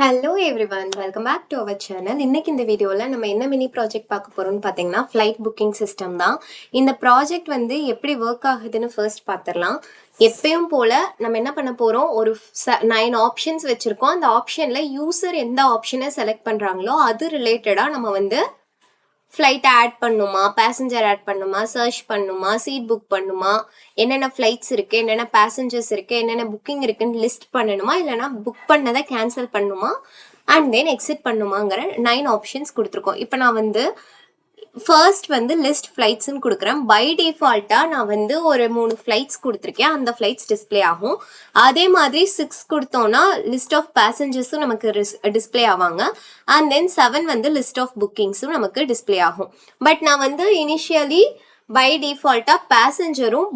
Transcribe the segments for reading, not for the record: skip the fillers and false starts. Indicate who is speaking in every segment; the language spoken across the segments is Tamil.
Speaker 1: Hello everyone, welcome back to our channel. இன்னைக்கு இந்த வீடியோல நம்ம என்ன மினி ப்ராஜெக்ட் பார்க்க போறோம்னு பாத்தீங்கன்னா ஃப்ளைட் புக்கிங் சிஸ்டம் தான். இந்த ப்ராஜெக்ட் வந்து எப்படி ஒர்க் ஆகுதுன்னு ஃபர்ஸ்ட் பார்த்துடலாம். எப்பயும் போல நம்ம என்ன பண்ண போறோம், ஒரு 9 ஆப்ஷன்ஸ் வச்சிருக்கோம். அந்த ஆப்ஷன்ல யூசர் எந்த ஆப்ஷனை செலக்ட் பண்றாங்களோ அது ரிலேட்டடா நம்ம வந்து ஃப்ளைட் ஆட் பண்ணுமா, பேசஞ்சர் ஆட் பண்ணுமா, சர்ச் பண்ணுமா, சீட் புக் பண்ணுமா, என்னென்ன ஃப்ளைட்ஸ் இருக்கு, என்னென்ன பேசஞ்சர்ஸ் இருக்கு, என்னென்ன புக்கிங் இருக்குன்னு லிஸ்ட் பண்ணணுமா, இல்லைனா புக் பண்ணதை கேன்சல் பண்ணுமா, அண்ட் தென் எக்ஸிட் பண்ணுமாங்கிற 9 ஆப்ஷன்ஸ் கொடுத்துருக்கோம். இப்போ நான் வந்து ஃபர்ஸ்ட் வந்து லிஸ்ட் ஃப்ளைட்ஸ்ன்னு கொடுக்குறேன். பை டிஃபால்ட்டாக நான் வந்து ஒரு 3 ஃப்ளைட்ஸ் கொடுத்துருக்கேன். அந்த ஃப்ளைட்ஸ் டிஸ்பிளே ஆகும். அதே மாதிரி 6 கொடுத்தோன்னா லிஸ்ட் ஆஃப் பேசஞ்சர்ஸும் நமக்கு டிஸ்பிளே ஆவாங்க. அண்ட் தென் 7 வந்து லிஸ்ட் ஆஃப் புக்கிங்ஸும் நமக்கு டிஸ்பிளே ஆகும். பட் நான் வந்து இனிஷியலி பை டிஃபால்ட்டாக பேசஞ்சரும்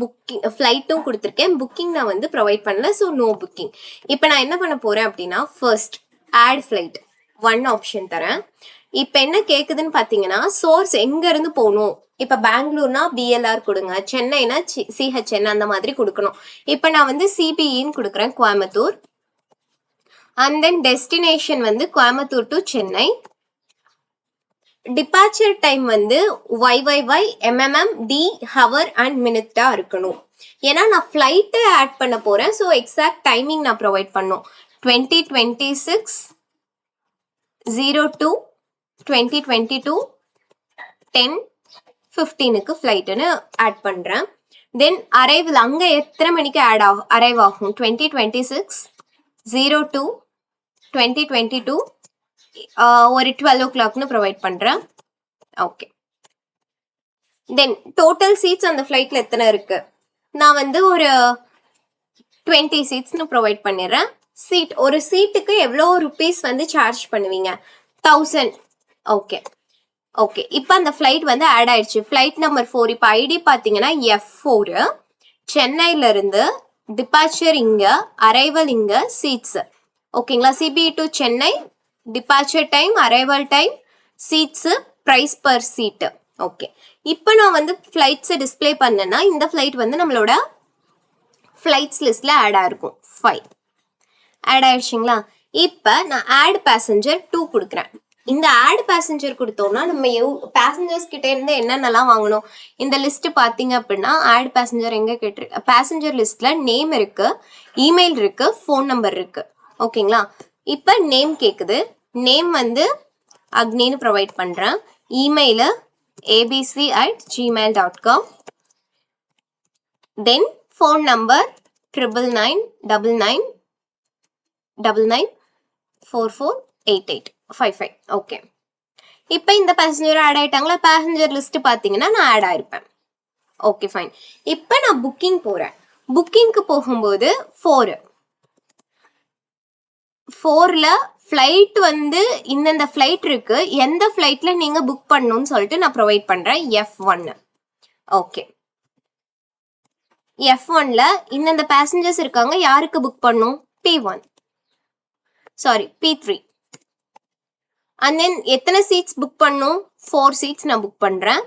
Speaker 1: ஃப்ளைட்டும் கொடுத்துருக்கேன். புக்கிங் நான் வந்து ப்ரொவைட் பண்ணல, ஸோ நோ புக்கிங். இப்போ நான் என்ன பண்ண போகிறேன் அப்படின்னா, ஃபர்ஸ்ட் ஆட் ஃப்ளைட் 1 ஆப்ஷன் தரேன். இப்போ என்ன கேட்குதுன்னு பார்த்தீங்கன்னா, சோர்ஸ் எங்கேருந்து போகணும். இப்போ பெங்களூர்னா பிஎல்ஆர் கொடுங்க, சென்னைனா சிஹெச்என் அந்த மாதிரி கொடுக்கணும். இப்போ நான் வந்து சிபிஇன்னு கொடுக்குறேன், கோயம்புத்தூர். அண்ட் தென் டெஸ்டினேஷன் வந்து Coimbatore to Chennai. Departure time வந்து YYY MMM D hour and மினிட்டா இருக்கணும். ஏன்னா நான் ஃப்ளைட்டு ஆட் பண்ண போகிறேன், ஸோ எக்ஸாக்ட் டைமிங் நான் ப்ரொவைட் பண்ணும். 2026 02 2022 10:15 ஃப்ளைட்டுன்னு ஆட் பண்ணுறேன். தென் அரைவில் அங்கே எத்தனை மணிக்கு அரைவ் ஆகும், 2026 02 2022 ஒரு 12 o'clockனு ப்ரொவைட் பண்ணுறேன். ஓகே. தென் டோட்டல் சீட்ஸ் அந்த ஃப்ளைட்டில் எத்தனை இருக்கு, நான் வந்து ஒரு 20 சீட்ஸ்னு ப்ரொவைட் பண்ணிடுறேன். சீட் ஒரு சீட்டுக்கு எவ்வளோ ருபீஸ் வந்து சார்ஜ் பண்ணுவீங்க, 1000. Okay okay. இப்போ அந்த ஃப்ளைட் வந்து ஆட் ஆயிடுச்சு. Flight number 4. இப்போ ஐடி பார்த்தீங்கன்னா F4, சென்னையிலேருந்து டிபார்ச்சர் இங்கே, அரைவல் இங்கே, சீட்ஸ் ஓகேங்களா. CBE to Chennai, departure time, arrival time, seats, price per seat. Okay. இப்போ நான் வந்து ஃப்ளைட்ஸை டிஸ்பிளே பண்ணேன்னா இந்த ஃப்ளைட் வந்து நம்மளோட ஃப்ளைட்ஸ் லிஸ்ட்டில் ஆட் ஆகிருக்கும். 5 ஆட் ஆயிடுச்சுங்களா. இப்போ நான் ஆட் பேசஞ்சர் 2 கொடுக்குறேன். இந்த ஆட் பேசஞ்சர் கொடுத்தோம்னா நம்ம பேசஞ்சர்ஸ் கிட்ட இருந்து என்னென்னலாம் வாங்கணும், இந்த லிஸ்ட் பார்த்தீங்க அப்படின்னா ஆட் பேசஞ்சர் எங்கே கேட்டிருக்கு, பேசஞ்சர் லிஸ்ட்ல நேம் இருக்கு, இமெயில் இருக்கு, ஃபோன் நம்பர் இருக்கு. ஓகேங்களா. இப்போ நேம் கேட்குது. நேம் வந்து அக்னின்னு ப்ரொவைட் பண்ணுறேன். Email abc@gmail.com. தென் ஃபோன் நம்பர் 999999448855. ஓகே. இப்போ இந்த பேசஞ்சர் ஆட் ஆயிட்டாங்களா. பேசஞ்சர் லிஸ்ட் பார்த்தீங்கன்னா நான் ஆட் ஆயிருப்பேன். Okay fine. இப்போ நான் புக்கிங் போகிறேன். புக்கிங்க்கு போகும்போது 4ல் ஃப்ளைட் வந்து இந்தந்த ஃப்ளைட் இருக்கு, எந்த ஃப்ளைட்ல நீங்க புக் பண்ணணும்னு சொல்லிட்டு நான் ப்ரொவைட் பண்றேன். F1. ஓகே. F1ல இந்தந்த பேசஞ்சர்ஸ் இருக்காங்க, யாருக்கு புக் பண்ணும், P1 sorry P3. And then எத்தனை சீட்ஸ் புக் பண்ணும், 4 சீட்ஸ் நான் புக் பண்றேன்.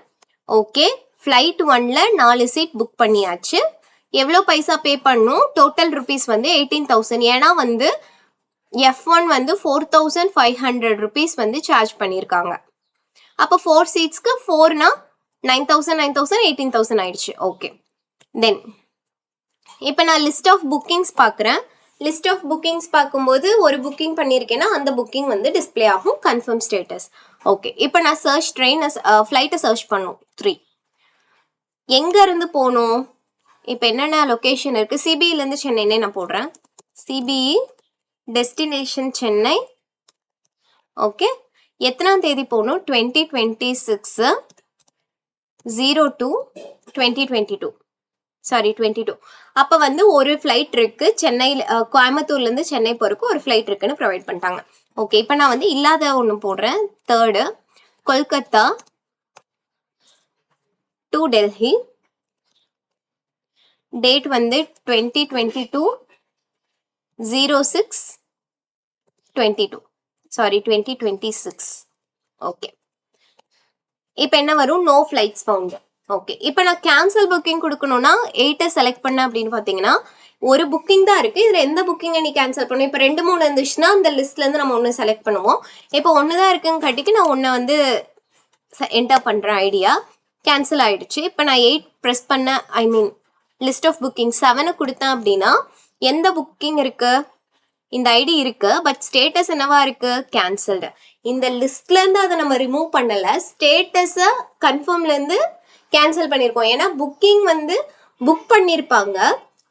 Speaker 1: ஓகே. ஃப்ளைட் 1ல 4 சீட் புக் பண்ணியாச்சு. எவ்வளோ பைசா பே பண்ணும், டோட்டல் ருபீஸ் வந்து 18,000. ஏன்னா வந்து F1 வந்து 4,500 ருபீஸ் வந்து சார்ஜ் பண்ணியிருக்காங்க. அப்போ 4 சீட்ஸ்க்கு 4னா 9,000 9,000 18,000 ஆயிடுச்சு. ஓகே. தென் இப்போ நான் லிஸ்ட் ஆஃப் புக்கிங்ஸ் பார்க்குறேன். லிஸ்ட் ஆஃப் புக்கிங்ஸ் பார்க்கும்போது ஒரு புக்கிங் பண்ணியிருக்கேன்னா அந்த புக்கிங் வந்து டிஸ்பிளே ஆகும், கன்ஃபார்ம் ஸ்டேட்டஸ். ஓகே. இப்போ நான் சர்ச் ஃப்ளைட்டை சர்ச் பண்ணும். 3 எங்கே இருந்து போகணும், இப்போ என்னென்ன லொக்கேஷன் இருக்குது, சிபிஇலேருந்து சென்னைன்னே நான் போடுறேன். CBE destination Chennai. ஓகே. எத்தனாம் தேதி போகணும், 2026 02 2022 சாரி 22. அப்போ வந்து ஒரு ஃப்ளைட் இருக்கு சென்னையில், கோயம்புத்தூர்லேருந்து சென்னை போகிறதுக்கு ஒரு ஃப்ளைட் இருக்குன்னு ப்ரொவைட் பண்ணிட்டாங்க. ஓகே. இப்போ நான் வந்து இல்லாத ஒன்று போடுறேன். 3rd Kolkata to Delhi. Date வந்து 2022 06/22 சாரி 2026. ஓகே. இப்போ என்ன வரும், நோ ஃப்ளைட்ஸ் ஃபவுண்ட். ஓகே. இப்போ நான் கேன்சல் புக்கிங் கொடுக்கணும்னா 8 செலக்ட் பண்ணேன் அப்படின்னு பார்த்தீங்கன்னா ஒரு புக்கிங் தான் இருக்கு. இதுல எந்த புக்கிங்கை நீ கேன்சல் பண்ணும்? இப்போ 2 3 இருந்துச்சுன்னா அந்த லிஸ்ட்ல இருந்து நம்ம ஒன்று செலக்ட் பண்ணுவோம். இப்போ ஒன்று தான் இருக்குன்னு கட்டிக்கு நான் ஒன்றை வந்து என்டர் பண்றேன். ஐடியா கேன்சல் ஆயிடுச்சு. இப்போ நான் 8 ப்ரெஸ் பண்ண லிஸ்ட் ஆஃப் புக்கிங் 7 கொடுத்தேன் அப்படின்னா எந்த புக்கிங் இருக்கு? இந்த ஐடி இருக்கு, பட் ஸ்டேட்டஸ் என்னவா இருக்கு? கேன்சல்டு. இந்த லிஸ்ட்ல இருந்து அதை நம்ம ரிமூவ் பண்ணல, ஸ்டேட்டஸை கன்ஃபார்ம்ல இருந்து கேன்சல் பண்ணியிருக்கோம். ஏன்னா புக்கிங் வந்து புக் பண்ணியிருப்பாங்க,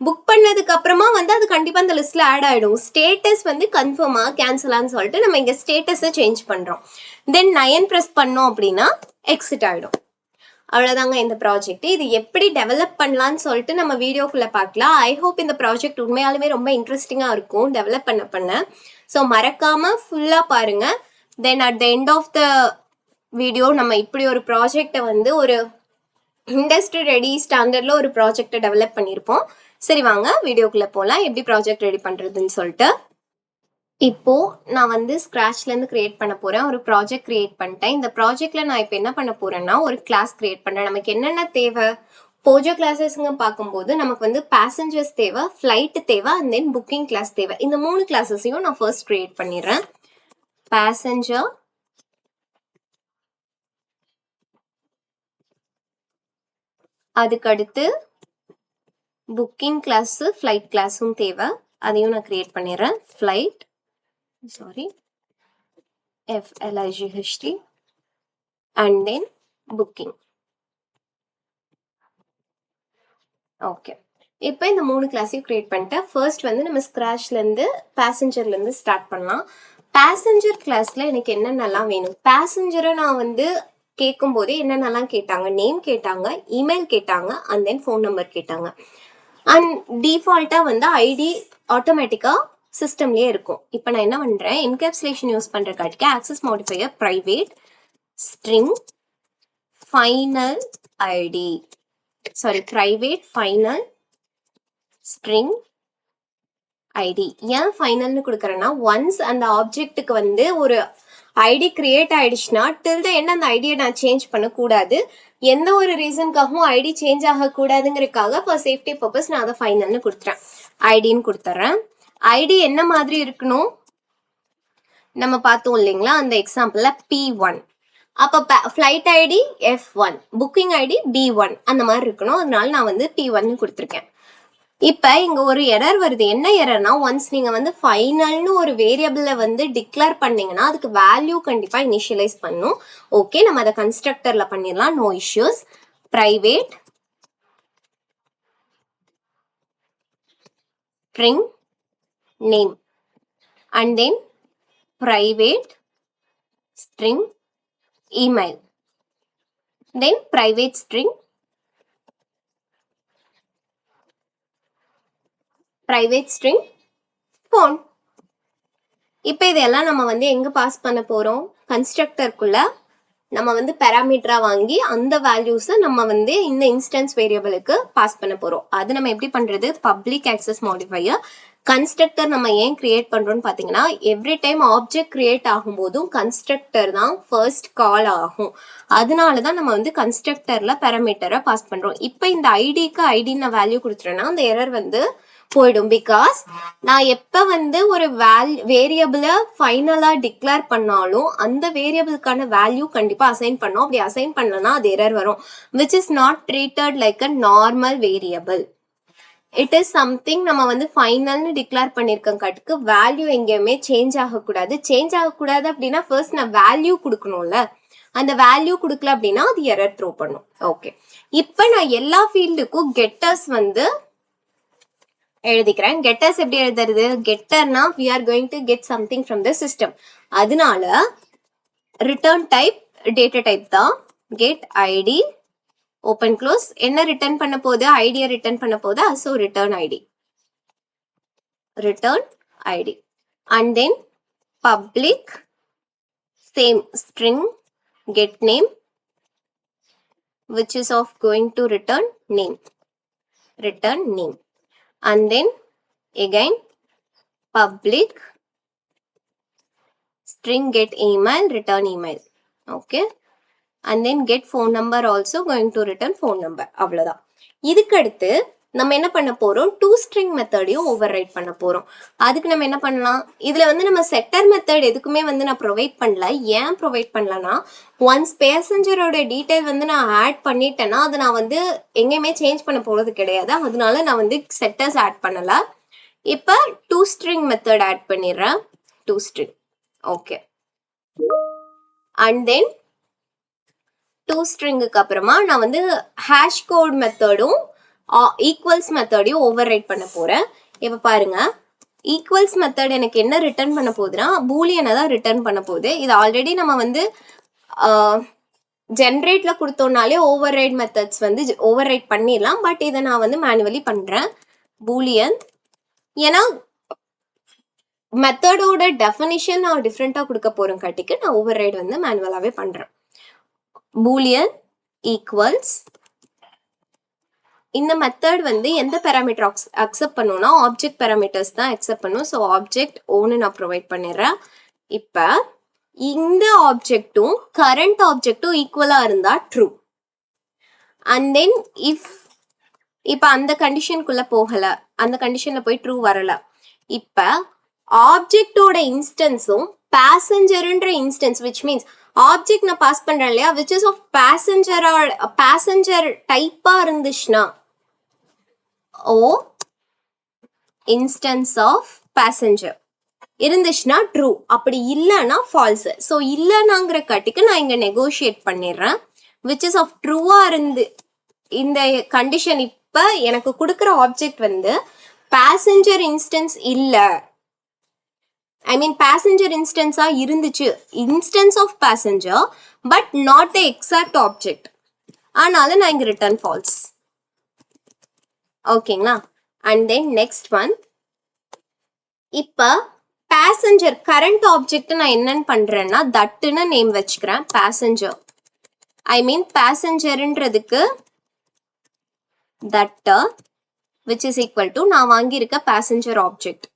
Speaker 1: புக் பண்ணதுக்கு அப்புறமா வந்து அது கண்டிப்பா அந்த லிஸ்ட்ல ஆட் ஆயிடும். ஸ்டேட்டஸ் வந்து கன்ஃபார்மா கேன்சலான்னு சொல்லிட்டு நம்ம இங்க ஸ்டேட்டஸை சேஞ்ச் பண்றோம். தென் 9 ப்ரெஸ் பண்ணோம் அப்படின்னா எக்ஸிட் ஆயிடும். அவ்வளோதாங்க இந்த ப்ராஜெக்ட். இது எப்படி டெவலப் பண்ணலான்னு சொல்லிட்டு நம்ம வீடியோக்குள்ளே பார்க்கலாம். ஐ ஹோப் இந்த ப்ராஜெக்ட் உண்மையாலுமே ரொம்ப இன்ட்ரெஸ்டிங்காக இருக்கும் டெவலப் பண்ண. ஸோ மறக்காமல் ஃபுல்லாக பாருங்கள். Then at the end of the video நம்ம இப்படி ஒரு ப்ராஜெக்டை வந்து ஒரு இண்டஸ்ட்ரி ரெடி ஸ்டாண்டர்டில் ஒரு ப்ராஜெக்டை டெவலப் பண்ணியிருப்போம். சரி வாங்க வீடியோக்குள்ளே போகலாம், எப்படி ப்ராஜெக்ட் ரெடி பண்ணுறதுன்னு சொல்லிட்டு. இப்போ நான் வந்து ஸ்க்ராட்ச்ல இருந்து கிரியேட் பண்ண போறேன். ஒரு ப்ராஜெக்ட் கிரியேட் பண்ணிட்டேன். இந்த ப்ராஜெக்ட்ல நான் இப்போ என்ன பண்ண போறேன்னா ஒரு கிளாஸ் கிரியேட் பண்றேன். நமக்கு என்னென்ன தேவை? போஜோ கிளாஸஸ்ங்க பார்க்கும்போது நமக்கு வந்து பேசஞ்சர்ஸ் தேவை, ஃப்ளைட் தேவை, அண்ட் தென் புக்கிங் கிளாஸ் தேவை. இந்த 3 கிளாஸஸையும் நான் ஃபர்ஸ்ட் கிரியேட் பண்ணிடுறேன். பேசஞ்சர், அதுக்கடுத்து புக்கிங் கிளாஸ், ஃப்ளைட் கிளாஸும் தேவை, அதையும் நான் கிரியேட் பண்ணிடுறேன். Flight, FLIGHT, and then booking. Okay, இப்போ இந்த 3 கிளாஸையும் கிரியேட் பண்ணிட்டேன். ஃபர்ஸ்ட் வந்து நம்ம ஸ்க்ராட்ச்லேருந்து பேசஞ்சர்லேருந்து ஸ்டார்ட் பண்ணலாம். பேசஞ்சர் கிளாஸில் எனக்கு என்னென்னலாம் வேணும்? பேசஞ்சரை நான் வந்து கேட்கும்போது என்னென்னலாம் கேட்டாங்க? நேம் கேட்டாங்க, இமெயில் கேட்டாங்க, அண்ட் தென் ஃபோன் நம்பர் கேட்டாங்க. அண்ட் டிஃபால்ட்டாக வந்து ஐடி ஆட்டோமேட்டிக்காக சிஸ்டம்லேயே இருக்கும். இப்போ நான் என்ன பண்ணுறேன், என்கேப்சுலேஷன் யூஸ் பண்ணுறக்காட்டிக்கு access modifier private string final ID, private final string id. ஏன் ஃபைனல்னு கொடுக்குறேன்னா ஒன்ஸ் அந்த ஆப்ஜெக்ட்டுக்கு வந்து ஒரு ஐடி கிரியேட் ஆயிடுச்சுன்னா டில் த எண்ட் அந்த ஐடியை நான் சேஞ்ச் பண்ணக்கூடாது. எந்த ஒரு ரீசனுக்காகவும் ஐடி சேஞ்ச் ஆகக்கூடாதுங்கிறதுக்காக ஃபார் சேஃப்டி பர்பஸ் நான் அதை ஃபைனல்னு கொடுத்துறேன், ஐடின்னு கொடுத்துட்றேன். ஐடி என்ன மாதிரி இருக்கணும் நம்ம பார்த்தோம் இல்லைங்களா அந்த எக்ஸாம்பிளில் P1. அப்போ flight ID F1, booking ID B1 அந்த மாதிரி இருக்கணும். அதனால நான் வந்து P1 கொடுத்துருக்கேன். இப்போ இங்கே ஒரு எரர் வருது. என்ன எரர்னா, ஒன்ஸ் நீங்கள் வந்து ஃபைனல்னு ஒரு வேரியபிளை வந்து டிக்ளேர் பண்ணீங்கன்னா அதுக்கு வேல்யூ கண்டிப்பாக இனிஷியலைஸ் பண்ணும். ஓகே, நம்ம அதை கன்ஸ்ட்ரக்டரில் பண்ணிடலாம், no issues. Private string name and then private string email, then private string phone. இப்போ இதெல்லாம் நம்ம வந்து எங்க பாஸ் பண்ண போறோம்? கன்ஸ்ட்ரக்டருக்குள்ள நம்ம வந்து பேராமீட்டரா வாங்கி அந்த வேல்யூஸை நம்ம வந்து இந்த இன்ஸ்டன்ஸ் வேரியபிளுக்கு பாஸ் பண்ண போறோம். அது நம்ம எப்படி பண்றது? Public access modifier. கன்ஸ்ட்ரக்டர் நம்ம ஏன் கிரியேட் பண்றோம்னு பாத்தீங்கன்னா, எவ்ரி டைம் ஆப்ஜெக்ட் கிரியேட் ஆகும் போதும் கன்ஸ்ட்ரக்டர் தான் ஃபர்ஸ்ட் கால் ஆகும். அதனாலதான் நம்ம வந்து கன்ஸ்ட்ரக்டர்ல பேராமீட்டரை பாஸ் பண்றோம். இப்போ இந்த ஐடிக்கு ஐடின்னு வேல்யூ கொடுத்துட்டேன்னா அந்த எரர் வந்து போயிடும். பிகாஸ் நான் எப்ப வந்து ஒரு வேரியபிளை ஃபைனலா டிக்ளேர் பண்ணாலும் அந்த வேரியபிளுக்கான வேல்யூ கண்டிப்பா அசைன் பண்ணோம். அப்படி அசைன் பண்ணலன்னா அது எரர் வரும். Which is not treated like a normal variable. It is something நம்ம வந்து ஃபைனல்னு டிக்ளேர் பண்ணியிருக்கோம் காட்டுக்கு வேல்யூ எங்கேயுமே சேஞ்ச் ஆகக்கூடாது. சேஞ்ச் ஆகக்கூடாது அப்படின்னா ஃபர்ஸ்ட் நான் வேல்யூ கொடுக்கணும்ல, அந்த வேல்யூ கொடுக்கல அப்படின்னா அது எரர் த்ரோ பண்ணும். ஓகே, இப்போ நான் எல்லா ஃபீல்டுக்கும் கெட்டர்ஸ் வந்து எழுதிக்கிறேன். கெட்டர்ஸ் எப்படி எழுதுறது? கெட்டர்னா we are going to get something from the system. அதனால ரிட்டர்ன் டைப் டேட்டா டைப் தான். get id open close. என்ன ரிட்டர்ன் பண்ண போகுது? ஐடியை ரிட்டர்ன் பண்ண போகுதா? So return ID and then public same string get name which is of going to return name and then again public string get email return email. Okay, and then get phone number also going to return phone number. அவ்வளவுதான். இதுக்கு அடுத்து நம்ம என்ன பண்ண போறோம், டூ ஸ்ட்ரிங் மெத்தடையும் ஓவர் ரைட் பண்ண போறோம். அதுக்கு நம்ம என்ன பண்ணலாம், இதுல வந்து நம்ம செட்டர் மெத்தட் எதுக்குமே வந்து நான் ப்ரொவைட் பண்ணல. ஏன் ப்ரொவைட் பண்ணலன்னா, ஒன்ஸ் பேசஞ்சரோட டீடைல் வந்து நான் ஆட் பண்ணிட்டேன்னா அதை நான் வந்து எங்கேயுமே சேஞ்ச் பண்ண போறது கிடையாது. அதனால நான் வந்து செட்டர்ஸ் ஆட் பண்ணல. இப்ப டூ ஸ்ட்ரிங் மெத்தட் ஆட் பண்ணிடுறேன். To string. Okay. And then to ஸ்ட்ரிங்குக்கு அப்புறமா நான் வந்து ஹேஷ் கோட் மெத்தடும் ஈக்குவல்ஸ் மெத்தடையும் ஓவர் ரைட் பண்ண போறேன். இப்ப பாருங்க, ஈக்குவல்ஸ் மெத்தட் எனக்கு என்ன ரிட்டர்ன் பண்ண போகுதுன்னா பூலியனை தான் ரிட்டர்ன் பண்ண போகுது. இது ஆல்ரெடி நம்ம வந்து ஜென்ரேட்ல கொடுத்தோம்னாலே ஓவர் ரைட் மெத்தட்ஸ் வந்து ஓவர் ரைட் பண்ணிடலாம். பட் இதை நான் வந்து மேனுவலி பண்றேன். பூலியன், ஏன்னா மெத்தடோட டெஃபினிஷன் நான் டிஃப்ரெண்டா கொடுக்க போறேன் காட்டிக்கு நான் ஓவர் ரைட் வந்து மேனுவலாவே பண்றேன். பூலியன் ஈக்குவல்ஸ், இந்த மெத்தட் வந்து எந்த பேராமீட்டர் அக்செப்ட் பண்ணும்னா ஆப்ஜெக்ட் பேராமீட்டர்ஸ் தான் அக்செப்ட் பண்ணும். ஸோ ஆப்ஜெக்ட் ஓன்னு நான் ப்ரொவைட் பண்ணிடுறேன். இப்போ இந்த ஆப்ஜெக்டும் கரண்ட் ஆப்ஜெக்டும் ஈக்குவலா இருந்தா ட்ரூ. அண்ட் தென் இப்போ அந்த கண்டிஷனுக்குள்ள போகல, அந்த கண்டிஷன்ல போய் ட்ரூ வரல. இப்போ ஆப்ஜெக்டோட இன்ஸ்டன்ஸும் பேசஞ்சர்ன்ற இன்ஸ்டன்ஸ், விச் மீன்ஸ் ஆப்ஜெக்ட் நான் பாஸ் பண்றேன் இல்லையா, விச் இஸ் ஆஃப் பேசஞ்சர் டைப்பா இருந்துச்சுன்னா ஓ இன்ஸ்டன்ஸ் ஆஃப் பேசஞ்சர் இருந்துச்சுன்னா ட்ரூ, அப்படி இல்லைன்னா ஃபால்ஸ். ஸோ இல்லைனாங்கிற கட்டிக்கு நான் இங்க நெகோஷியேட் பண்ணிடுறேன். விச் இஸ் ஆஃப் ட்ரூவா இருந்து இந்த கண்டிஷன் இப்ப எனக்கு கொடுக்குற ஆப்ஜெக்ட் வந்து பேசஞ்சர் இன்ஸ்டன்ஸ் இல்ல, ஐ மீன் பேசஞ்சர் இன்ஸ்டன்ஸா இருந்துச்சு, instance of passenger but not the exact object, ஆனாலும் நான் இங்க ரிட்டர்ன் ஃபால்ஸ். ஓகேங்களா. அண்ட் தென் நெக்ஸ்ட் ஒன், இப்ப பேசஞ்சர் கரண்ட் ஆப்ஜெக்ட் நான் என்னன்னு பண்றேன்னா தட்டுன்னு நேம் வச்சுக்கிறேன். பேசஞ்சர், ஐ மீன் பேசஞ்சர்ன்றதுக்கு தட்டு which is equal to நான் வாங்கியிருக்க பேசஞ்சர் ஆப்ஜெக்ட்.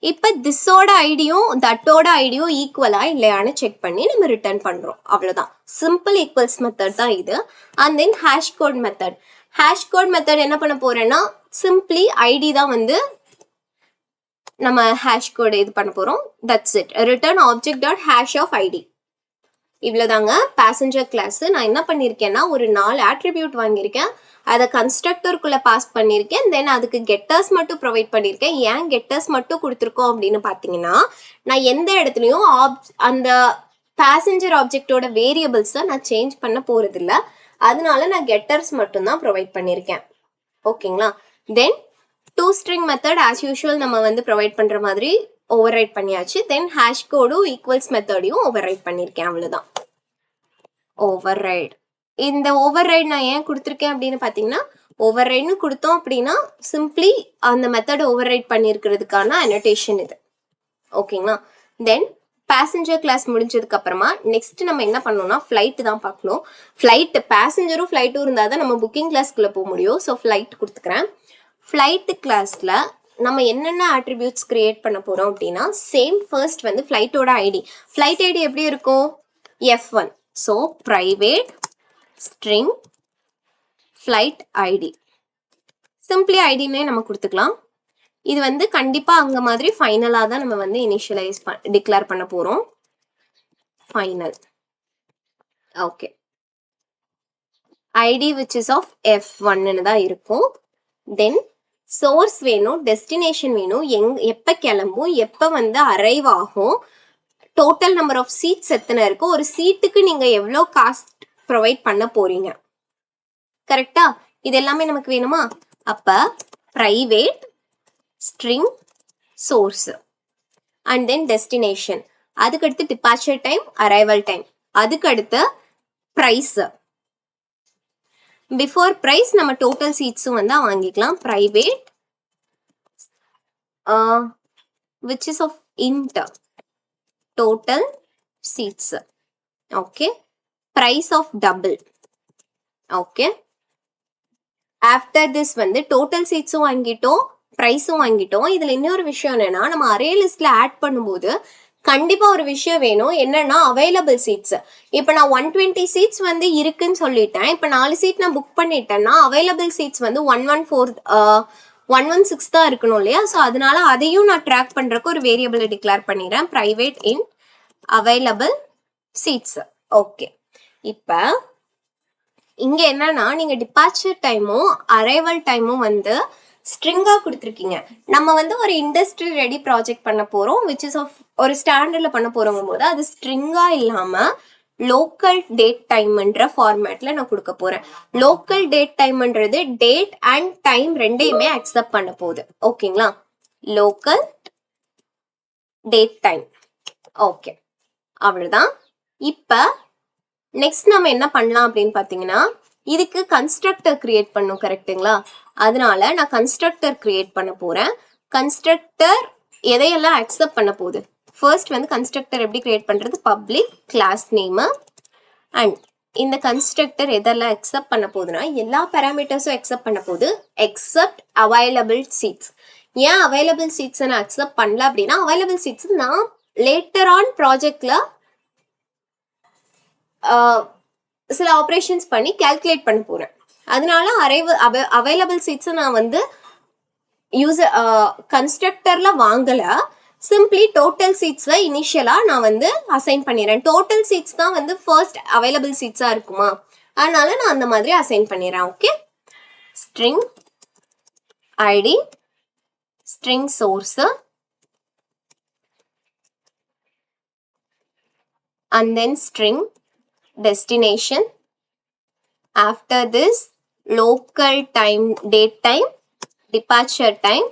Speaker 1: இப்ப திஸோட ஐடியும் தட்டோட ஐடியும் ஈக்குவலா இல்லையான்னு செக் பண்ணி நம்ம ரிட்டர்ன் பண்றோம். அவ்வளவுதான், சிம்பிள் ஈக்குவல்ஸ் மெத்தட் தான் இது. And then hash code method. Hash code method என்ன பண்ண போறேன்னா சிம்பிளி ஐடி தான் வந்து நம்ம ஹேஷ் கோட் இது பண்ண போறோம். That's it. Return object dot hash of ID. இவ்வளவுதாங்க பேசஞ்சர் கிளாஸ். நான் என்ன பண்ணிருக்கேன்னா ஒரு 4 ஆட்ரிபியூட் வாங்கியிருக்கேன், அதை கன்ஸ்ட்ரக்டருக்குள்ள பாஸ் பண்ணியிருக்கேன். தென் அதுக்கு கெட்டர்ஸ் மட்டும் ப்ரொவைட் பண்ணியிருக்கேன். ஏன் கெட்டர்ஸ் மட்டும் கொடுத்துருக்கோம் அப்படின்னு பார்த்தீங்கன்னா, நான் எந்த இடத்துலையும் அந்த பேசஞ்சர் ஆப்ஜெக்டோட வேரியபிள்ஸை நான் சேஞ்ச் பண்ண போறது இல்லை. அதனால நான் கெட்டர்ஸ் மட்டும் தான் ப்ரொவைட் பண்ணியிருக்கேன். ஓகேங்களா. Then to string method as usual நம்ம வந்து ப்ரொவைட் பண்ற மாதிரி ஓவர் ரைட் பண்ணியாச்சு. தென் ஹேஷ் கோடும் ஈக்குவல்ஸ் மெத்தடையும் ஓவர் ரைட் பண்ணியிருக்கேன். அவ்வளோதான் ஓவர் ரைட். இந்த ஓவர் ரைட் நான் ஏன் கொடுத்துருக்கேன் அப்படின்னு பார்த்தீங்கன்னா, ஓவர் ரைட்னு கொடுத்தோம் அப்படின்னா சிம்பிளி அந்த மெத்தட் ஓவர் ரைட் பண்ணியிருக்கிறதுக்கான அனோட்டேஷன் இது. ஓகேங்களா. தென் பேசஞ்சர் கிளாஸ் முடிஞ்சதுக்கு அப்புறமா நெக்ஸ்ட் நம்ம என்ன பண்ணோம்னா ஃப்ளைட் தான் பார்க்கணும். ஃப்ளைட் பேசஞ்சரும் ஃப்ளைட்டும் இருந்தால் தான் நம்ம புக்கிங் கிளாஸ்க்குள்ள போக முடியும். ஸோ ஃப்ளைட் கொடுத்துக்கிறேன். ஃப்ளைட் கிளாஸ்ல நம்ம என்னென்ன ஆட்ரிபியூட்ஸ் கிரியேட் பண்ண போறோம் அப்படின்னா சேம் ஃபர்ஸ்ட் வந்து ஃப்ளைட்டோட ஐடி. ஃப்ளைட் ஐடி எப்படி இருக்கும், F1. So private string flight ID, simply ஐடினே நம்ம கொடுத்துக்கலாம். இது வந்து கண்டிப்பா அங்க மாதிரி ஃபைனலா தான் நம்ம வந்து இனிஷியலைஸ் டிக்ளேர் பண்ண போறோம். Final. Okay. ID which is of F1 தான் இருக்கும். தென் சோர்ஸ் வேணும், டெஸ்டினேஷன் வேணும், எப்ப கிளம்பும், எப்ப வந்து அரைவ் ஆகும், டோட்டல் நம்பர் ஆஃப் சீட்ஸ் எத்தனை இருக்கு, ஒரு சீட்டுக்கு நீங்க எவ்வளோ காஸ்ட் ப்ரொவைட் பண்ண போறீங்க. கரெக்டா. இது எல்லாமே நமக்கு வேணுமா. அப்ப private string source and then destination, அதுக்கு அடுத்து டிபார்ச்சர் டைம், அரைவல் டைம், அதுக்கு அடுத்து பிரைஸ். பிஃபோர் பிரைஸ் நம்ம டோட்டல் சீட்ஸும் வந்து வாங்கிக்கலாம். Private which is of int total seats. Okay. Price of double. Okay. After this வந்து டோட்டல் சீட்ஸும் வாங்கிட்டோம், ப்ரைஸும் வாங்கிட்டோம். இதுல இன்னொரு விஷயம் என்னன்னா நம்ம அரே லிஸ்ட்ல ஆட் பண்ணும்போது கண்டிப்பா ஒரு விஷயம் வேணும். என்னன்னா அவைலபிள் சீட்ஸ். இப்போ நான் 120 சீட்ஸ் வந்து இருக்குன்னு சொல்லிட்டேன். இப்போ 4 சீட் நான் புக் பண்ணிட்டேன்னா அவைலபிள் சீட்ஸ் வந்து 116 தான் இருக்கணும் இல்லையா? ஸோ அதனால அதையும் நான் ட்ராக் பண்றதுக்கு ஒரு வேரியபிளை டிக்ளேர் பண்ணிடுறேன். Private int available seats. Okay. இப்போ இங்க என்னன்னா நீங்க டிபார்ச்சர் டைமும் அரைவல் டைமும் வந்து ஸ்ட்ரிங்கா கொடுத்துருக்கீங்க. நம்ம வந்து ஒரு இண்டஸ்ட்ரி ரெடி ப்ராஜெக்ட் பண்ண போறோம், விச் இஸ் ஆஃப் ஒரு ஸ்டாண்டர்ட்ல பண்ண போறோம் போது அது ஸ்ட்ரிங்கா இல்லாம லோக்கல் டேட் டைம்ன்ற ஃபார்மேட்ல நான் கொடுக்க போறேன். லோக்கல் டேட் டைம்ன்றது டேட் அண்ட் டைம் ரெண்டையுமே அக்செப்ட் பண்ண போகுது. ஓகேங்களா? Local date time. ஓகே, அவ்வளவுதான். இப்ப நெக்ஸ்ட் நம்ம என்ன பண்ணலாம் அப்படின்னு பாத்தீங்கன்னா, இதுக்கு கன்ஸ்ட்ரக்டர் கிரியேட் பண்ணும். கரெக்டுங்களா? அதனால நான் கன்ஸ்ட்ரக்டர் கிரியேட் பண்ண போறேன். கன்ஸ்ட்ரக்டர் எதையெல்லாம் அக்செப்ட் பண்ண போகுது? ஃபர்ஸ்ட் வந்து கன்ஸ்ட்ரக்டர் எப்படி கிரியேட் பண்றது? பப்ளிக் கிளாஸ் நேம் அண்ட் இந்த கன்ஸ்ட்ரக்டர் எதெல்லாம் அக்செப்ட் பண்ண போகுதுன்னா எல்லா பேராமீட்டர்ஸும் அக்செப்ட் பண்ண போகுது எக்ஸப்ட் அவைலபிள் சீட்ஸ். ஏன் அவைலபிள் சீட்ஸை நான் அக்செப்ட் பண்ணல அப்படின்னா, அவைலபிள் சீட்ஸ் நான் லேட்டர் ஆன் ப்ராஜெக்ட்ல சில ஆப்ரேஷன்ஸ் பண்ணி கால்குலேட் பண்ண போறேன். அதனால அவைலபிள் சீட்ஸை நான் வந்து கன்ஸ்ட்ரக்டர்ல வாங்கல. சிம்பிளி டோட்டல் சீட்ஸ்ல இனிஷியலா நான் வந்து அசைன் பண்ணிடுறேன். டோட்டல் சீட்ஸ் தான் வந்து ஃபர்ஸ்ட் அவைலபிள் சீட்ஸா இருக்குமா, அதனால நான் அந்த மாதிரி அசைன் பண்ணிடுறேன். Okay. String ID, string source, and then string destination. After this, local time, date time, departure time.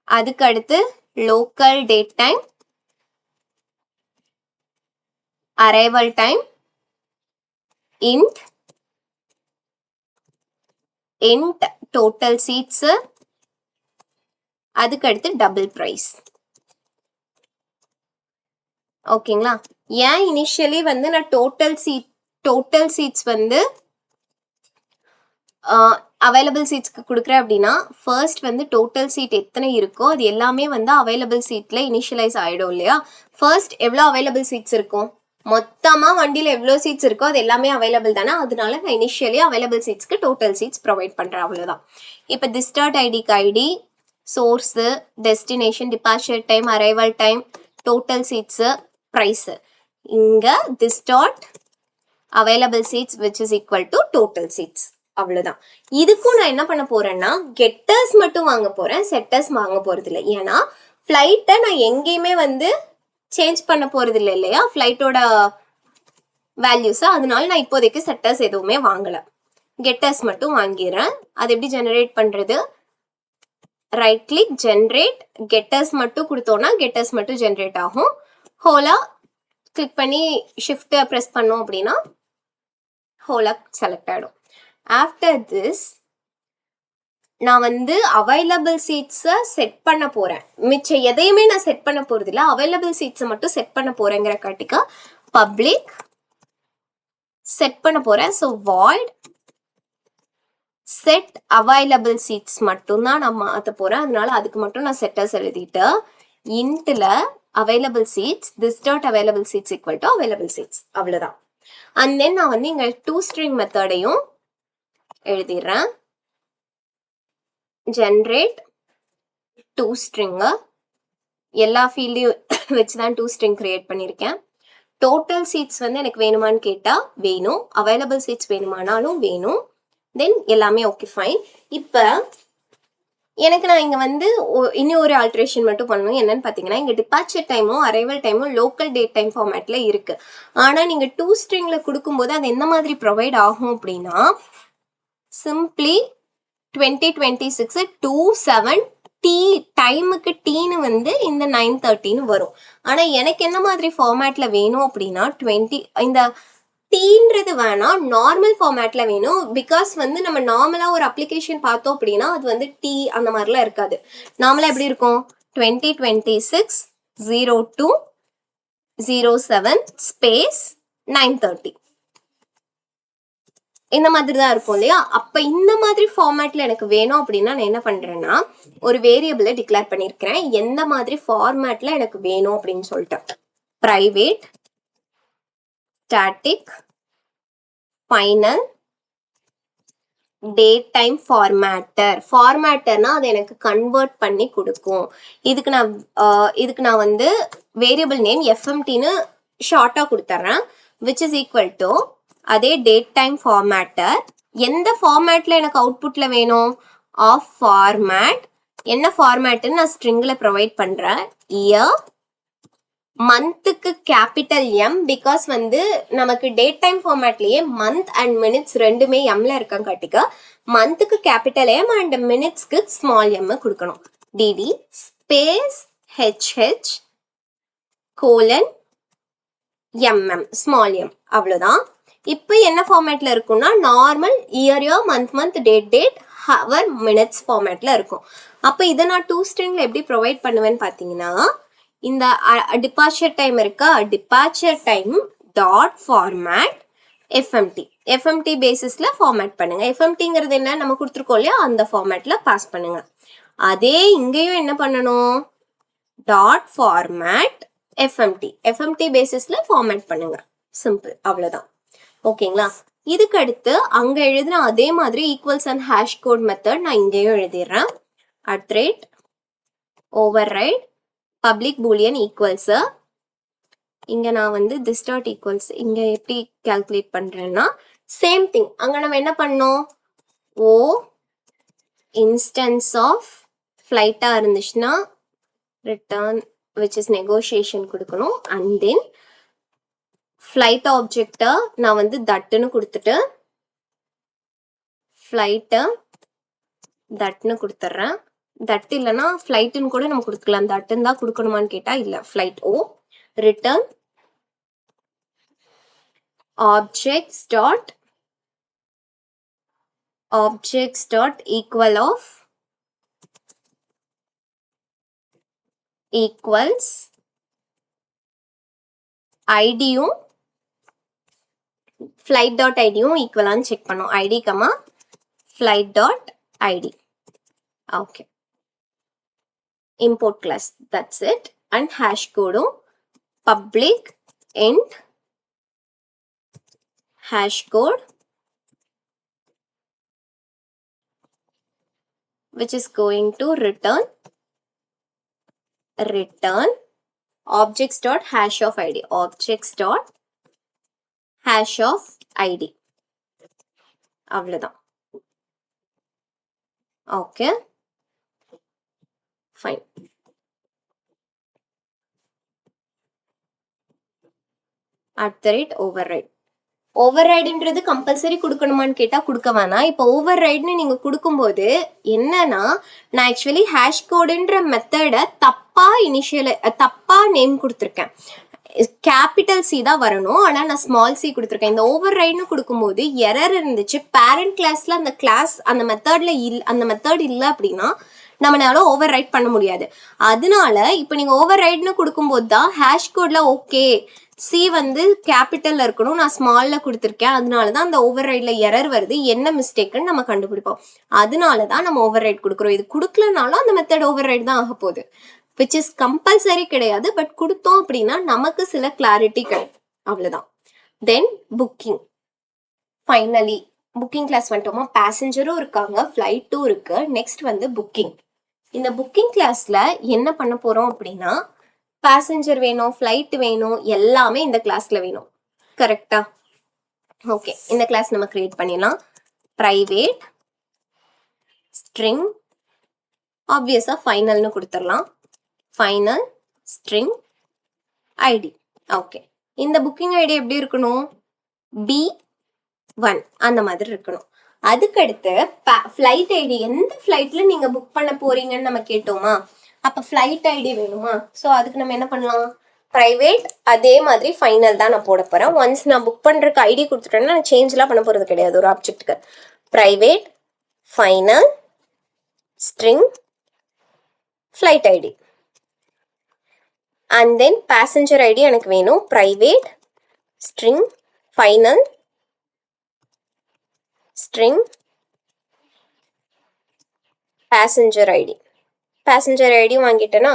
Speaker 1: அதுக்கு அடுத்து local date time, arrival time, int total seats, அதுக்கு அடுத்து double price. ஓகேங்களா? ஏன் இனிஷியலி வந்து நான் டோட்டல் சீட்ஸ் வந்து அவைலபிள் சீட்ஸ்க்கு கொடுக்குறேன் அப்படின்னா, ஃபர்ஸ்ட் வந்து டோட்டல் சீட் எத்தனை இருக்கோ அது எல்லாமே வந்து அவைலபிள் சீட்ல இனிஷியலைஸ் ஆயிடும் இல்லையா? ஃபர்ஸ்ட் எவ்வளோ அவைலபிள் சீட்ஸ் இருக்கும்? மொத்தமா வண்டியில் எவ்வளோ சீட்ஸ் இருக்கோ அது எல்லாமே அவைலபிள் தானே, அதனால நான் இனிஷியலி அவைலபிள் சீட்ஸ்க்கு டோட்டல் சீட்ஸ் ப்ரொவைட் பண்றேன். அவ்வளவுதான். இப்போ திஸ் டாட் ஐடிக்கு ID, source, destination, departure time, arrival time, total seats, price. இங்க this dot available seats which is equal to total seats. அவ்வளவுதான். இதுக்கும் நான் என்ன பண்ண போறேன்னா கெட்டர்ஸ் மட்டும் வாங்க போறேன், செட்டர்ஸ் வாங்க போறது இல்லை. ஏன்னா ஃபிளைட்டை நான் எங்கேயுமே வந்து சேஞ்ச் பண்ண போறது இல்லை இல்லையா, ஃபிளைட்டோட வேல்யூஸ். அதனால நான் இப்போதைக்கு செட்டர்ஸ் எதுவுமே வாங்கல, கெட்டர்ஸ் மட்டும் வாங்கிறேன். அது எப்படி ஜெனரேட் பண்றது? ரைட் கிளிக், ஜென்ரேட், கெட்டர்ஸ் மட்டும் கொடுத்தோம்னா கெட்டர்ஸ் மட்டும் ஜென்ரேட் ஆகும். ஹோலா கிளிக் பண்ணி ஷிஃப்ட் ப்ரெஸ் பண்ணோம் அப்படின்னா ஹோலா செலக்ட் ஆயிடும். ஆஃப்டர் திஸ் நான் வந்து அவைலபிள் சீட்ஸை செட் பண்ண போறேன். மிச்சம் எதையுமே நான் செட் பண்ண போறது இல்லை, அவைலபிள் சீட்ஸை மட்டும் செட் பண்ண போறேங்கிற காட்டிக்கா பப்ளிக் செட் பண்ண போறேன். So void set available seats மட்டும் தான் நான் மாற்ற போறேன். அதனால அதுக்கு மட்டும் நான் செட்டர்ஸ் எழுதிட்டு இன்ட்ல available seats this dot available seats equal to available seats. அவ்வளவுதான். அண்ட் தென் நான் வந்து இங்க டூ ஸ்ட்ரிங் மெத்தடையும் எழுதிடுறேன். ஜென்ரேட் டூ ஸ்ட்ரிங், எல்லா ஃபீல்டையும் வச்சுதான் டூ ஸ்ட்ரிங் கிரியேட் பண்ணியிருக்கேன். டோட்டல் சீட்ஸ் வந்து எனக்கு வேணுமான்னு கேட்டா வேணும், அவைலபிள் சீட்ஸ் வேணுமானாலும் வேணும். தென் எல்லாமே ஓகே ஃபைன். இப்போ எனக்கு நான் இங்க வந்து இன்னும் ஒரு ஆல்ட்ரேஷன் மட்டும் பண்ணணும். என்னன்னு பாத்தீங்கன்னா, இங்க டிபார்ச்சர் டைமும் அரைவல் டைமும் லோக்கல் டேட் டைம் ஃபார்மேட்ல இருக்கு. ஆனா நீங்க டூ ஸ்ட்ரிங்ல கொடுக்கும்போது அது என்ன மாதிரி ப்ரொவைட் ஆகும் அப்படின்னா, சிம்பிளி 2026 27 டி டைமுக்கு டீன்னு வந்து இந்த 9:30 வரும். ஆனா எனக்கு என்ன மாதிரி ஃபார்மேட்ல வேணும் அப்படின்னா 20 இந்த டீன்றது வேணாம், நார்மல் ஃபார்மேட்ல வேணும். பிகாஸ் வந்து நம்ம நார்மலா ஒரு அப்ளிகேஷன் பார்த்தோம் அப்படின்னா அது வந்து டி அந்த மாதிரிலாம் இருக்காது. நார்மலா எப்படி இருக்கும்? 2026 02 07 ஸ்பேஸ் 9:30. இந்த மாதிரி தான் இருக்கும் இல்லையா? அப்ப இந்த மாதிரி ஃபார்மேட்ல எனக்கு வேணும் அப்படின்னா நான் என்ன பண்றேன்னா ஒரு வேரியபிளை டிக்ளேர் பண்ணியிருக்கிறேன். எந்த மாதிரி ஃபார்மேட்ல எனக்கு வேணும் அப்படின்னு சொல்லிட்டு private static final date time ஃபார்மேட்டர்னா அதை எனக்கு கன்வெர்ட் பண்ணி கொடுக்கும். இதுக்கு நான் வந்து வேரியபிள் நேம் எஃப்எம்டின்னு ஷார்ட்டா கொடுத்துட்றேன். விச் இஸ் ஈக்குவல் டு அதே டேட் டைம் ஃபார்மேட்டர். எந்த ஃபார்மேட்ல எனக்கு அவுட்புட்ல வேணும்? Of format. என்ன ஃபார்மேட்னு நான் ஸ்ட்ரிங்ல ப்ரொவைட் பண்றேன். இயர் மந்த்துக்கு கேபிட்டல் எம், பிகாஸ் வந்து நமக்கு டேட் டைம் ஃபார்மேட்லயே மந்த் அண்ட் மினிட்ஸ் ரெண்டுமே எம்ல இருக்காங்காட்டிக்க மந்த்துக்கு கேபிட்டல் எம் அண்ட் மினிட்ஸ்க்கு ஸ்மால் எம் கொடுக்கணும். DD space HH colon MM small M, அவ்வளோதான். இப்போ என்ன ஃபார்மேட்ல இருக்கும்னா normal year month date hour minutes ஃபார்மேட்ல இருக்கும். அப்போ இதை நான் டூ ஸ்ட்ரிங்ல எப்படி ப்ரொவைட் பண்ணுவேன்னு பார்த்தீங்கன்னா இந்த டிபார்ச்சர் டைம் இருக்கா, departure time dot format FMT பேசிஸ்ல ஃபார்மேட் பண்ணுங்க. எஃப்எம்டிங்கிறது என்ன நம்ம கொடுத்துருக்கோம் இல்லையா, அந்த ஃபார்மேட்ல பாஸ் பண்ணுங்க. அதே இங்கேயும் என்ன பண்ணணும், டாட் ஃபார்மேட் எஃப்எம்டி பேசிஸ்ல ஃபார்மேட் பண்ணுங்க. சிம்பிள், அவ்வளவுதான். ஓகேங்களா? இதுக்கு அடுத்து அங்க எழுதின அதே மாதிரி equals and hash code method நான் இங்கேயும் எழுதிடுறேன். @ ஓவர்ரைட் பப்ளிக் பூலியன் ஈக்குவல்ஸ். இங்க நான் வந்து this dot equals இங்க எப்படி கால்குலேட் பண்றேன்னா சேம் திங். அங்க நம்ம என்ன பண்ணோம், ஓ இன்ஸ்டன்ஸ் ஆஃப் ஃபிளைட்டா இருந்துச்சுன்னா ரிட்டர்ன் which is negotiation கொடுக்கணும். அண்ட் தென் ஃபிளைட் ஆப்ஜெக்டை நான் வந்து தட்டுன்னு கொடுத்துட்டு ஃபிளைட்டை தட்னு கொடுத்துட்றேன். தட் இல்லைன்னா ஃபிளைட்டுன்னு கூட நம்ம கொடுத்துக்கலாம். தட்டுன்னு தான் கொடுக்கணுமான்னு கேட்டா இல்லை, flight o return objects dot equal of equals ஐடியும் flight dot ஐடியும் ஈக்குவலான்னு செக் பண்ணோம். ID comma flight dot ID. Okay, import class, that's it. and hash கோடும் public int hash code which is going to return objects dot hash of id, objects dot hash of id. அவ்வளவுதான். Okay, fine. ஓவர்ரைடுன்றது கம்பல்சரி கொடுக்கணுமான்னு கேட்டா கொடுக்க வேணாம். இப்போ ஓவர்ரைடுன்னு நீங்க கொடுக்கும்போது என்னன்னா நான் ஆக்சுவலி ஹேஷ் கோடுன்ற மெத்தடை தப்பா நேம் கொடுத்துருக்கேன். கேபிட்டல் சி தான் வரணும், ஆனா நான் ஸ்மால் சி கொடுத்துருக்கேன். இந்த ஓவர்ரைடுன்னு கொடுக்கும்போது எரர் இருந்துச்சு. பேரண்ட் கிளாஸ்ல அந்த மெத்தட் இல்லை அப்படின்னா நம்மளால ஓவர் ரைட் பண்ண முடியாது. அதனால இப்போ நீங்க ஓவர் ரைட்னு கொடுக்கும்போது தான் ஹேஷ் கோட்ல ஓகே சி வந்து கேபிட்டல்ல இருக்கணும், நான் ஸ்மால்ல கொடுத்துருக்கேன், அதனாலதான் அந்த ஓவர் ரைட்ல எரர் வருது, என்ன மிஸ்டேக்குன்னு நம்ம கண்டுபிடிப்போம். அதனாலதான் நம்ம ஓவர் ரைட் கொடுக்குறோம். இது கொடுக்கலனாலும் அந்த மெத்தட் ஓவர் ரைட் தான் ஆக போகுது, விச் இஸ் கம்பல்சரி கிடையாது. பட் கொடுத்தோம் அப்படின்னா நமக்கு சில கிளாரிட்டி கிடைக்கும், அவ்வளவுதான். தென் புக்கிங். ஃபைனலி புக்கிங் கிளாஸ் வந்துட்டோமா, பேசஞ்சரும் இருக்காங்க, ஃபிளைட்டும் இருக்கு. நெக்ஸ்ட் வந்து புக்கிங். இந்த புக்கிங் கிளாஸ்ல என்ன பண்ண போறோம் அப்படின்னா பேசஞ்சர் வேணும், ஃபிளைட் வேணும், எல்லாமே இந்த கிளாஸ்ல வேணும். கரெக்டா? ஓகே, இந்த கிளாஸ் நம்ம கிரியேட் பண்ணிடலாம். பிரைவேட் ஸ்ட்ரிங் ஆப்வியஸா ஃபைனல்னு கொடுத்துடலாம். Final string ID. ஓகே, இந்த புக்கிங் ஐடி எப்படி இருக்கணும், B1 அந்த மாதிரி இருக்கணும். அதுக்கடுத்து ஃபிளைட் ஐடி, எந்த ஃபிளைட்ல நீங்க புக் பண்ண போறீங்கன்னு நம்ம கேட்டோமா, அப்ப ஃபிளைட் ஐடி வேணுமா. ஸோ அதுக்கு நம்ம என்ன பண்ணலாம், பிரைவேட் அதே மாதிரி ஃபைனல் தான் நான் போட போறேன். ஒன்ஸ் நான் புக் பண்றதுக்கு ஐடி கொடுத்துட்டேன்னா நான் சேஞ்ச்லாம் பண்ண போறது கிடையாது ஒரு ஆப்ஜெக்ட்டுக்கு. Private final string flight ID and then passenger ID எனக்கு வேணும். Private string final string passenger id. passenger id வாங்கிட்டேனா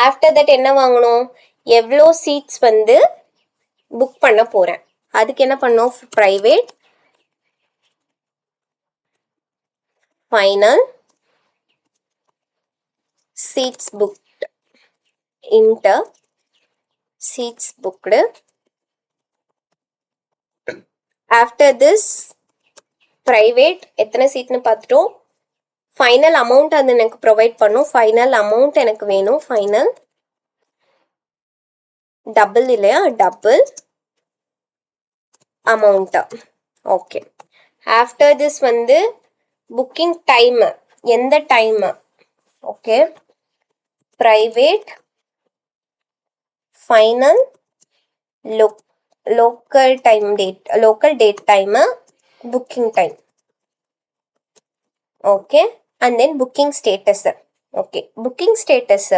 Speaker 1: after that என்ன வாங்கணும், எவ்வளோ சீட்ஸ் வந்து புக் பண்ண போறேன். அதுக்கு என்ன பண்ணோம், private final seats booked enter seats booked. after this private எத்தனை சீட்னு பார்த்துட்டோம், ஃபைனல் அமௌண்ட் அது எனக்கு ப்ரொவைட் பண்ணும். ஃபைனல் அமௌண்ட் எனக்கு வேணும். ஃபைனல் டபுள் இல்லையா, double amount. Okay. After this வந்து புக்கிங் டைம், எந்த time, okay, private final local time date, local date time, booking time. Okay. And then booking status. Okay, booking status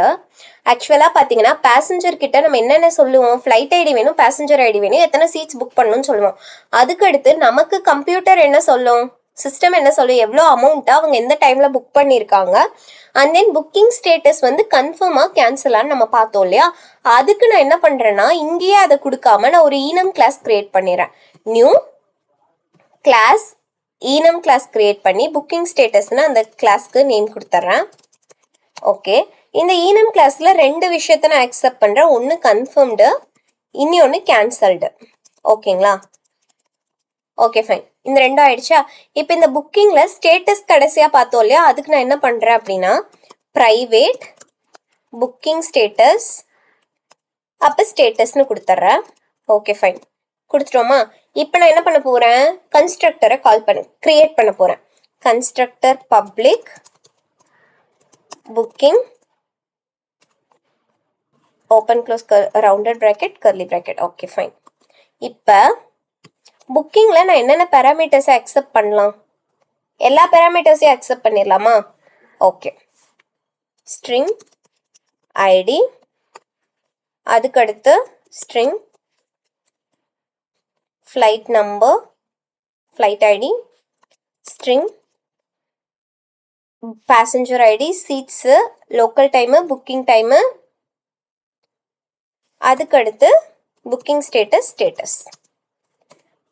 Speaker 1: ஆக்சுவலாக பார்த்தீங்கன்னா பேசஞ்சர் கிட்ட நம்ம என்னென்ன சொல்லுவோம், ஃப்ளைட் ஐடி வேணும், பேசஞ்சர் ஐடி வேணும், எத்தனை சீட்ஸ் புக் பண்ணணும்னு சொல்லுவோம். அதுக்கடுத்து நமக்கு கம்ப்யூட்டர் என்ன சொல்லும், சிஸ்டம் என்ன சொல்லும், எவ்வளோ அமௌண்ட்டை அவங்க எந்த டைமில் புக் பண்ணியிருக்காங்க. அண்ட் தென் புக்கிங் ஸ்டேட்டஸ் வந்து கன்ஃபார்மாக கேன்சலான்னு நம்ம பார்த்தோம் இல்லையா. அதுக்கு நான் என்ன பண்ணுறேன்னா இங்கேயே அதை கொடுக்காம நான் ஒரு ஈனம் கிளாஸ் கிரியேட் பண்ணிடுறேன். நியூ கிளாஸ் ஈனம் கிளாஸ் கிரியேட் பண்ணி புக்கிங் ஸ்டேட்டஸ்னு அந்த கிளாஸ்க்கு நேம் கொடுத்துட்றேன். ஓகே. இந்த ஈனம் கிளாஸில் ரெண்டு விஷயத்த நான் அக்செப்ட் பண்ணுறேன். ஒன்று கன்ஃபர்ம்டு, இன்னொன்று கேன்சல்டு. ஓகேங்களா. Okay fine. இந்த ரெண்டும் ஆயிடுச்சா. இப்போ இந்த புக்கிங்கில் ஸ்டேட்டஸ் கடைசியாக பார்த்தோம் இல்லையா, அதுக்கு நான் என்ன பண்ணுறேன் அப்படின்னா ப்ரைவேட் புக்கிங் ஸ்டேட்டஸ், அப்போ ஸ்டேட்டஸ்னு கொடுத்துட்றேன். ஓகே ஃபைன், கொடுத்துட்டோமா. இப்போ நான் என்ன பண்ண போகிறேன், கன்ஸ்ட்ரக்டரை கிரியேட் பண்ண போகிறேன். Constructor public booking open close rounded bracket curly bracket. Okay fine. இப்போ புக்கிங்கில் நான் என்னென்ன பேராமீட்டர்ஸை அக்செப்ட் பண்ணலாம், எல்லா பேராமீட்டர்ஸையும் அக்செப்ட் பண்ணிடலாமா. ஓகே. ஸ்ட்ரிங் ஐடி, அதுக்கடுத்து string flight number, flight ID, string passenger ID, seats, local time, booking time, அதுக்கடுத்து booking status,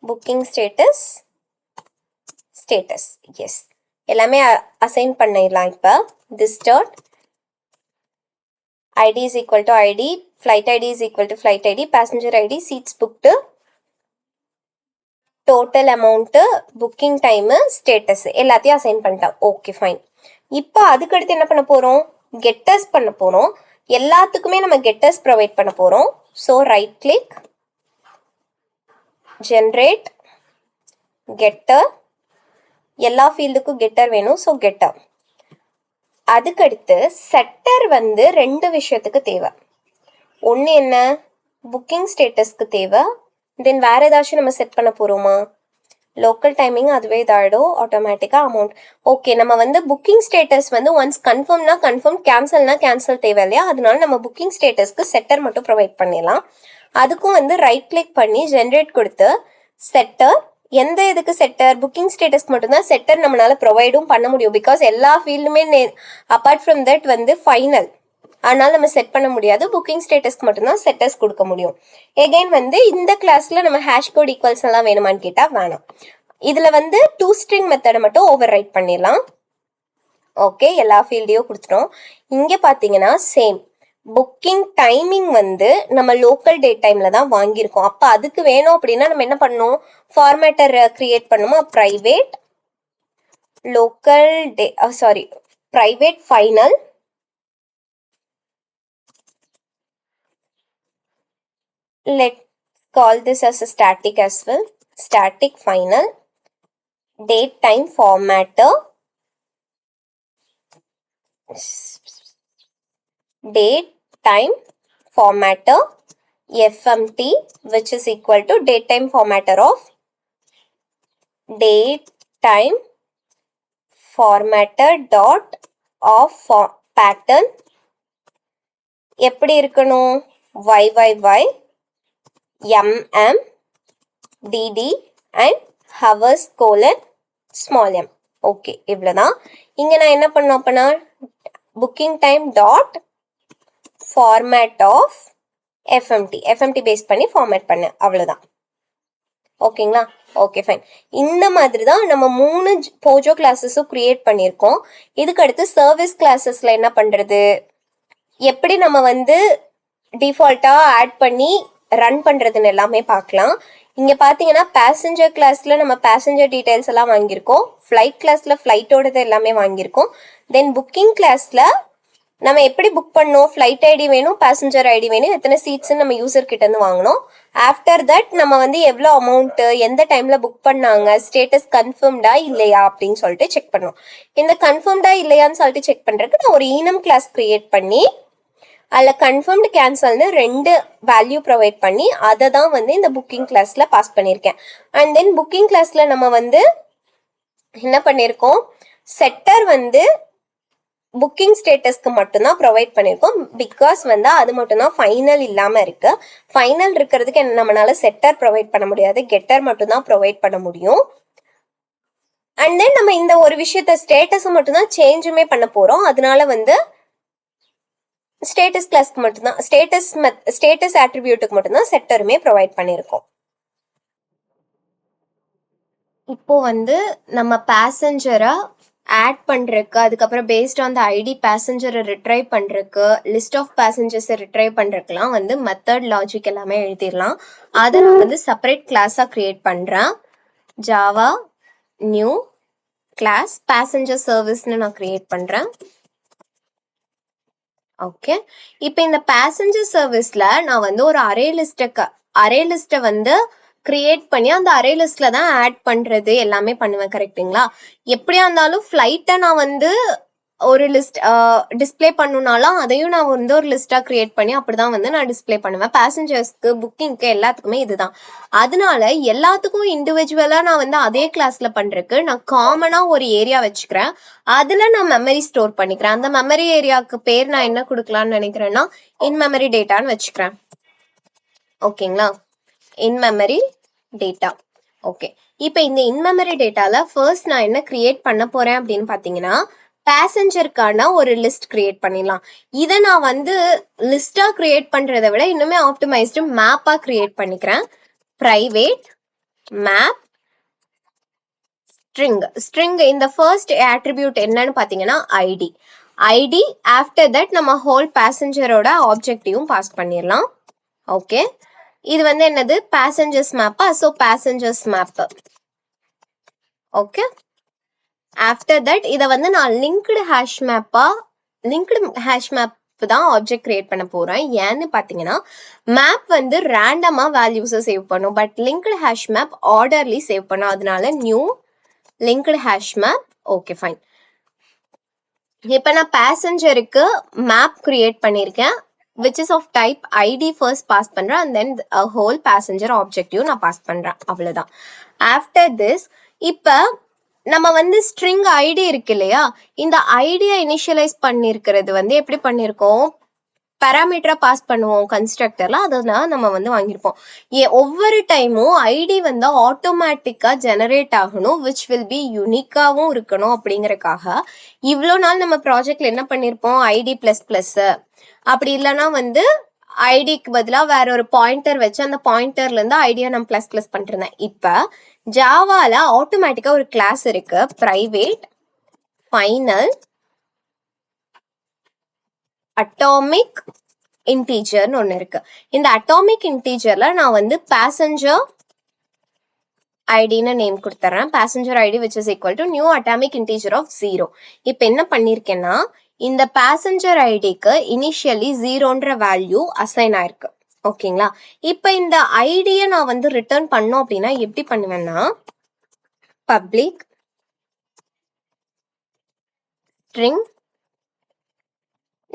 Speaker 1: booking status, yes, எல்லாமே அசைன் பண்ணிடலாம். இப்போ this dot id is equal to id, flight id is equal to flight id, passenger id, seats booked, total amount, booking time, status எல்லாத்தையும் அசைன் பண்ணிட்டேன். Okay fine. இப்போ அதுக்கடுத்து என்ன பண்ண போகிறோம், கெட்டர்ஸ் பண்ண போகிறோம். எல்லாத்துக்குமே நம்ம கெட்டர்ஸ் ப்ரொவைட் பண்ண போகிறோம். So right click, generate getter, எல்லா ஃபீல்டுக்கும் கெட்டர் வேணும். So getter. அதுக்கடுத்து செட்டர் வந்து ரெண்டு விஷயத்துக்கு தேவை. ஒன்று என்ன, புக்கிங் ஸ்டேட்டஸ்க்கு தேவை. தென் வேறு ஏதாச்சும் நம்ம செட் பண்ண போகிறோமா, லோக்கல் டைமிங் அதுவே இதாகிடும் ஆட்டோமேட்டிக்காக அமௌண்ட். ஓகே, நம்ம வந்து புக்கிங் ஸ்டேட்டஸ் வந்து ஒன்ஸ் கன்ஃபார்ம்னா கன்ஃபார்ம், கேன்சல்னா கேன்சல் தேவை இல்லையா. அதனால நம்ம புக்கிங் ஸ்டேட்டஸ்க்கு செட்டர் மட்டும் ப்ரொவைட் பண்ணிடலாம். அதுக்கும் வந்து ரைட் கிளிக் பண்ணி ஜென்ரேட் கொடுத்து செட்டர், எந்த இதுக்கு செட்டர், புக்கிங் ஸ்டேட்டஸ்க்கு மட்டும்தான் செட்டர் நம்மளால ப்ரொவைடும் பண்ண முடியும். பிகாஸ் எல்லா ஃபீல்டுமே அப்பார்ட் ஃப்ரம் தட் வந்து ஃபைனல், அதனால நம்ம செட் பண்ண முடியாது. புக்கிங் ஸ்டேட்டஸ்க்கு மட்டும்தான் செட்டர்ஸ் கொடுக்க முடியும். எகைன் வந்து இந்த கிளாஸ்ல நம்ம ஹேஷ் கோட் ஈக்குவல்ஸ் எல்லாம் வேணுமான்னு கேட்டால் வேணாம். இதில் வந்து டூ ஸ்ட்ரிங் மெத்தடை மட்டும் ஓவர் ரைட் பண்ணிடலாம். ஓகே, எல்லா ஃபீல்டையும் கொடுத்துட்டோம். இங்கே பார்த்தீங்கன்னா சேம் புக்கிங் டைமிங் வந்து நம்ம லோக்கல் டேட் டைமில் தான் வாங்கியிருக்கோம். அப்போ அதுக்கு வேணும் அப்படின்னா நம்ம என்ன பண்ணணும், ஃபார்மேட்டர் கிரியேட் பண்ணுமா, private local day private final, let's call this as a static as well, static final date time formatter, date time formatter fmt, which is equal to date time formatter of date time formatter dot of pattern எப்படி இருக்கணும், yyyy mm dd and hours colon small M. Okay, இவ்வளோதான். இங்கே நான் என்ன பண்ணோம் அப்படின்னா booking time dot format of FMT base பண்ணி ஃபார்மேட் பண்ணேன், அவ்வளோதான். ஓகேங்களா? Okay fine. இந்த மாதிரி தான் நம்ம 3 போஜோ கிளாஸஸும் கிரியேட் பண்ணியிருக்கோம். இதுக்கு அடுத்து சர்வீஸ் கிளாஸஸில் என்ன பண்ணுறது, எப்படி நம்ம வந்து டிஃபால்ட்டாக ஆட் பண்ணி ரன் பண்ணுறதுன்னு எல்லாமே பார்க்கலாம். இங்கே பார்த்தீங்கன்னா பேசஞ்சர் கிளாஸில் நம்ம பேசஞ்சர் டீட்டெயில்ஸ் எல்லாம் வாங்கியிருக்கோம். ஃப்ளைட் கிளாஸில் ஃப்ளைட்டோடது எல்லாமே வாங்கியிருக்கோம். தென் புக்கிங் கிளாஸில் நம்ம எப்படி புக் பண்ணோம், ஃப்ளைட் ஐடி வேணும், பேசஞ்சர் ஐடி வேணும், எத்தனை சீட்ஸ்ன்னு நம்ம யூசர் கிட்டேருந்து வாங்கினோம். ஆஃப்டர் தட் நம்ம வந்து எவ்வளோ அமௌண்ட்டு, எந்த டைமில் புக் பண்ணாங்க, ஸ்டேட்டஸ் கன்ஃபர்ம்டா இல்லையா அப்படின்னு சொல்லிட்டு செக் பண்ணோம். இந்த கன்ஃபர்ம்டா இல்லையான்னு சொல்லிட்டு செக் பண்ணுறதுக்கு நான் ஒரு ஈனம் கிளாஸ் க்ரியேட் பண்ணி அதில் கன்ஃபர்ம்டு கேன்சல்னு 2 வேல்யூ ப்ரொவைட் பண்ணி அதை தான் வந்து இந்த புக்கிங் கிளாஸில் பாஸ் பண்ணியிருக்கேன். அண்ட் தென் புக்கிங் கிளாஸில் நம்ம வந்து என்ன பண்ணியிருக்கோம், செட்டர் வந்து புக்கிங் ஸ்டேட்டஸ்க்கு மட்டும்தான் ப்ரொவைட் பண்ணியிருக்கோம். பிகாஸ் வந்து அது மட்டும்தான் ஃபைனல் இல்லாமல் இருக்கு. ஃபைனல் இருக்கிறதுக்கு நம்மளால செட்டர் ப்ரொவைட் பண்ண முடியாது, கெட்டர் மட்டும்தான் ப்ரொவைட் பண்ண முடியும். அண்ட் தென் நம்ம இந்த ஒரு விஷயத்த ஸ்டேட்டஸை மட்டும்தான் சேஞ்சுமே பண்ண போகிறோம். அதனால வந்து ஸ்டேட்டஸ் கிளாஸ்க்கு மட்டும்தான், ஸ்டேட்டஸ் ஆட்ரிபியூட்டுக்கு மட்டும்தான் செட்டருமே ப்ரொவைட் பண்ணியிருக்கோம். இப்போ வந்து நம்ம பேசஞ்சரை ஆட் பண்ணுறக்கு, அதுக்கப்புறம் பேஸ்ட் ஆன் த ஐடி பேசஞ்சரை ரிட்ரைவ் பண்ணுறக்கு, லிஸ்ட் ஆஃப் பேசஞ்சர்ஸை ரிட்ரைவ் பண்ணுறதுக்குலாம் வந்து மெத்தட் லாஜிக் எல்லாமே எழுதிடலாம். அதை நான் வந்து செப்பரேட் கிளாஸாக க்ரியேட் பண்ணுறேன். ஜாவா நியூ கிளாஸ் பேசஞ்சர் சர்வீஸ்னு நான் க்ரியேட் பண்ணுறேன். ஓகே, இப்போ இந்த பேசஞ்சர் சர்வீஸில் நான் வந்து ஒரு அரே லிஸ்ட்டை வந்து கிரியேட் பண்ணி அந்த அரே லிஸ்ட்டில் தான் ஆட் பண்ணுறது எல்லாமே பண்ணுவேன். கரெக்டுங்களா? எப்படியா இருந்தாலும் ஃப்ளைட்டை நான் வந்து ஒரு லிஸ்ட் டிஸ்பிளே பண்ணுனாலும் அதையும் நான் வந்து ஒரு லிஸ்ட்டாக கிரியேட் பண்ணி அப்படிதான் வந்து நான் டிஸ்பிளே பண்ணுவேன். பேசஞ்சர்ஸ்க்கு, புக்கிங்க்கு, எல்லாத்துக்குமே இதுதான். அதனால எல்லாத்துக்கும் இண்டிவிஜுவலாக நான் வந்து அதே கிளாஸில் பண்ணுறதுக்கு நான் காமனாக ஒரு ஏரியா வச்சுக்கிறேன். அதில் நான் மெமரி ஸ்டோர் பண்ணிக்கிறேன். அந்த மெமரி ஏரியாவுக்கு பேர் நான் என்ன கொடுக்கலான்னு நினைக்கிறேன்னா இன் மெமரி டேட்டான்னு வச்சுக்கிறேன். ஓகேங்களா? இன் மெமரி டேட்டா. ஓகே, இப்போ இந்த இன் மெமரி டேட்டால ஃபர்ஸ்ட் நான் என்ன கிரியேட் பண்ண போறேன் அப்படின்னு பார்த்தீங்கன்னா பேசஞ்சருக்கான ஒரு லிஸ்ட் கிரியேட் பண்ணிடலாம். இதை நான் வந்து லிஸ்டா கிரியேட் பண்றதை விட இன்னுமே ஆப்டிமைஸ்டு மேப்பா கிரியேட் பண்ணிக்கிறேன். பிரைவேட் மேப் ஸ்ட்ரிங் இந்த ஃபர்ஸ்ட் ஆட்ரிபியூட் என்னன்னு பார்த்தீங்கன்னா ஐடி. ஆஃப்டர் தட் நம்ம ஹோல் பேசஞ்சரோட ஆப்ஜெக்டிவும் பாஸ் பண்ணிடலாம். ஓகே, இது வந்து என்னது, பேசஞ்சர்ஸ் மேப்பா, so passengers map. Okay, after that இதை வந்து நான் லிங்க்டு ஹேஷ் மேப் தான் ஆப்ஜெக்ட் கிரியேட் பண்ண போறேன். ஏன்னு பார்த்தீங்கன்னா மேப் வந்து ரேண்டமா வேல்யூஸை சேவ் பண்ணும், but linked hash map orderly save பண்ணும். அதனால new linked hash map. Okay fine. இப்போ நான் பேசஞ்சருக்கு மேப் கிரியேட் பண்ணியிருக்கேன், which is of type ID first pass பண்றேன், and then a whole passenger objective நான் பாஸ் பண்றேன். அவ்வளவுதான். ஆஃப்டர் திஸ் இப்போ நம்ம வந்து ஸ்ட்ரிங் ஐடி இருக்கு இல்லையா, இந்த ஐடியை இனிஷியலைஸ் பண்ணியிருக்கிறது வந்து எப்படி பண்ணியிருக்கோம், பேராமீட்டரா பாஸ் பண்ணுவோம் கன்ஸ்ட்ரக்டர்ல, அதெல்லாம் நம்ம வந்து வாங்கியிருப்போம். ஒவ்வொரு டைமும் ஐடி வந்து ஆட்டோமேட்டிக்கா ஜெனரேட் ஆகணும், விச் வில் பி யூனிக்காவும் இருக்கணும். அப்படிங்கறக்காக இவ்வளோ நாள் நம்ம ப்ராஜெக்ட்ல என்ன பண்ணியிருப்போம், ஐடி பிளஸ் பிளஸ், அப்படி இல்லைன்னா வந்து ஐடிக்கு பதிலாக வேற ஒரு பாயிண்டர் வச்சு அந்த பாயிண்டர்ல இருந்து ஐடியா நம்ம பிளஸ் பிளஸ் பண்ணிருந்தேன். இப்போ ஜாவால ஆட்டோமேட்டிக்கா ஒரு கிளாஸ் இருக்கு, பிரைவேட் ஃபைனல் அட்டாமிக் இன்டீஜர்னு ஒன்று இருக்கு. இந்த அட்டாமிக் இன்டீஜர்ல நான் வந்து பேசஞ்சர் ஐடின்னு நேம் கொடுத்துறேன். Passenger ID which is equal to new atomic integer of 0. இப்போ என்ன பண்ணிருக்கேன்னா இந்த பேசஞ்சர் ஐடிக்கு இனிஷியலி 0ன்ற வேல்யூ அசைன் ஆயிருக்கு. ஓகேங்களா? இப்போ இந்த ஐடியை நான் வந்து ரிட்டர்ன் பண்ணோம் அப்படின்னா எப்படி பண்ணுவேன்னா public string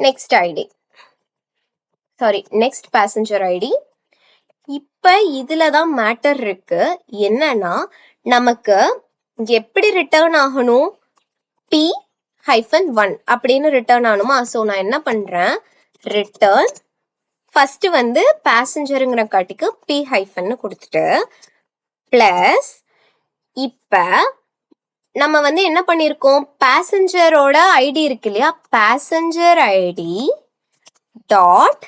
Speaker 1: next ID, sorry next passenger ID. இப்ப இதுல தான் மேட்டர் இருக்கு. என்னன்னா நமக்கு எப்படி ரிட்டர்ன் ஆகணும், P-1 அப்படின்னு ரிட்டர்ன் ஆகணுமா. ஸோ நான் என்ன பண்றேன், ரிட்டர்ன் ஃபர்ஸ்ட் வந்து பேசஞ்சருங்கிற காட்டிக்கு P- கொடுத்துட்டு பிளஸ் இப்ப நம்ம வந்து என்ன பண்ணியிருக்கோம், பேசஞ்சரோட ஐடி இருக்கு இல்லையா, passenger ID dot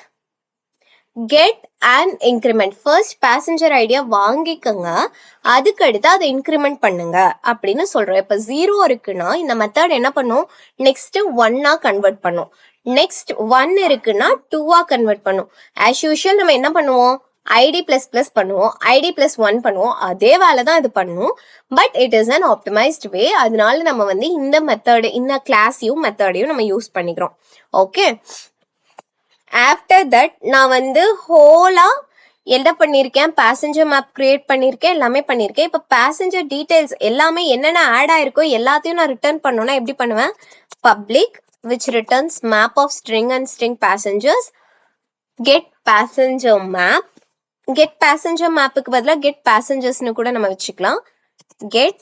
Speaker 1: get and increment. First passenger ஐடியா வாங்கிக்கோங்க, அதுக்கடுத்து அதை இன்க்ரிமெண்ட் பண்ணுங்க அப்படின்னு சொல்றோம். இப்போ 0 இருக்குன்னா இந்த மெத்தட் என்ன பண்ணும், நெக்ஸ்ட் 1-ஆ கன்வெர்ட் பண்ணும். நெக்ஸ்ட் 1 இருக்குன்னா 2-ஆ கன்வெர்ட் பண்ணும். ஆஸ் யூஷுவல் நம்ம என்ன பண்ணுவோம், ஐடி பிளஸ் பிளஸ் பண்ணுவோம், ஐடி பிளஸ் 1 பண்ணுவோம். அதே வேலை தான் இது பண்ணும், but it is an optimised way. அதனால நம்ம வந்து இந்த மெத்தட், இந்த கிளாஸையும் மெத்தடையும் நம்ம யூஸ் பண்ணிக்கிறோம். ஓகே, ஆஃப்டர் தட் நான் வந்து ஹோலா என்ன பண்ணியிருக்கேன், பேசஞ்சர் மேப் கிரியேட் பண்ணியிருக்கேன், எல்லாமே பண்ணியிருக்கேன். இப்போ பேசஞ்சர் டீடைல்ஸ் எல்லாமே என்னென்ன ஆட் ஆயிருக்கோ எல்லாத்தையும் நான் ரிட்டர்ன் பண்ணணும்னா எப்படி பண்ணுவேன், public which returns map of string and string passengers, get passenger map. get passenger mapக்கு பதிலாக get passengersனு கூட நம்ம வச்சுக்கலாம். get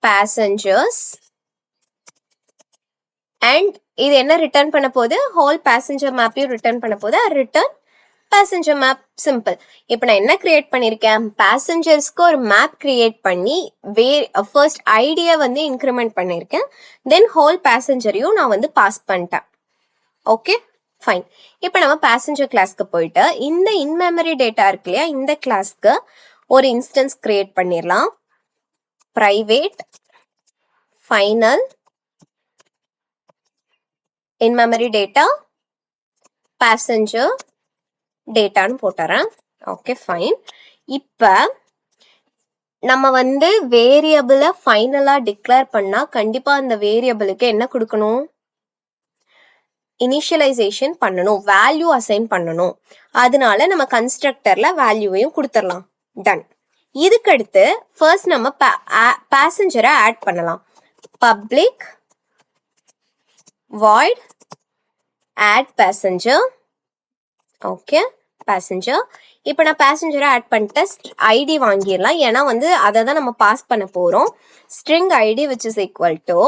Speaker 1: passengers and இது என்ன ரிட்டர்ன் பண்ண போகுது, ஹோல் பேசஞ்சர் மேப்பையும் ரிட்டர்ன் பண்ண போகுது. Return passenger map, simple. இப்போ நான் என்ன கிரியேட் பண்ணியிருக்கேன், பேசஞ்சர்ஸ்க்கு ஒரு மேப் கிரியேட் பண்ணி ஃபர்ஸ்ட் ஐடியா வந்து இன்க்ரிமெண்ட் பண்ணியிருக்கேன், தென் ஹோல் பேசஞ்சரையும் நான் வந்து பாஸ் பண்ணிட்டேன். Okay fine. இப்போ நம்ம பேசஞ்சர் கிளாஸ்க்கு போயிட்டு இந்த இன்மெமரி டேட்டா இருக்கு இல்லையா, இந்த கிளாஸ்க்கு ஒரு இன்ஸ்டன்ஸ் கிரியேட் பண்ணிடலாம். Private final in-memory data passenger டேட்டான்னு போட்டுறேன். Okay fine. இப்போ நம்ம வந்து வேரியபிளை ஃபைனலாக டிக்ளேர் பண்ணால் கண்டிப்பாக அந்த வேரியபிளுக்கு என்ன கொடுக்கணும், இனிஷியலைசேஷன் பண்ணணும், வேல்யூ அசைன் பண்ணணும். அதனால நம்ம கன்ஸ்ட்ரக்டர்ல வேல்யூவையும் கொடுத்துடலாம். டன். இதுக்கடுத்து ஃபர்ஸ்ட் நம்ம பேசஞ்சரை ஆட் பண்ணலாம். Public void add passenger. Okay, passenger. இப்போ நான் பேசஞ்சரை ஆட் பண்ணிட்டு ஐடி வாங்கிடலாம், ஏன்னா வந்து அதை தான் நம்ம பாஸ் பண்ண போகிறோம். String ID which is equal to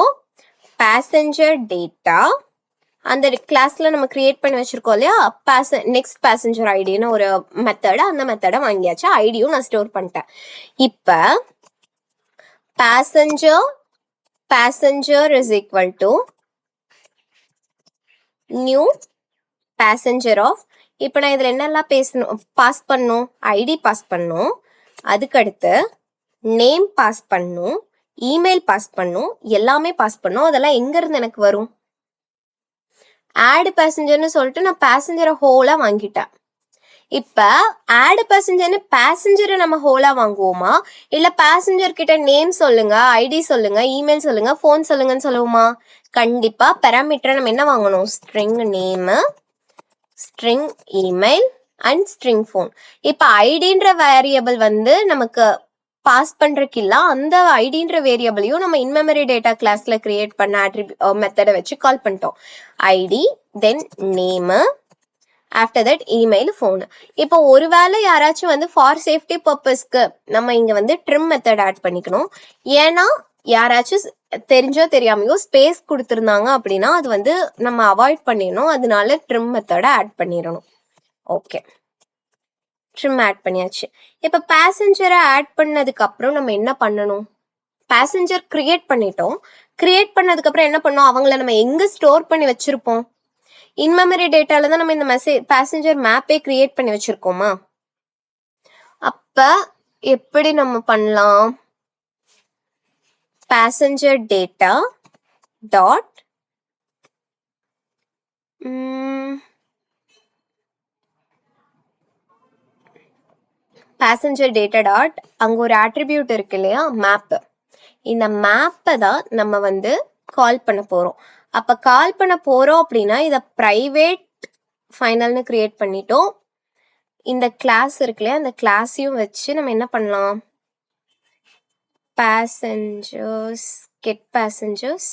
Speaker 1: passenger data. அந்த கிளாஸில் நம்ம கிரியேட் பண்ணி வச்சுருக்கோம் இல்லையா, நெக்ஸ்ட் பேசஞ்சர் ஐடின்னு ஒரு மெத்தடு, அந்த மெத்தடை வாங்கியாச்சு, ஐடியும் நான் ஸ்டோர் பண்ணிட்டேன். இப்போ passenger is equal to new passenger of. இப்போ நான் இதில் என்னெல்லாம் பாஸ் பண்ணும், ஐடி பாஸ் பண்ணும், அதுக்கடுத்து நேம் பாஸ் பண்ணும், இமெயில் பாஸ் பண்ணும், எல்லாமே பாஸ் பண்ணும். அதெல்லாம் எங்கேருந்து எனக்கு வரும், ஆட் பேசஞ்சர்னு சொல்லிட்டு நான் பேசஞ்சரை ஹோலாக வாங்கிட்டேன். இப்போ ஆட் பேசஞ்சர்னு பேசஞ்சரை நம்ம ஹோலா வாங்குவோமா, இல்லை பேசஞ்சர் கிட்ட நேம் சொல்லுங்க, ஐடி சொல்லுங்க, இமெயில் சொல்லுங்க, ஃபோன் சொல்லுங்கன்னு சொல்லுவோமா? கண்டிப்பா பேராமீட்டரை நம்ம என்ன வாங்கணும், string name, string email and string phone. இப்போ ஐடின்ற வேரியபிள் வந்து நமக்கு பாஸ் பண்றதுக்கு இல்ல, அந்த ஐடின்ற வேரியபிளையும் நம்ம இன்மெமரி டேட்டா கிளாஸ்ல கிரியேட் பண்ண மெத்தடை வச்சு கால் பண்ணிட்டோம். ID then name, after that email, phone. இப்போ ஒருவேளை யாராச்சும் வந்து ஃபார் சேஃப்டி பர்பஸ்க்கு நம்ம இங்க வந்து ட்ரிம் மெத்தட் ஆட் பண்ணிக்கணும். ஏன்னா யாராச்சும் தெரிஞ்சோ தெரியாமையோ ஸ்பேஸ் கொடுத்துருந்தாங்க அப்படின்னா அது வந்து நம்ம அவாய்ட் பண்ணிடணும். அதனால ட்ரிம் மெத்தடை ஆட் பண்ணிடணும். ஓகே, ட்ரிம் ஆட் பண்ணியாச்சு. இப்போ பேசஞ்சரை ஆட் பண்ணதுக்கு அப்புறம் நம்ம என்ன பண்ணணும், பேசஞ்சர் கிரியேட் பண்ணிட்டோம். கிரியேட் பண்ணதுக்கு அப்புறம் என்ன பண்ணோம், அவங்கள நம்ம எங்க ஸ்டோர் பண்ணி வச்சிருப்போம், இன்மெமரி டேட்டால தான் நம்ம இந்த பேசஞ்சர் மேப்பே கிரியேட் பண்ணி வச்சிருக்கோமா. அப்ப எப்படி நம்ம பண்ணலாம், passenger data dot passenger data dot அங்க ஒரு ஆட்ரிபியூட் இருக்கு இல்லையா, மேப். இந்த மேப்பை தான் நம்ம வந்து கால் பண்ண போறோம். அப்ப கால் பண்ண போறோம் அப்படின்னா இதை பிரைவேட் ஃபைனல்னு கிரியேட் பண்ணிட்டோம். இந்த கிளாஸ் இருக்கு இல்லையா, அந்த கிளாஸையும் வச்சு நம்ம என்ன பண்ணலாம், passengers get passengers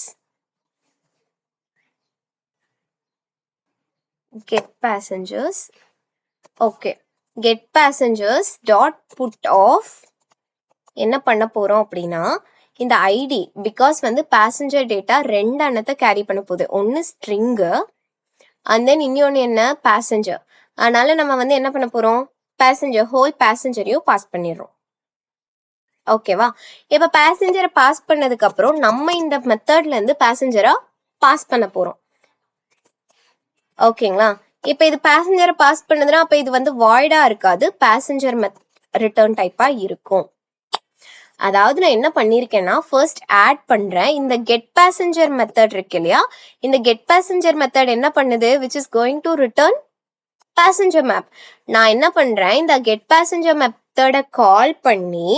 Speaker 1: okay, get passengers dot put off. என்ன பண்ண போறோம் அப்படின்னா இந்த ஐடி, பிகாஸ் வந்து பேசஞ்சர் டேட்டா ரெண்டு அன்னத்தை கேரி பண்ண போகுது, ஒன்னு ஸ்ட்ரிங்கு அண்ட் தென் இன்னொன்னு என்ன, பேசஞ்சர். அதனால நம்ம வந்து என்ன பண்ண போறோம், பேசஞ்சர் ஹோல் பேசஞ்சரையும் பாஸ் பண்ணிடுறோம். ஓகேவா? இப்போ பேசஞ்சரை பாஸ் பண்ணதுக்கு அப்புறம் நம்ம இந்த மெத்தட்ல இருந்து பேசஞ்சரை பாஸ் பண்ண போறோம். ஓகேங்களா? இப்போ இது பேசஞ்சரை பாஸ் பண்ணதுன்னா அப்ப இது வந்து வாய்டா இருக்காது, பேசஞ்சர் ரிட்டர்ன் டைப்பா இருக்கும். அதாவது நான் என்ன பண்ணிருக்கேன்னா ஃபர்ஸ்ட் ஆட் பண்றேன். இந்த கெட் பேசஞ்சர் மெத்தட் இருக்கு இல்லையா, இந்த கெட் பேசஞ்சர் மெத்தட் என்ன பண்ணுது, which is going to return passenger map. நான் என்ன பண்றேன், இந்த கெட் பேசஞ்சர் மெத்தட கால் பண்ணி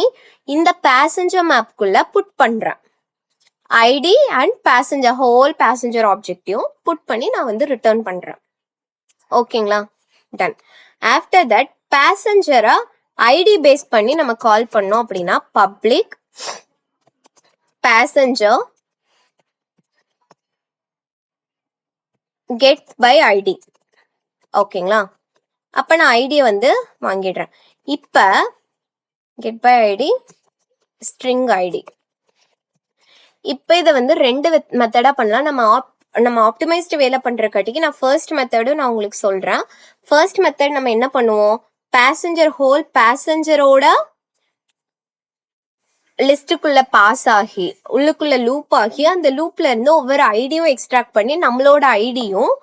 Speaker 1: இந்த பேசஞ்சர் மேப்குள்ள புட் பண்றேன். ID and passenger whole passenger ஆப்ஜெக்டையும் புட் பண்ணி நான் வந்து ரிட்டர்ன் பண்றேன். ஓகேங்களா? டன். ஆஃப்டர் தட் பேசஞ்சரை ஐடி பேஸ் பண்ணி நம்ம கால் பண்ணோம் அப்படின்னா public passenger get by ID. ஓகேங்களா? அப்ப நான் ஐடியை வந்து வாங்கிடுறேன். இப்ப get by ID string ID. இப்ப இதை வந்து ரெண்டு மெத்தடா பண்ணலாம். நம்ம ஆப்டிமைஸ்டு வேலை பண்ற காட்டிக்கு நான் ஃபர்ஸ்ட் மெத்தடும் நான் உங்களுக்கு சொல்றேன். ஃபர்ஸ்ட் மெத்தட் நம்ம என்ன பண்ணுவோம், பேசஞ்சர் ஹோல் பேசஞ்சரோட லிஸ்டுக்குள்ள பாஸ் ஆகி உள்ளுக்குள்ள லூப் ஆகி அந்த லூப்ல இருந்து ஒவ்வொரு ஐடியும் எக்ஸ்ட்ராக்ட் பண்ணி நம்மளோட ஐடியும்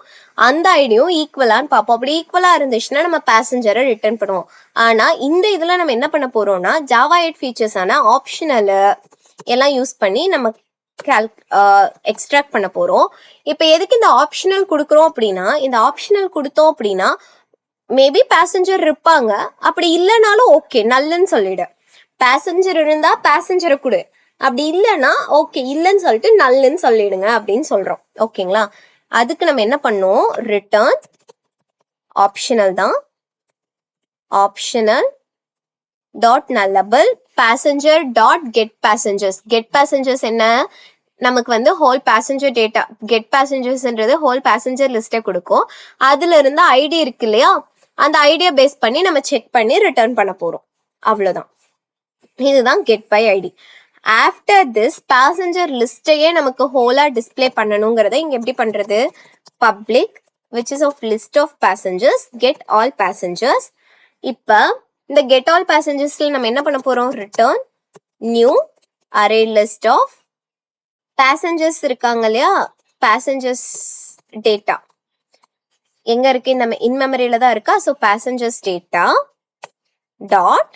Speaker 1: அந்த ஐடியும் ஈக்குவலான்னு பார்ப்போம். அப்படி ஈக்குவலா இருந்துச்சுன்னா நம்ம பேசஞ்சரை ரிட்டர்ன் பண்ணுவோம். ஆனா இந்த இதுல நம்ம என்ன பண்ண போறோம்னா ஜாவா 8 ஃபீச்சர்ஸான ஆப்ஷனல் எல்லாம் யூஸ் பண்ணி நம்ம எக்ஸ்ட்ராக்ட் பண்ண போறோம். இப்ப எதுக்கு இந்த ஆப்ஷனல் கொடுக்குறோம் அப்படின்னா, இந்த ஆப்ஷனல் கொடுத்தோம் அப்படின்னா மேபி பேசஞ்சர் இருப்பாங்க, அப்படி இல்லைனாலும் ஓகே நல்லன்னு சொல்லிடு. பேசஞ்சர் இருந்தா பேசஞ்சரை கொடு, அப்படி இல்லைன்னா ஓகே இல்லைன்னு சொல்லிட்டு நல்லன்னு சொல்லிடுங்க அப்படின்னு சொல்றோம். ஓகேங்களா? அதுக்கு நம்ம என்ன பண்ணோம், ரிட்டர்ன் ஆப்ஷனல் தான், optional dot nullable passenger dot get passengers. Get passengers என்ன, நமக்கு வந்து ஹோல் பேசஞ்சர் டேட்டா, கெட் பேசஞ்சர்ஸ்ன்றது ஹோல் பேசஞ்சர் லிஸ்ட்டை கொடுக்கும். அதுல இருந்து ஐடி இருக்கு இல்லையா, அந்த ஐடியா பேஸ் பண்ணி நம்ம செக் பண்ணி ரிட்டர்ன் பண்ண போறோம். அவ்வளவுதான். இதுதான் get by ID. After this passenger லிஸ்டையே நமக்கு ஹோலா டிஸ்பிளே பண்ணணுங்கிறத இங்க எப்படி பண்றது, public which is of list of passengers get all passengers. இப்ப இந்த get all passengersல நம்ம என்ன பண்ண போறோம், return new array list of passengers இருக்காங்க இல்லையா, passengers data எங்க இருக்கு, நம்ம இன் மெமரியில தான் இருக்கா. ஸோ passengers data டாட்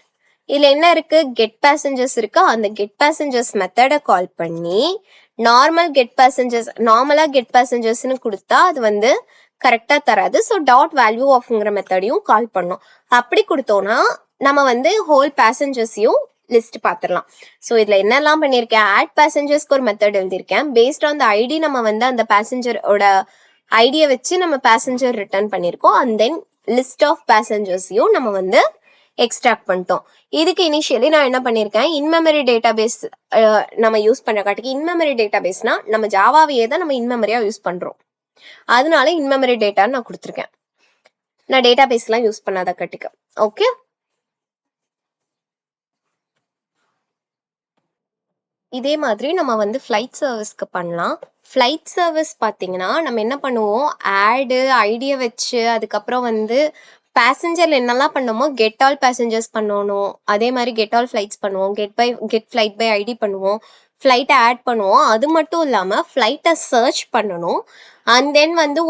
Speaker 1: இதுல என்ன இருக்கு, கெட் பேசஞ்சர்ஸ் இருக்கா, அந்த கெட் பேசஞ்சர்ஸ் மெத்தடை கால் பண்ணி நார்மலா கெட் பேசஞ்சர்ஸ்னு கொடுத்தா அது வந்து கரெக்டா தராது. ஸோ டாட் வேல்யூ ஆஃப்ங்கிற மெத்தடையும் கால் பண்ணோம். அப்படி கொடுத்தோம்னா நம்ம வந்து ஹோல் பேசஞ்சர்ஸையும் லிஸ்ட் பார்த்துடலாம். ஸோ இதுல என்னெல்லாம் பண்ணியிருக்கேன், ஆட் பேசஞ்சர்ஸ்க்கு ஒரு மெத்தட் எழுதியிருக்கேன். பேஸ்ட் ஆன் த ஐடி நம்ம வந்து அந்த பேசஞ்சரோட ஐடியை வச்சு நம்ம பேசஞ்சர் ரிட்டர்ன் பண்ணியிருக்கோம். அண்ட் தென் லிஸ்ட் ஆஃப் பேசஞ்சர்ஸையும் நம்ம வந்து எக்ஸ்ட்ராக்ட் பண்ணிட்டோம். இதுக்கு இனிஷியலி நான் என்ன பண்ணியிருக்கேன், இன்மெமரி டேட்டா பேஸ் நம்ம யூஸ் பண்ண காட்டிக்கு, இன்மெமரி டேட்டா பேஸ்னா நம்ம ஜாவாவையே தான் நம்ம இன்மெமரியா யூஸ் பண்றோம், அதனால இன்மெமரி டேட்டான்னு நான் கொடுத்துருக்கேன். நான் டேட்டா பேஸ்லாம் யூஸ் பண்ணாத காட்டிக்கு. ஓகே, இதே மாதிரி நம்ம வந்து ஃப்ளைட் சர்வீஸ்க்கு பண்ணலாம். ஃப்ளைட் சர்வீஸ் பார்த்தீங்கன்னா நம்ம என்ன பண்ணுவோம், ஆடு ஐடியை வச்சு அதுக்கப்புறம் வந்து பேசஞ்சர்ல என்னெல்லாம் பண்ணோமோ கெட் ஆல் பேசஞ்சர்ஸ் பண்ணணும், அதே மாதிரி கெட் ஆல் ஃப்ளைட்ஸ் பண்ணுவோம், கெட் ஃப்ளைட் பை ஐடி பண்ணுவோம், ஃப்ளைட்டை ஆட் பண்ணுவோம். அது மட்டும் இல்லாமல் ஃப்ளைட்டை சர்ச் பண்ணணும். அண்ட் தென் வந்து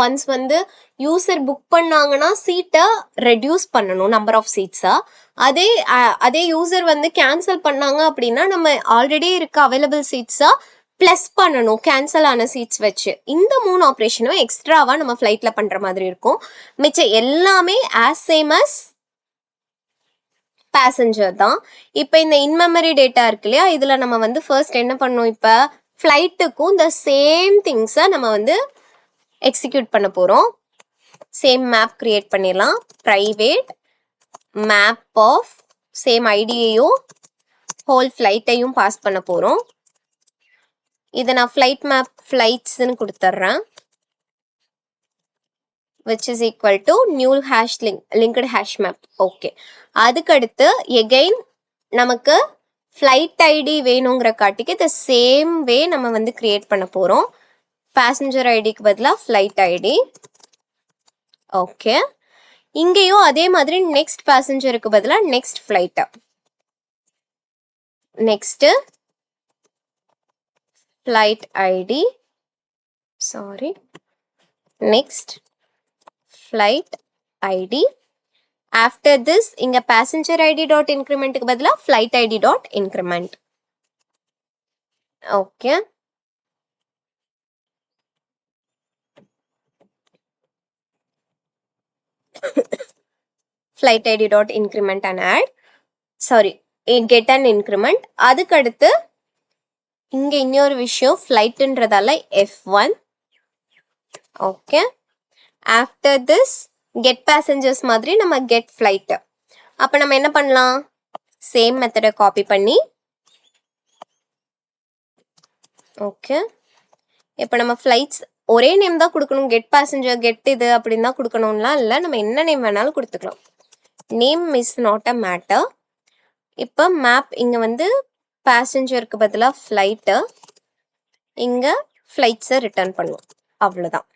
Speaker 1: ஒன்ஸ் வந்து யூசர் புக் பண்ணாங்கன்னா சீட்டை ரெடியூஸ் பண்ணணும், நம்பர் ஆஃப் சீட்ஸா. அதே யூசர் வந்து கேன்சல் பண்ணாங்க அப்படின்னா நம்ம ஆல்ரெடி இருக்க அவைலபிள் சீட்ஸா பிளஸ் பண்ணணும் கேன்சல் ஆன சீட்ஸ் வச்சு. இந்த 3 ஆப்ரேஷனும் எக்ஸ்ட்ராவா நம்ம ஃப்ளைட்ல பண்ற மாதிரி இருக்கும். மிச்சம் எல்லாமே ஆஸ் சேம் அஸ் பேசஞ்சர் தான். இப்போ இந்த இன்மெமரி டேட்டா இருக்கு இல்லையா, இதுல நம்ம வந்து ஃபர்ஸ்ட் என்ன பண்ணோம், இப்போ ஃப்ளைட்டுக்கும் இந்த சேம் திங்ஸை நம்ம வந்து எக்ஸிக்யூட் பண்ண போறோம். சேம் மேப் கிரியேட் பண்ணிடலாம். பிரைவேட் மேப் ஆஃப் சேம் ஐடியையும் ஹோல் ஃப்ளைட்டையும் பாஸ் பண்ண போறோம். இதை நான் ஃப்ளைட் மேப் ஃப்ளைட்ஸ்ன்னு கொடுத்துட்றேன், which is equal to new hash linked hash map. Okay, அதுக்கடுத்து எகெயின் நமக்கு ஃப்ளைட் ஐடி வேணுங்கிற காட்டிக்கு இந்த சேம் வே நம்ம வந்து கிரியேட் பண்ண போறோம். பேசஞ்சர் ஐடிக்கு பதிலாக ஃப்ளைட் ஐடி. ஓகே, இங்கேயும் அதே மாதிரி நெக்ஸ்ட் பேசஞ்சருக்கு பதிலா next flight, next flight ID, sorry, next flight ID. After this, இங்க passenger ID dot increment க்கு பதிலா flight ID dot increment. Okay. flight ID dot increment and add. Sorry, get an increment. அதுக்கு அடுத்து இங்க இன்னொரு விஷயம் flightன்றதால F1. Okay. After this, get passengers மாதிரி நம்ம get flight. அப்ப நம்ம என்ன பண்ணலாம்? சேம் மெத்தடை காப்பி பண்ணி, ஓகே, இப்போ நம்ம ஃப்ளைட்ஸ் ஒரே நேம் தான் கொடுக்கணும், கெட் பேசஞ்சர் கெட் இது அப்படின்னு தான் கொடுக்கணும்லாம் இல்லை, நம்ம என்ன நேம் வேணாலும் கொடுத்துக்கலாம். Name is not a matter. இப்போ மேப் இங்கே வந்து பேசஞ்சருக்கு பதிலாக ஃப்ளைட்டு, இங்கே ஃப்ளைட்ஸை ரிட்டர்ன் பண்ணுவோம், அவ்வளோதான்.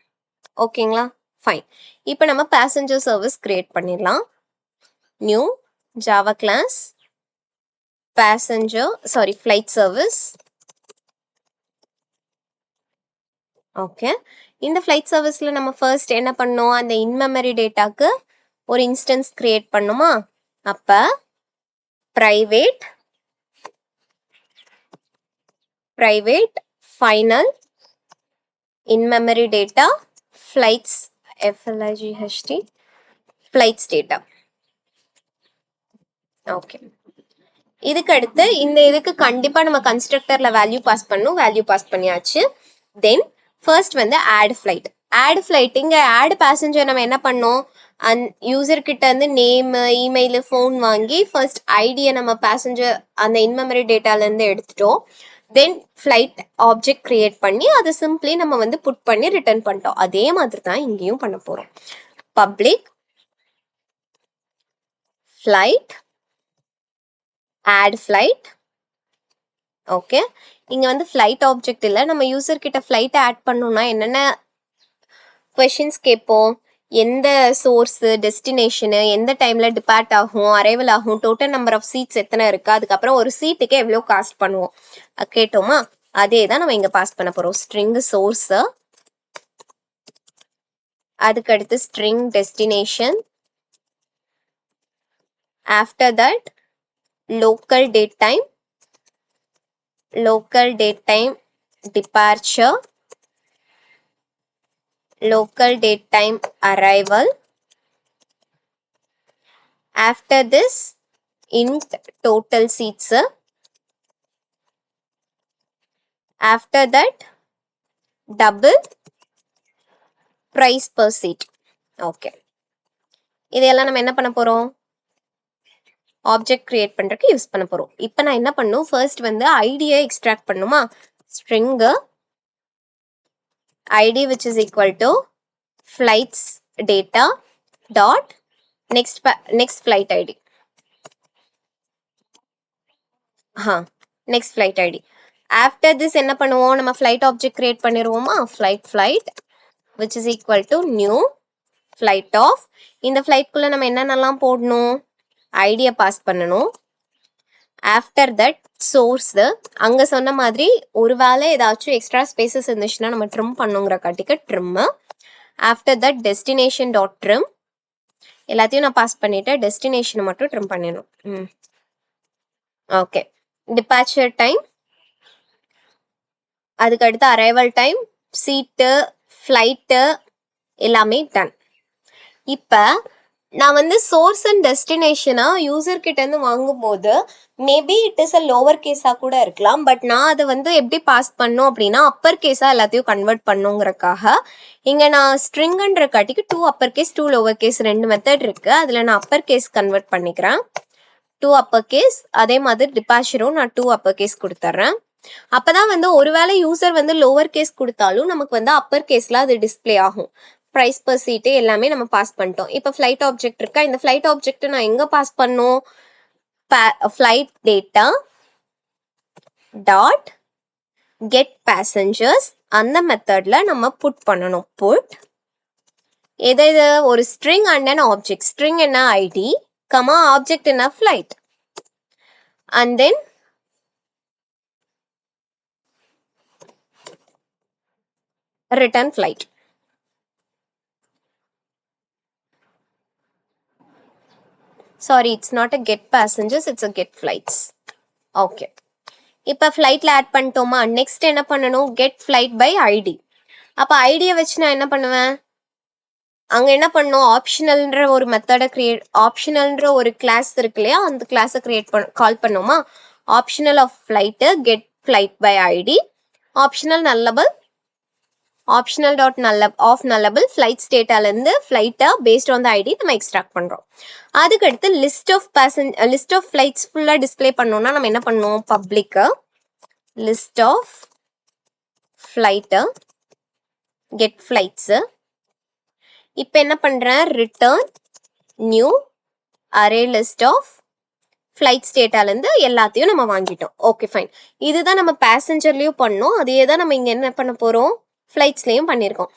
Speaker 1: ஓகேங்களா? ஃபைன். இப்போ நம்ம பேசஞ்சர் சர்வீஸ் கிரியேட் பண்ணிடலாம். New Java class flight service. Okay, இந்த flight serviceல நம்ம ஃபர்ஸ்ட் என்ன பண்ணோம், அந்த in-memory டேட்டாக்கு ஒரு இன்ஸ்டன்ஸ் கிரியேட் பண்ணுமா? அப்ப private final in-memory data flights flights data. Okay, இதுக்கு அடுத்து இந்த இதுக்கு கண்டிப்பா நம்ம கன்ஸ்ட்ரக்டர்ல வேல்யூ பாஸ் பண்ணணும், வேல்யூ பாஸ் பண்ணியாச்சு. தென் ஃபர்ஸ்ட் வந்து ஆட் ஃப்ளைட். இங்க ஆட் பேசஞ்சர் நம்ம என்ன பண்ணோம், யூசர் கிட்ட இருந்து நேம், இமெயில், ஃபோன் வாங்கி ஃபர்ஸ்ட் ஐடியை நம்ம பேசஞ்சர் அந்த இன்மெமரி டேட்டால இருந்து எடுத்துட்டோம். தென் ஃப்ளைட் ஆப்ஜெக்ட் கிரியேட் பண்ணி அதை சிம்பிளி நம்ம வந்து புட் பண்ணி ரிட்டர்ன் பண்ணிட்டோம். அதே மாதிரி தான் இங்கேயும் பண்ண போறோம். Public flight add flight. Okay, இங்க வந்து ஃப்ளைட் ஆப்ஜெக்ட் இல்லை, நம்ம யூசர் கிட்ட ஃப்ளைட் ஆட் பண்ணோம்னா என்னென்ன கொஷின்ஸ் கேட்போம், எந்த சோர்ஸ், டெஸ்டினேஷனு, எந்த டைம்ல டிபார்ட் ஆகும், அரைவல் ஆகும், டோட்டல் நம்பர் ஆஃப் சீட்ஸ் எத்தனை இருக்கு, அதுக்கப்புறம் ஒரு சீட்டுக்கு எவ்வளோ காஸ்ட் பண்ணுவோம் கேட்டோமா? அதே தான் நம்ம இங்க பாஸ் பண்ண போறோம். ஸ்ட்ரிங் சோர்ஸ், அதுக்கு அடுத்து string destination, after that local date time departure, local date time arrival. After this, int total seats. After that, double price per seat. Okay, இதெல்லாம் நம்ம என்ன பண்ண போறோம், ஆப்ஜெக்ட் கிரியேட் பண்றதுக்கு யூஸ் பண்ண போறோம். இப்போ நான் என்ன பண்ணும், ஃபர்ஸ்ட் வந்து ஐடியை எக்ஸ்ட்ராக்ட் பண்ணுமா? String ID which is equal to flights data dot next flight id. next flight id. After this என்ன பண்ணுவோம், நம்ம flight object create பண்ணிடுவோமா? flight which is equal to new flight of. இந்த flightக்குள்ள நம்ம என்னென்னலாம் போடணும், ஐடியை பாஸ் பண்ணணும். ஆஃப்டர் தட் சோர்ஸ், அங்க சொன்ன மாதிரி ஒருவேளை ஏதாச்சும் எக்ஸ்ட்ரா ஸ்பேசஸ் இருந்துச்சுன்னா நம்ம ட்ரிம் பண்ணுங்கிற காட்டிக்கு trim. After that destination dot trim, எல்லாத்தையும் நான் பாஸ் பண்ணிட்டேன், டெஸ்டினேஷனை மட்டும் ட்ரிம் பண்ணிடணும். ஓகே, டிபார்ச்சர் டைம், அதுக்கு அடுத்து அரைவல் டைம், சீட்டு, ஃப்ளைட்டு எல்லாமே டன். இப்போ நான் வந்து சோர்ஸ் அண்ட் டெஸ்டினேஷனா யூசர் கிட்ட இருந்து வாங்கும்போது maybe it is a lower கேஸா கூட இருக்கலாம். பட் நான் அதை வந்து எப்படி பாஸ் பண்ணும் அப்படின்னா அப்பர் கேஸா எல்லாத்தையும் கன்வெர்ட் பண்ணுங்கிறக்காக இங்க நான் ஸ்ட்ரிங்ன்ற காட்டிக்கு 2 upper case 2 lower case 2 method இருக்கு. அதுல நான் அப்பர் கேஸ் கன்வெர்ட் பண்ணிக்கிறேன், 2 அப்பர் கேஸ். அதே மாதிரி டிபார்ச்சரும் நான் 2 அப்பர் கேஸ் கொடுத்துட்றேன். அப்பதான் வந்து ஒருவேளை யூசர் வந்து லோவர் கேஸ் கொடுத்தாலும் நமக்கு வந்து அப்பர் கேஸ்ல அது டிஸ்பிளே ஆகும். ப்ரைஸ் பர் சீட்டு எல்லாமே நம்ம பாஸ் பண்ணிட்டோம். இப்போ ஃப்ளைட் ஆப்ஜெக்ட் இருக்கா, இந்த ஃப்ளைட் ஆப்ஜெக்ட் நான் எங்க பாஸ் பண்ணும், flight data dot get passengers அந்த மெத்தட்ல நம்ம புட் பண்ணணும். புட் எது ஒரு string and an object. String என்ன id, comma object என்ன flight. And then return flight. Sorry, it's not a get passengers, it's a get flights. Okay. இப்போ ஃப்ளைட்ல ஆட் பண்ணிட்டோமா, நெக்ஸ்ட் என்ன பண்ணணும், கெட் ஃப்ளைட் பை ஐடி. அப்போ ஐடியை வச்சு நான் என்ன பண்ணுவேன், அங்கே என்ன பண்ணணும், ஆப்ஷனல்ன்ற ஒரு மெத்தடை கிரியேட், ஆப்ஷனல்ன்ற ஒரு கிளாஸ் இருக்கு இல்லையா, அந்த கிளாஸை கிரியேட் கால் பண்ணோமா, optional of flight get flight by ID, optional nullable optional dot of nullable flight ஸ்டேட்டாலேருந்து ஃப்ளைட்டை பேஸ்ட் ஆன் த ஐடி நம்ம எக்ஸ்ட்ராக்ட் பண்ணுறோம். அதுக்கடுத்து லிஸ்ட் ஆஃப் ஃப்ளைட்ஸ் ஃபுல்லாக டிஸ்பிளே பண்ணோம்னா நம்ம என்ன பண்ணுவோம், public list of flight get flights. இப்போ என்ன பண்ணுறேன், return new array list of flight ஸ்டேட்டாலேருந்து எல்லாத்தையும் நம்ம வாங்கிட்டோம். Okay fine. இதுதான் நம்ம பேசஞ்சர்லேயும் பண்ணோம், அதே தான் நம்ம இங்கே என்ன பண்ண போகிறோம், ஃப்ளைட்ஸ்லேயும் பண்ணியிருக்கோம்.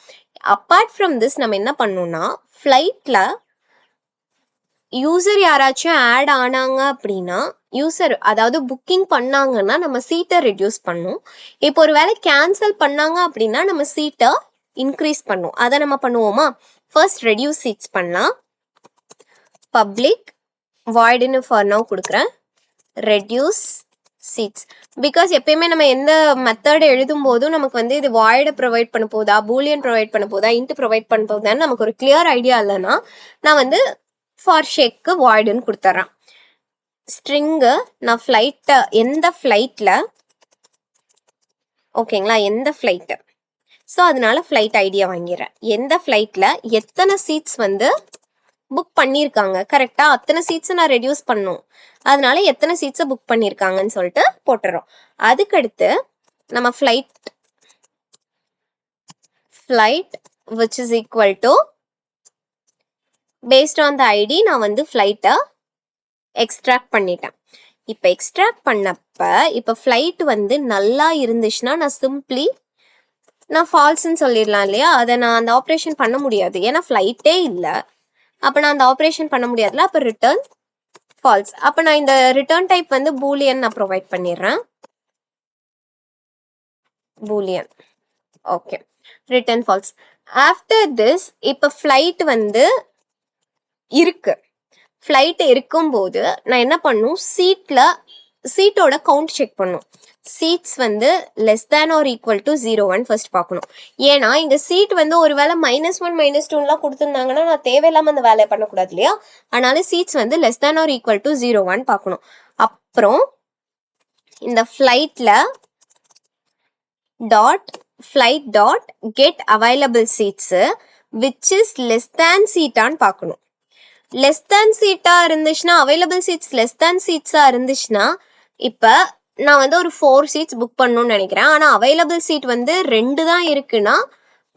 Speaker 1: அப்பார்ட் ஃப்ரம் திஸ் நம்ம என்ன பண்ணோம்னா, ஃப்ளைட்டில் யூசர் யாராச்சும் ஆட் ஆனாங்க அப்படின்னா, யூசர் அதாவது புக்கிங் பண்ணாங்கன்னா நம்ம சீட்டை ரெடியூஸ் பண்ணும். இப்போ ஒரு வேளை கேன்சல் பண்ணாங்க அப்படின்னா நம்ம சீட்டை இன்க்ரீஸ் பண்ணும். அதை நம்ம பண்ணுவோமா, ஃபர்ஸ்ட் ரெடியூஸ் சீட்ஸ் பண்ணலாம். பப்ளிக் வாய்டுன்னு ஃபார் நவ் கொடுக்குறேன், ரெடியூஸ் சீட்ஸ். பிகாஸ் எப்பயுமே நம்ம எந்த மெத்தட் எழுதும் போதும் நமக்கு வந்து இது வாய்டை ப்ரொவைட் பண்ண போதா, பூலியன் ப்ரொவைட் பண்ண போதா, இன்ட்டு ப்ரொவைட் பண்ண போதான்னு நமக்கு ஒரு கிளியர் ஐடியா இல்லைன்னா நான் வந்து ஃபார் ஷேக்கு வாய்டுன்னு கொடுத்துட்றேன். ஸ்ட்ரிங்கு நான் ஃப்ளைட்டை எந்த ஃப்ளைட்டில், ஓகேங்களா, எந்த ஃப்ளைட்டு, ஸோ அதனால ஃப்ளைட் ஐடியா வாங்கிடுறேன். எந்த ஃப்ளைட்டில் எத்தனை சீட்ஸ் வந்து புக் பண்ணியிருக்காங்க கரெக்டாக, அத்தனை சீட்ஸை நான் ரெடியூஸ் பண்ணும், அதனால எத்தனை சீட்ஸை புக் பண்ணியிருக்காங்கன்னு சொல்லிட்டு போட்டுறோம். அதுக்கடுத்து நம்ம flight which is equal to based on the ID நான் வந்து ஃப்ளைட்டை எக்ஸ்ட்ராக்ட் பண்ணிட்டேன். இப்போ எக்ஸ்ட்ராக்ட் பண்ணப்ப இப்போ ஃப்ளைட் வந்து நல்லா இருந்துச்சுன்னா நான் சிம்பிளி நான் ஃபால்ஸ்ன்னு சொல்லிடலாம் இல்லையா, அதை நான் அந்த ஆப்ரேஷன் பண்ண முடியாது, ஏன்னா ஃப்ளைட்டே இல்லை. அப்போ நான் அந்த ஆப்ரேஷன் பண்ண முடியாதுல, அப்போ ரிட்டர்ன் ஃபால்ஸ். அப்போ நான் இந்த ரிட்டர்ன் டைப் வந்து பூலியன் நான் ப்ரொவைட் பண்ணிடுறேன், Boolean. Okay, return falls. After this இப்போ ஃப்ளைட் வந்து இருக்கு, ஃப்ளைட் இருக்கும்போது நான் என்ன பண்ணும், சீட்டோட கவுண்ட் செக் பண்ணும். சீட்ஸ் வந்து less than or equal to 0 first பார்க்கணும். ஏன்னா இங்க சீட் வந்து ஒரு வேளை -1 -2 கொடுத்துருந்தாங்கன்னா நான் தேவையில்லாம அந்த வேலையை பண்ணக்கூடாது இல்லையா, அதனால சீட்ஸ் வந்து less than or equal to 0 பார்க்கணும். அப்புறம் இந்த ஃப்ளைட்ல flight dot get available seats which is less than சீட்டான்னு பார்க்கணும். லெஸ் தேன் சீட்டா இருந்துச்சுன்னா, அவைலபிள் சீட்ஸ் லெஸ் தேன் சீட்ஸா இருந்துச்சுன்னா, இப்போ நான் வந்து ஒரு 4 சீட்ஸ் புக் பண்ணணும்னு நினைக்கிறேன், ஆனால் அவைலபிள் சீட் வந்து 2 தான் இருக்குன்னா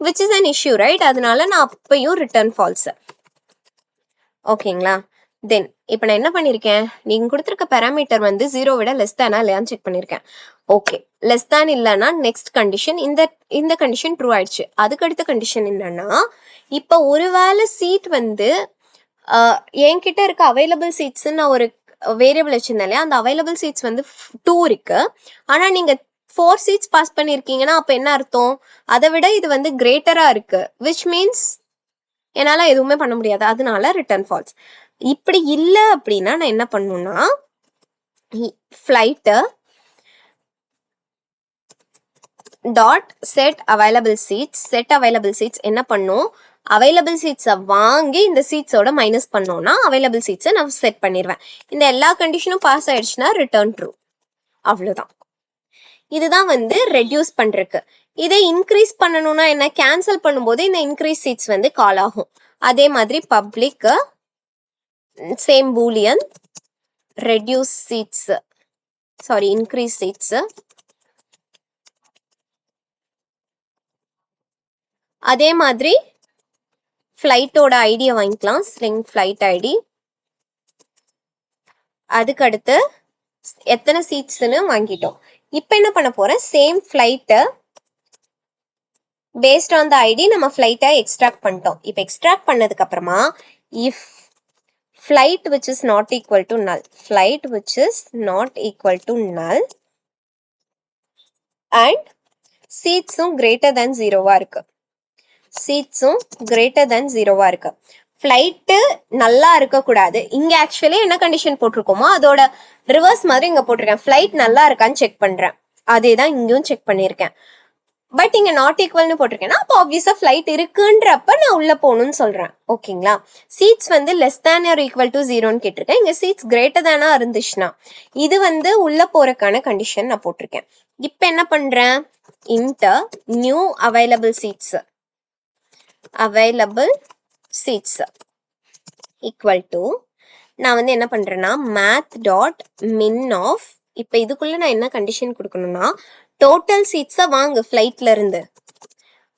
Speaker 1: which is an issue right, அதனால நான் அப்பையும் ரிட்டர்ன் ஃபால்ஸ். ஓகேங்களா, தென் இப்போ நான் என்ன பண்ணியிருக்கேன், நீங்கள் கொடுத்துருக்க பேராமீட்டர் வந்து 0 விட லெஸ் தேனா இல்லையான்னு செக் பண்ணியிருக்கேன். ஓகே, லெஸ் தேன் இல்லைன்னா நெக்ஸ்ட் கண்டிஷன், இந்த கண்டிஷன் ட்ரூ ஆயிடுச்சு. அதுக்கடுத்த கண்டிஷன் என்னன்னா, இப்போ ஒருவேளை சீட் வந்து என்கிட்ட இருக்க அவைலபிள் சீட்ஸ் நான் ஒரு வேரியபிள் வச்சிருந்தேன் இல்லையா, அந்த அவைலபிள் சீட்ஸ் வந்து 2 இருக்கு, ஆனால் நீங்கள் 4 சீட்ஸ் பாஸ் பண்ணியிருக்கீங்கன்னா அப்போ என்ன அர்த்தம், அதை விட இது வந்து கிரேட்டரா இருக்கு, விச் மீன்ஸ் என்னால் எதுவுமே பண்ண முடியாது, அதனால ரிட்டர்ன் ஃபால்ஸ். இப்படி இல்லை அப்படின்னா நான் என்ன பண்ணணும்னா, flight dot set available seats என்ன பண்ணும், அவைலபிள் சீட்ஸை வாங்கி இந்த சீட்ஸோட மைனஸ் பண்ணோம்னா அவைலபிள் சீட்ஸை நான் செட் பண்ணிடுவேன். இந்த எல்லா கண்டிஷனும் பாஸ் ஆயிடுச்சுன்னா ரிட்டர்ன் ட்ரூ, அவ்வளோதான். இதுதான் வந்து ரெடியூஸ் பண்ணுறதுக்கு. இதை இன்க்ரீஸ் பண்ணணும்னா என்ன, கேன்சல் பண்ணும்போது இந்த இன்க்ரீஸ் சீட்ஸ் வந்து கால் ஆகும். அதே மாதிரி public same boolean reduce seats, sorry increase seats. அதே மாதிரி ஃப்ளைட்டோட ஐடியை வாங்கிக்கலாம், ஸ்ட்ரிங் ஃப்ளைட் ஐடி. அதுக்கடுத்து எத்தனை சீட்ஸ்ன்னு வாங்கிட்டோம். இப்போ என்ன பண்ண போறேன், சேம் ஃப்ளைட்டை based on the id நம்ம flight extract பண்ணிட்டோம். இப்போ extract பண்ணதுக்கு அப்புறமா if flight which is not equal to null, flight which is not equal to null and seats greater than 0 இருக்கு, seats greater than 0 இருக்கு. flight நல்லா இருக்க கூடாது. இங்க ஆக்சுவலி என்ன கண்டிஷன் போட்டிருக்கோமோ அதோட ரிவர்ஸ் மாதிரி இங்க போட்டிருக்கேன். flight நல்லா இருக்கான்னு செக் பண்றேன். அதே தான் இங்கேயும் செக் பண்ணியிருக்கேன். பட் இங்க நாட் ஈக்குவல்னு போட்டிருக்கேன்னா அப்போ ஆப்வியஸா ஃபிளைட் இருக்குன்றப்ப நான் உள்ள போகணும்னு சொல்றேன். ஓகேங்களா? சீட்ஸ் வந்து less than or equal to 0ன்னு கேட்டிருக்கேன். இங்க சீட்ஸ் கிரேட்டர் தேனா இருந்துச்சுன்னா இது வந்து உள்ள போறதுக்கான கண்டிஷன் நான் போட்டிருக்கேன். இப்போ என்ன பண்றேன்? Int new available seats equal to நான் வந்து என்ன பண்றேன்னா math டாட் மின் ஆஃப், இப்போ இதுக்குள்ள நான் என்ன கண்டிஷன் கொடுக்கணும்னா டோட்டல் சீட்ஸை வாங்கு ஃபிளைட்ல இருந்து,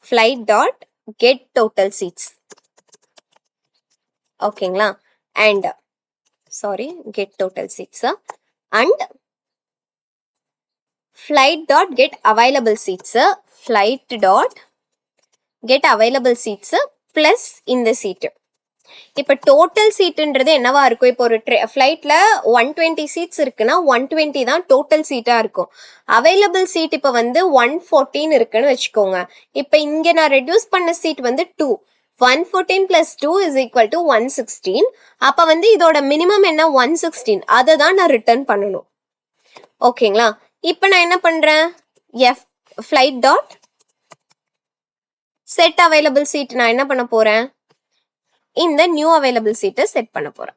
Speaker 1: flight dot get total seats. ஓகேங்களா? And sorry get total seats and flight dot get available seats, flight dot get available seats plus இந்த சீட்டு. இப்போ டோட்டல் சீட்டுன்றது என்னவா இருக்கும்? இப்போ ஒரு ஃபிளைட்ல 120 சீட்ஸ் இருக்குன்னா 120 தான் டோட்டல் சீட்டா இருக்கும். அவைலபிள் சீட் இப்போ வந்து 114 இருக்குன்னு வச்சுக்கோங்க. இப்போ இங்க நான் ரெடியூஸ் பண்ண சீட் வந்து 2, 114 plus 2 is equal to 116. அப்ப வந்து இதோட மினிமம் என்ன? 116. அதை தான் நான் ரிட்டர்ன் பண்ணணும். ஓகேங்களா? இப்போ நான் என்ன பண்றேன்? flight dot set available seat நான் என்ன பண்ண போறேன்? இந்த நியூ அவைலபிள் சீட்டை செட் பண்ண போறேன்.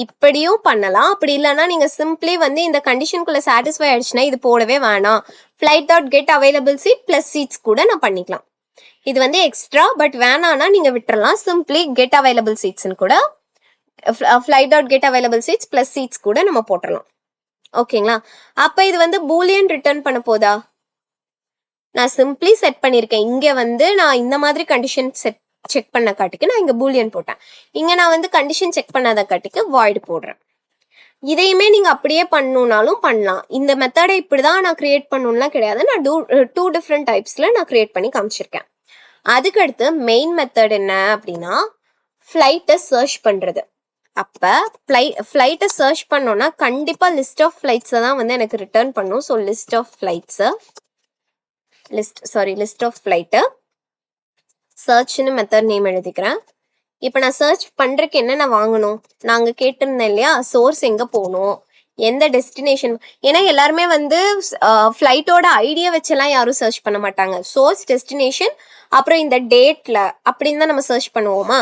Speaker 1: இப்படியும் பண்ணலாம். அப்படி இல்லைன்னா நீங்க சிம்பிளி வந்து இந்த கண்டிஷனுக்குள்ள சாட்டிஸ்ஃபை ஆயிடுச்சுன்னா இது போடவே வேணாம், flight dot get available seat plus seats கூட நான் பண்ணிக்கலாம். இது வந்து எக்ஸ்ட்ரா, பட் வேணான்னா நீங்க விட்டுறலாம். சிம்பிளி கெட் அவைலபிள் சீட்ஸ்னு கூட flight dot get available seats plus seats கூட நம்ம போட்டுடலாம். ஓகேங்களா? அப்ப இது வந்து பூலியன் ரிட்டர்ன் பண்ண போதா? நான் சிம்பிளி செட் பண்ணியிருக்கேன். இங்க வந்து நான் இந்த மாதிரி கண்டிஷன் செக் பண்ண காட்டிக்கு நான் இங்க பூலியன் போட்டேன். இங்க நான் வந்து கண்டிஷன் செக் பண்ணாத காட்டிக்கு வாய்டு போடுறேன். இதையுமே நீங்க அப்படியே பண்ணணும்னாலும் பண்ணலாம். இந்த மெத்தடை இப்படிதான் நான் கிரியேட் பண்ணணும்லாம் கிடையாது. நான் 2 டிஃப்ரெண்ட் டைப்ஸ்ல நான் கிரியேட் பண்ணி காமிச்சிருக்கேன். அதுக்கடுத்து மெயின் மெத்தட் என்ன அப்படின்னா ஃபிளைட்டை சர்ச் பண்றது. அப்ப ஃபிளைட்டை சர்ச் பண்ணோம்னா கண்டிப்பா லிஸ்ட் ஆஃப் ஃபிளைட்ஸை தான் வந்து எனக்கு ரிட்டர்ன் பண்ணும். ஸோ லிஸ்ட் ஆஃப் ஃபிளைட்டு சர்ச்னு மெத்தட் நேம் எழுதிக்கிறேன். இப்போ நான் சர்ச் பண்றதுக்கு என்ன நான் வாங்கணும்? நாங்க கேட்டிருந்தேன் இல்லையா, சோர்ஸ் எங்க போகணும், எந்த டெஸ்டினேஷன். ஏன்னா எல்லாருமே வந்து ஃபிளைட்டோட ஐடியா வச்செல்லாம் யாரும் சர்ச் பண்ண மாட்டாங்க. சோர்ஸ், டெஸ்டினேஷன், அப்புறம் இந்த டேட்ல அப்படின்னு தான் நம்ம சர்ச் பண்ணுவோமா?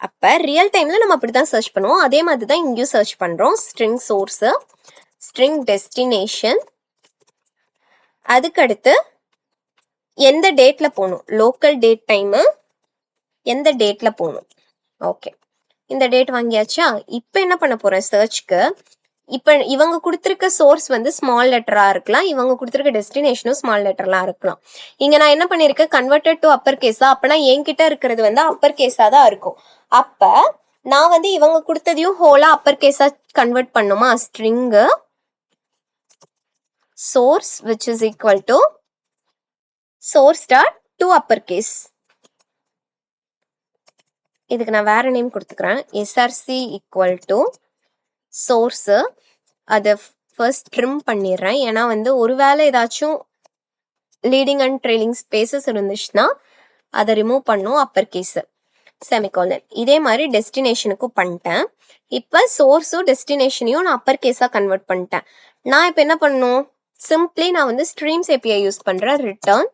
Speaker 1: அப்ப ரியல் டைம்ல நம்ம அப்படிதான் சர்ச் பண்ணுவோம். அதே மாதிரி தான் இங்கேயும் சர்ச் பண்றோம். ஸ்ட்ரிங் சோர்ஸ், ஸ்ட்ரிங் டெஸ்டினேஷன், அதுக்கடுத்து எந்த டேட்ல போகணும், லோக்கல் டேட் டைம், எந்த டேட்ல போகணும். ஓகே, இந்த டேட் வாங்கியாச்சா? இப்போ என்ன பண்ண போறேன்? சர்ச்க்கு இப்போ இவங்க கொடுத்துருக்க சோர்ஸ் வந்து ஸ்மால் லெட்டரா இருக்கலாம், இவங்க கொடுத்துருக்க டெஸ்டினேஷனும் ஸ்மால் லெட்டர்லாம் இருக்கலாம். இங்க நான் என்ன பண்ணிருக்கேன்? கன்வெர்டட் டு அப்பர் கேஸா, அப்பனா என்கிட்ட இருக்கிறது வந்து அப்பர் கேஸா தான் இருக்கும். அப்ப நான் வந்து இவங்க கொடுத்ததையும் ஹோலா அப்பர் கேஸா கன்வெர்ட் பண்ணுமா? String source which is equal to source dot to uppercase. இதுக்கு நான் வேற நேம் கொடுத்துக்கிறேன். src equal to source. அதை ஃபர்ஸ்ட் ட்ரிம் பண்ணிடுறேன். ஏன்னா வந்து ஒருவேளை ஏதாச்சும் லீடிங் அண்ட் ட்ரெயிலிங் ஸ்பேசஸ் இருந்துச்சுன்னா அதை ரிமூவ் பண்ணும் அப்பர் கேஸ், செமிகோலன். இதே மாதிரி டெஸ்டினேஷனுக்கும் பண்ணிட்டேன். இப்போ சோர்ஸும் டெஸ்டினேஷனையும் நான் அப்பர் கேஸா கன்வெர்ட் பண்ணிட்டேன். நான் இப்போ என்ன பண்ணணும்? சிம்பிளி நான் வந்து ஸ்ட்ரீம்ஸ் ஏபிஐ யூஸ் பண்றேன். ரிட்டர்ன்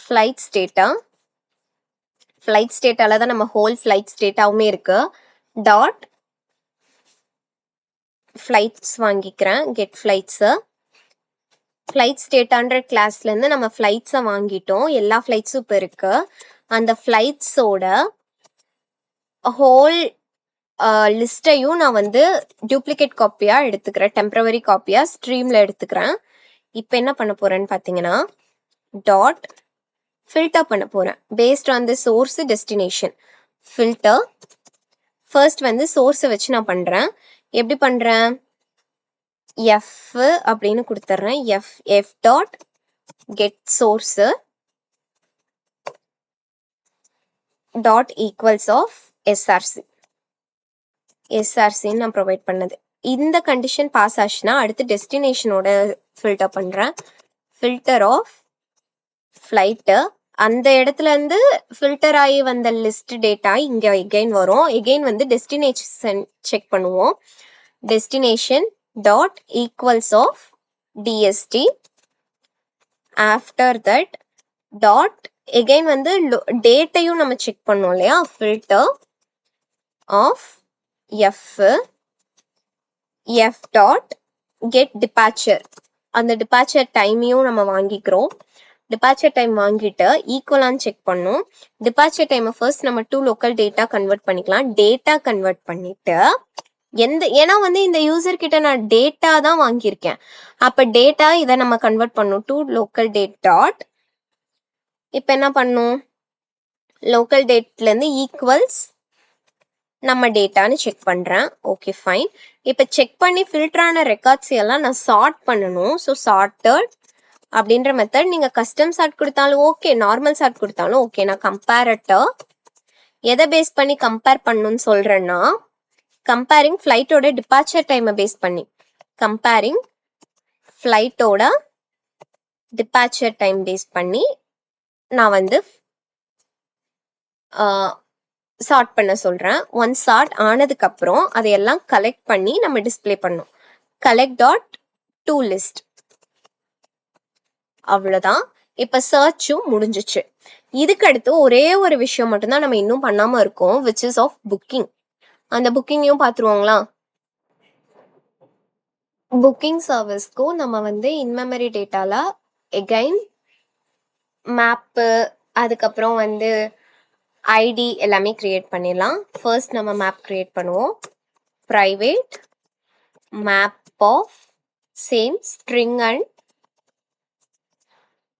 Speaker 1: ஃபிளைட் ஸ்டேட்டா, ஃபிளைட் ஸ்டேட்டால தான் நம்ம ஹோல் ஃபிளைட் ஸ்டேட்டாவுமே இருக்கு. டாட் ஃபிளைட்ஸ் வாங்கிக்கிறேன், கெட் ஃபிளைட்ஸு. ஃபிளைட் ஸ்டேட்டான்ற கிளாஸ்ல இருந்து நம்ம ஃபிளைட்ஸை வாங்கிட்டோம். எல்லா ஃபிளைட்ஸும் இப்போ இருக்கு. அந்த ஃபிளைட்ஸோட ஹோல் லிஸ்டையும் நான் வந்து டூப்ளிகேட் காப்பியா எடுத்துக்கிறேன், டெம்பரவரி காப்பியா ஸ்ட்ரீம்ல எடுத்துக்கிறேன். இப்போ என்ன பண்ண போறேன்னு பார்த்தீங்கன்னா டாட் ஃபில்டர் பண்ண போறேன் based on the source destination. Filter first வந்து சோர்ஸை வச்சு நான் பண்றேன். எப்படி பண்றேன்? f அப்படின்னு கொடுத்துட்றேன். f dot get source dot equals of எஸ்ஆர்சின்னு நான் ப்ரொவைட் பண்ணது. இந்த கண்டிஷன் பாஸ் ஆச்சுன்னா அடுத்து டெஸ்டினேஷனோட ஃபில்டர் பண்ணுறேன். ஃபில்டர் ஆஃப் ஃப்ளைட்டு, அந்த இடத்துல இருந்து ஃபில்டர் ஆகி வந்த லிஸ்ட் டேட்டா இங்கே எகெயின் வரும். எகெயின் வந்து டெஸ்டினேஷன் செக் பண்ணுவோம். Destination dot equals of DST. After that dot again வந்து டேட்டையும் நம்ம செக் பண்ணோம் இல்லையா, filter of F dot get departure. அந்த டிபார்ச்சர் டைமையும் நம்ம வாங்கிக்கிறோம். டிபார்ச்சர் டைம் வாங்கிட்டு ஈக்குவலான்னு செக் பண்ணும். டிபார்ச்சர் டைமை ஃபர்ஸ்ட் நம்ம டு லோக்கல் டேட்டா கன்வெர்ட் பண்ணிக்கலாம். டேட்டா கன்வெர்ட் பண்ணிட்டு ஏன்னா வந்து இந்த யூசர் கிட்ட நான் டேட்டா தான் வாங்கியிருக்கேன். அப்ப டேட்டா இதை நம்ம கன்வெர்ட் பண்ணும் டு லோக்கல் டேட் டாட். இப்ப என்ன பண்ணும், லோக்கல் டேட்ல இருந்து ஈக்குவல்ஸ் நம்ம டேட்டான்னு செக் பண்றேன். Okay fine. இப்ப செக் பண்ணி ஃபில்டரான ரெக்கார்ட்ஸ் எல்லாம் நான் சார்ட் பண்ணணும். ஸோ சார்ட்டட் அப்படின்ற மெத்தட். நீங்க கஸ்டம் சார்ட் கொடுத்தாலும் ஓகே, நார்மல் சார்ட் கொடுத்தாலும் ஓகே. நான் கம்பேரட்டர் எதை பேஸ் பண்ணி கம்பேர் பண்ணணும்னு சொல்றேன்னா, கம்பேரிங் ஃப்ளைட்டோட டிபார்ச்சர் டைமை பேஸ் பண்ணி, கம்பேரிங் ஃப்ளைட்டோட டிபார்ச்சர் டைம் பேஸ் பண்ணி நான் வந்து சார்ட் பண்ண சொல்றேன். ஒன் சார்ட் ஆனதுக்கு அப்புறம் அதையெல்லாம் கலெக்ட் பண்ணி நம்ம டிஸ்பிளே பண்ணோம். Collect dot to list. அவ்வளவுதான். இப்ப சர்ச்சும் முடிஞ்சிச்சு. இதுக்கு அடுத்து ஒரே ஒரு விஷயம் மட்டும்தான் நம்ம இன்னும் பண்ணாம இருக்கோம், விச் இஸ் ஆஃப் புக்கிங். அந்த புக்கிங்கையும் பார்த்துருவாங்களா? புக்கிங் சர்வீஸ்க்கும் நம்ம வந்து இன்மெமரி டேட்டால எகைன் மேப்பு, அதுக்கப்புறம் வந்து ஐடி எல்லாமே கிரியேட் பண்ணிடலாம். ஃபர்ஸ்ட் நம்ம மேப் கிரியேட் பண்ணுவோம். Private map of same string and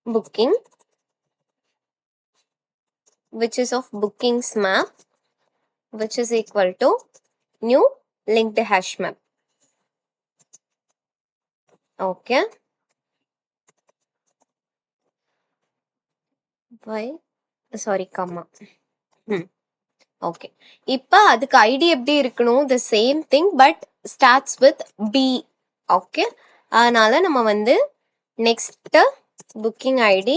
Speaker 1: booking, which is of bookings map, which is equal to new linked hash map. Okay. Why? Sorry, comma. Okay. இப்ப அதுக்கு ஐடி எப்படி இருக்கணும்? the same thing but starts with B. Okay. அதனால நம்ம வந்து next booking ID.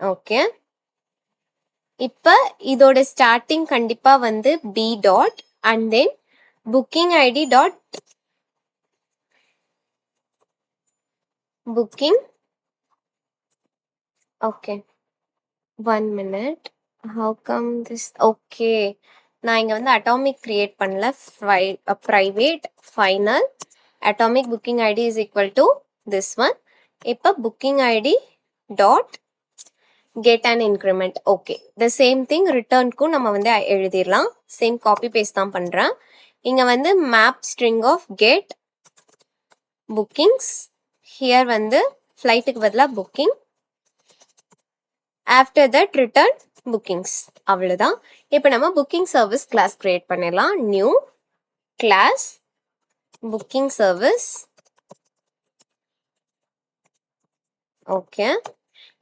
Speaker 1: Okay. இப்ப இதோட ஸ்டார்டிங் கண்டிப்பா வந்து B dot and then booking ID dot booking. Okay. 1 minute. How come this? Okay. நான் இங்க வந்து atomic create பண்ணல. Private final atomic booking ID is equal to this one. இப்ப booking ID dot get an increment. Okay. The same thing return க்கும் நம்ம வந்து எழுதிடலாம். Same copy paste தான் பண்றேன். இங்க வந்து map string of get bookings. Here வந்து flightக்கு பதிலா booking. After that return bookings. அவ்வளவுதான். இப்ப நம்ம booking service class create பண்ணிடலாம். New class booking service. Okay.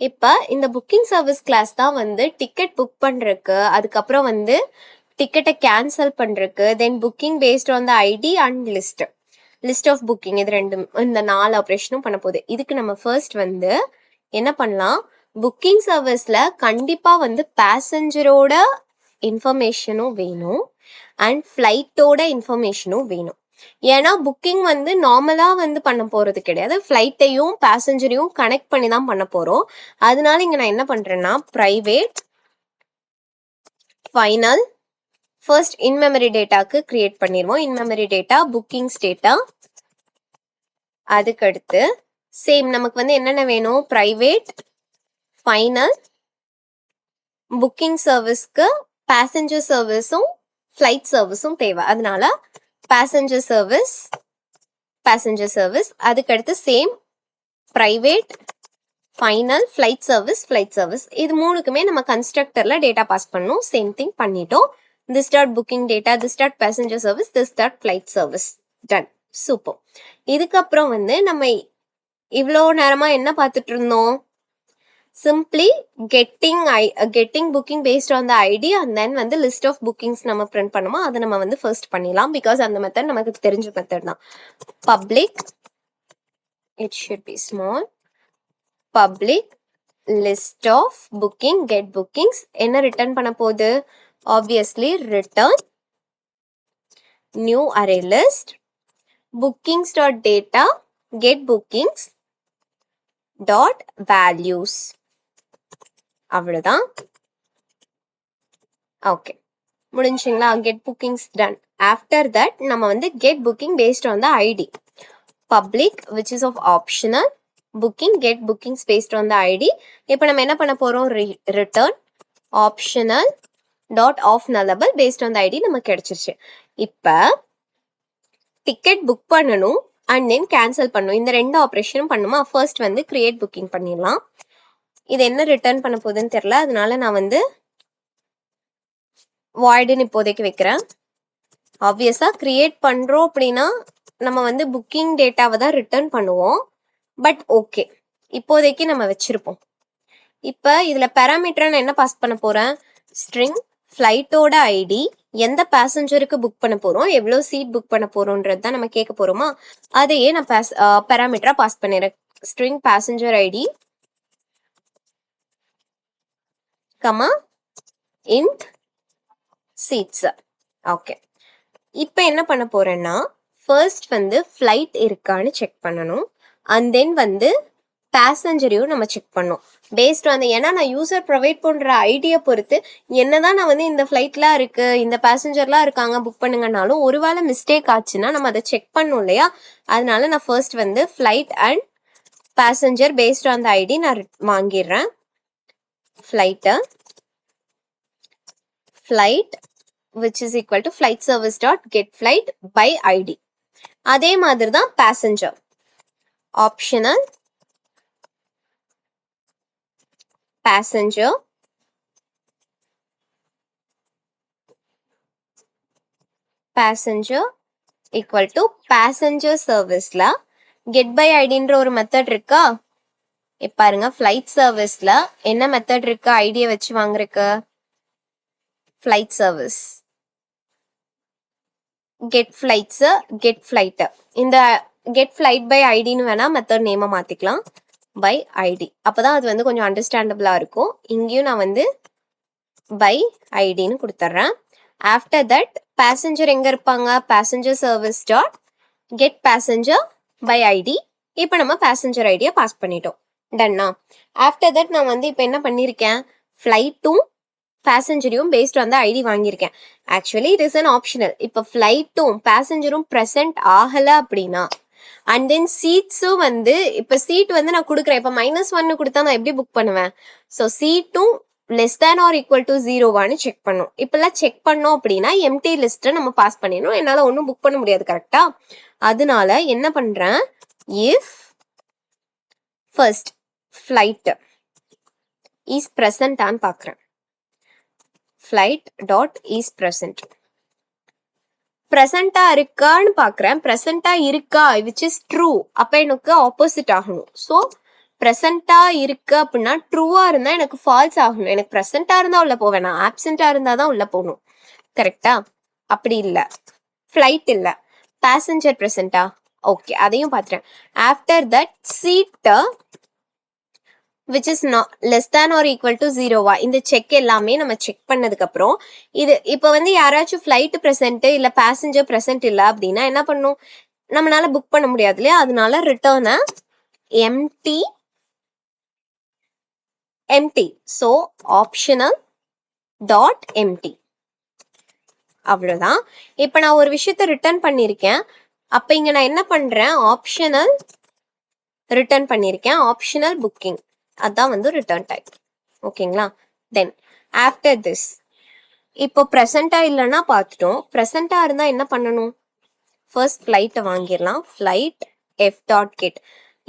Speaker 1: இப்ப இந்த புக்கிங் சர்வீஸ் கிளாஸ் தான் வந்து டிக்கெட் புக் பண்றதுக்கு, அதுக்கப்புறம் வந்து டிக்கெட்டை கேன்சல் பண்றதுக்கு, then booking based on the ID and list of booking, இது ரெண்டும் இந்த 4 ஆப்ரேஷனும் பண்ண போகுது. இதுக்கு நம்ம ஃபர்ஸ்ட் வந்து என்ன பண்ணலாம், புக்கிங் சர்வீஸ்ல கண்டிப்பா வந்து பேசஞ்சரோட இன்ஃபர்மேஷனும் வேணும் அண்ட் ஃப்ளைட்டோட இன்ஃபர்மேஷனும் வேணும். ஏன்னா புக்கிங் வந்து நார்மலா வந்து பண்ண போறது கிடையாது, ஃப்ளைட்டையும் பேசஞ்சரையும் கனெக்ட் பண்ணி தான் பண்ண போறோம். அதனால இங்க நான் என்ன பண்றேன்னா பிரைவேட் ஃபைனல் ஃபர்ஸ்ட் இன்மெமரி டேட்டாக்கு கிரியேட் பண்ணிடுவோம். In memory data bookings data. அதுக்கடுத்து சேம் நமக்கு வந்து என்னென்ன வேணும், பிரைவேட் ஃபைனல் புக்கிங் சர்வீஸ்க்கு பேசஞ்சர் சர்வீஸும் ஃப்ளைட் சர்வீஸும் தேவை. அதனால பேசஞ்சர் சர்வீஸ். அதுக்கடுத்து same private final flight service. இது மூணுக்குமே நம்ம கன்ஸ்ட்ரக்டர்ல டேட்டா பாஸ் பண்ணணும். சேம் திங் பண்ணிட்டோம். this dot booking data, this dot passenger service, this dot flight service. Done. Super. இதுக்கப்புறம் வந்து நம்ம இவ்வளோ நேரமா என்ன பார்த்துட்டு இருந்தோம்? simply getting booking based on the ID and then வந்து list of bookings நம்ம print பண்ணுமா, அதை நம்ம வந்து first பண்ணிடலாம். because அந்த method நமக்கு தெரிஞ்ச method தான். public, it should be small, public list of booking get bookings என்ன return பண்ண போகுது? obviously return new array list bookings dot data get bookings dot values. அவ்வளவுதான். ஓகே, முடிஞ்சுங்களா? Get bookings done. After that நம்ம வந்து get booking based on the ID. Public which is of optional, booking get bookings based on the ID. இப்போ நம்ம என்ன பண்ண போறோம்? Return optional dot of nullable based on the ID நமக்கு கிடைச்சிருச்சு. இப்போ டிக்கெட் புக் பண்ணணும் அண்ட் தென் கேன்சல் பண்ணணும். இந்த ரெண்டு ஆப்ரேஷனும் பண்ணுமா? ஃபர்ஸ்ட் வந்து கிரியேட் புக்கிங் பண்ணிடலாம். இது என்ன ரிட்டர்ன் பண்ண போகுதுன்னு தெரியல, அதனால நான் வந்து வாய்டுன்னு இப்போதைக்கு வைக்கிறேன். ஆப்வியஸா கிரியேட் பண்றோம் அப்படின்னா நம்ம வந்து புக்கிங் டேட்டாவை தான் ரிட்டர்ன் பண்ணுவோம். பட் ஓகே, இப்போதைக்கு நம்ம வச்சிருப்போம். இப்போ இதுல பேராமீட்டர் நான் என்ன பாஸ் பண்ண போறேன்? ஸ்ட்ரிங் ஃபிளைட்டோட ஐடி, எந்த பேசஞ்சருக்கு புக் பண்ண போறோம், எவ்வளோ சீட் புக் பண்ண போறோம்ன்றது தான் நம்ம கேட்க போறோமா. அதையே நான் பேராமீட்டரா பாஸ் பண்ணிடுறேன். String passenger ID comma int seats. Okay, இப்போ என்ன பண்ண போறேன்னா ஃபர்ஸ்ட் வந்து ஃப்ளைட் இருக்கான்னு செக் பண்ணணும். அண்ட் தென் வந்து பேசஞ்சரையும் நம்ம செக் பண்ணோம். பேஸ்ட் ஆன் ஏன்னா நான் யூசர் ப்ரொவைட் பண்ற ஐடியை பொறுத்து என்னதான் நான் வந்து இந்த ஃப்ளைட்லாம் இருக்கு, இந்த பேசஞ்சர்லாம் இருக்காங்க புக் பண்ணுங்கனாலும் ஒருவேளை மிஸ்டேக் ஆச்சுன்னா நம்ம அதை செக் பண்ணோம் இல்லையா. அதனால நான் ஃபர்ஸ்ட் வந்து flight and passenger based on the ID நான் வாங்கிடுறேன். Flight which is equal to flight service dot get flight by ID. அதே மாதிரி தான் passenger optional passenger equal to passenger serviceல get by IDன்ற ஒரு மெத்தட் இருக்கா? பாருங்க, flight serviceல என்ன மெத்தட் இருக்கு? ஐடியை வச்சு வாங்குறதுக்கு flight service get flights get flight. இந்த கெட் ஃபிளைட் பை ஐடின்னு வேணா மெத்தட் நேமை மாத்திக்கலாம், பை ஐடி. அப்பதான் அது வந்து கொஞ்சம் அண்டர்ஸ்டாண்டபிளா இருக்கும். இங்கேயும் நான் வந்து பை ஐடின்னு கொடுத்துட்றேன். ஆஃப்டர் தட் பேசஞ்சர் எங்க இருப்பாங்க? Passenger service dot get passenger by ID. இப்போ நம்ம பேசஞ்சர் ஐடியை பாஸ் பண்ணிட்டோம். டன்னா. ஆஃப்டர் தட் நான் வந்து இப்போ என்ன பண்ணியிருக்கேன்? ஃப்ளைட்டும் பேசஞ்சரையும் பேஸ்ட் ஆன் த ஐடி வாங்கியிருக்கேன். Actually it is an optional. இப்போ ஃப்ளைட்டும் பேசஞ்சரும் ப்ரெசென்ட் ஆகலை அப்படின்னா அண்ட் தென் சீட்ஸும் வந்து இப்போ சீட் வந்து நான் கொடுக்குறேன். இப்போ -1 கொடுத்தா நான் எப்படி புக் பண்ணுவேன்? ஸோ சீட்டும் less than or equal to 0வான்னு செக் பண்ணும். இப்பெல்லாம் செக் பண்ணோம் அப்படின்னா எம்டி லிஸ்ட்டை நம்ம பாஸ் பண்ணிடணும். என்னால் ஒன்றும் புக் பண்ண முடியாது, கரெக்டா? அதனால என்ன பண்ணுறேன்? இஃப் ஃபர்ஸ்ட் ஃப்ளைட் இஸ் ப்ரெசென்டான்னு பார்க்குறேன். flight dot is present. ப்ரெசண்டா இருக்கான்னு பாக்குறேன். ப்ரெசண்டா இருக்கா which is true. அப்ப எனக்கு ஆப்போசிட் ஆகணும். ஸோ ப்ரெசண்டா இருக்கு அப்படின்னா ட்ரூவா இருந்தா எனக்கு ஃபால்ஸ் ஆகணும். எனக்கு ப்ரெசண்டா இருந்தா உள்ள போவேன், நான் ஆப்சென்டா இருந்தா தான் உள்ள போகணும், கரெக்டா? அப்படி இல்லை, ஃப்ளைட் இல்லை, பேசஞ்சர் ப்ரெசண்டா. ஓகே, அதையும் பார்த்துட்டேன். ஆஃப்டர் தட் சீட்டை which is not less than or equal to 0வா, இந்த செக் எல்லாமே நம்ம செக் பண்ணதுக்கு அப்புறம் இது இப்போ வந்து யாராச்சும் ஃப்ளைட் ப்ரெசென்ட் இல்ல பேசஞ்சர் ப்ரெசென்ட் இல்லை அப்படின்னா என்ன பண்ணும்? நம்மளால புக் பண்ண முடியாது இல்லையா. அதனால return empty. So optional dot empty. அவ்வளோதான். இப்போ நான் ஒரு விஷயத்த ரிட்டர்ன் பண்ணியிருக்கேன். அப்போ இங்கே நான் என்ன பண்ணுறேன்? ஆப்ஷனல் ரிட்டர்ன் பண்ணியிருக்கேன், ஆப்ஷனல் புக்கிங். அதான் வந்து ரிட்டர்ன் டைப். ஓகேங்களா? தென் ஆஃப்டர் திஸ் இப்போ ப்ரெசண்டா இல்லைன்னா பார்த்துட்டோம். ப்ரெசண்டா இருந்தால் என்ன பண்ணணும்? ஃபர்ஸ்ட் ஃப்ளைட்டை வாங்கிடலாம். Flight F dot get.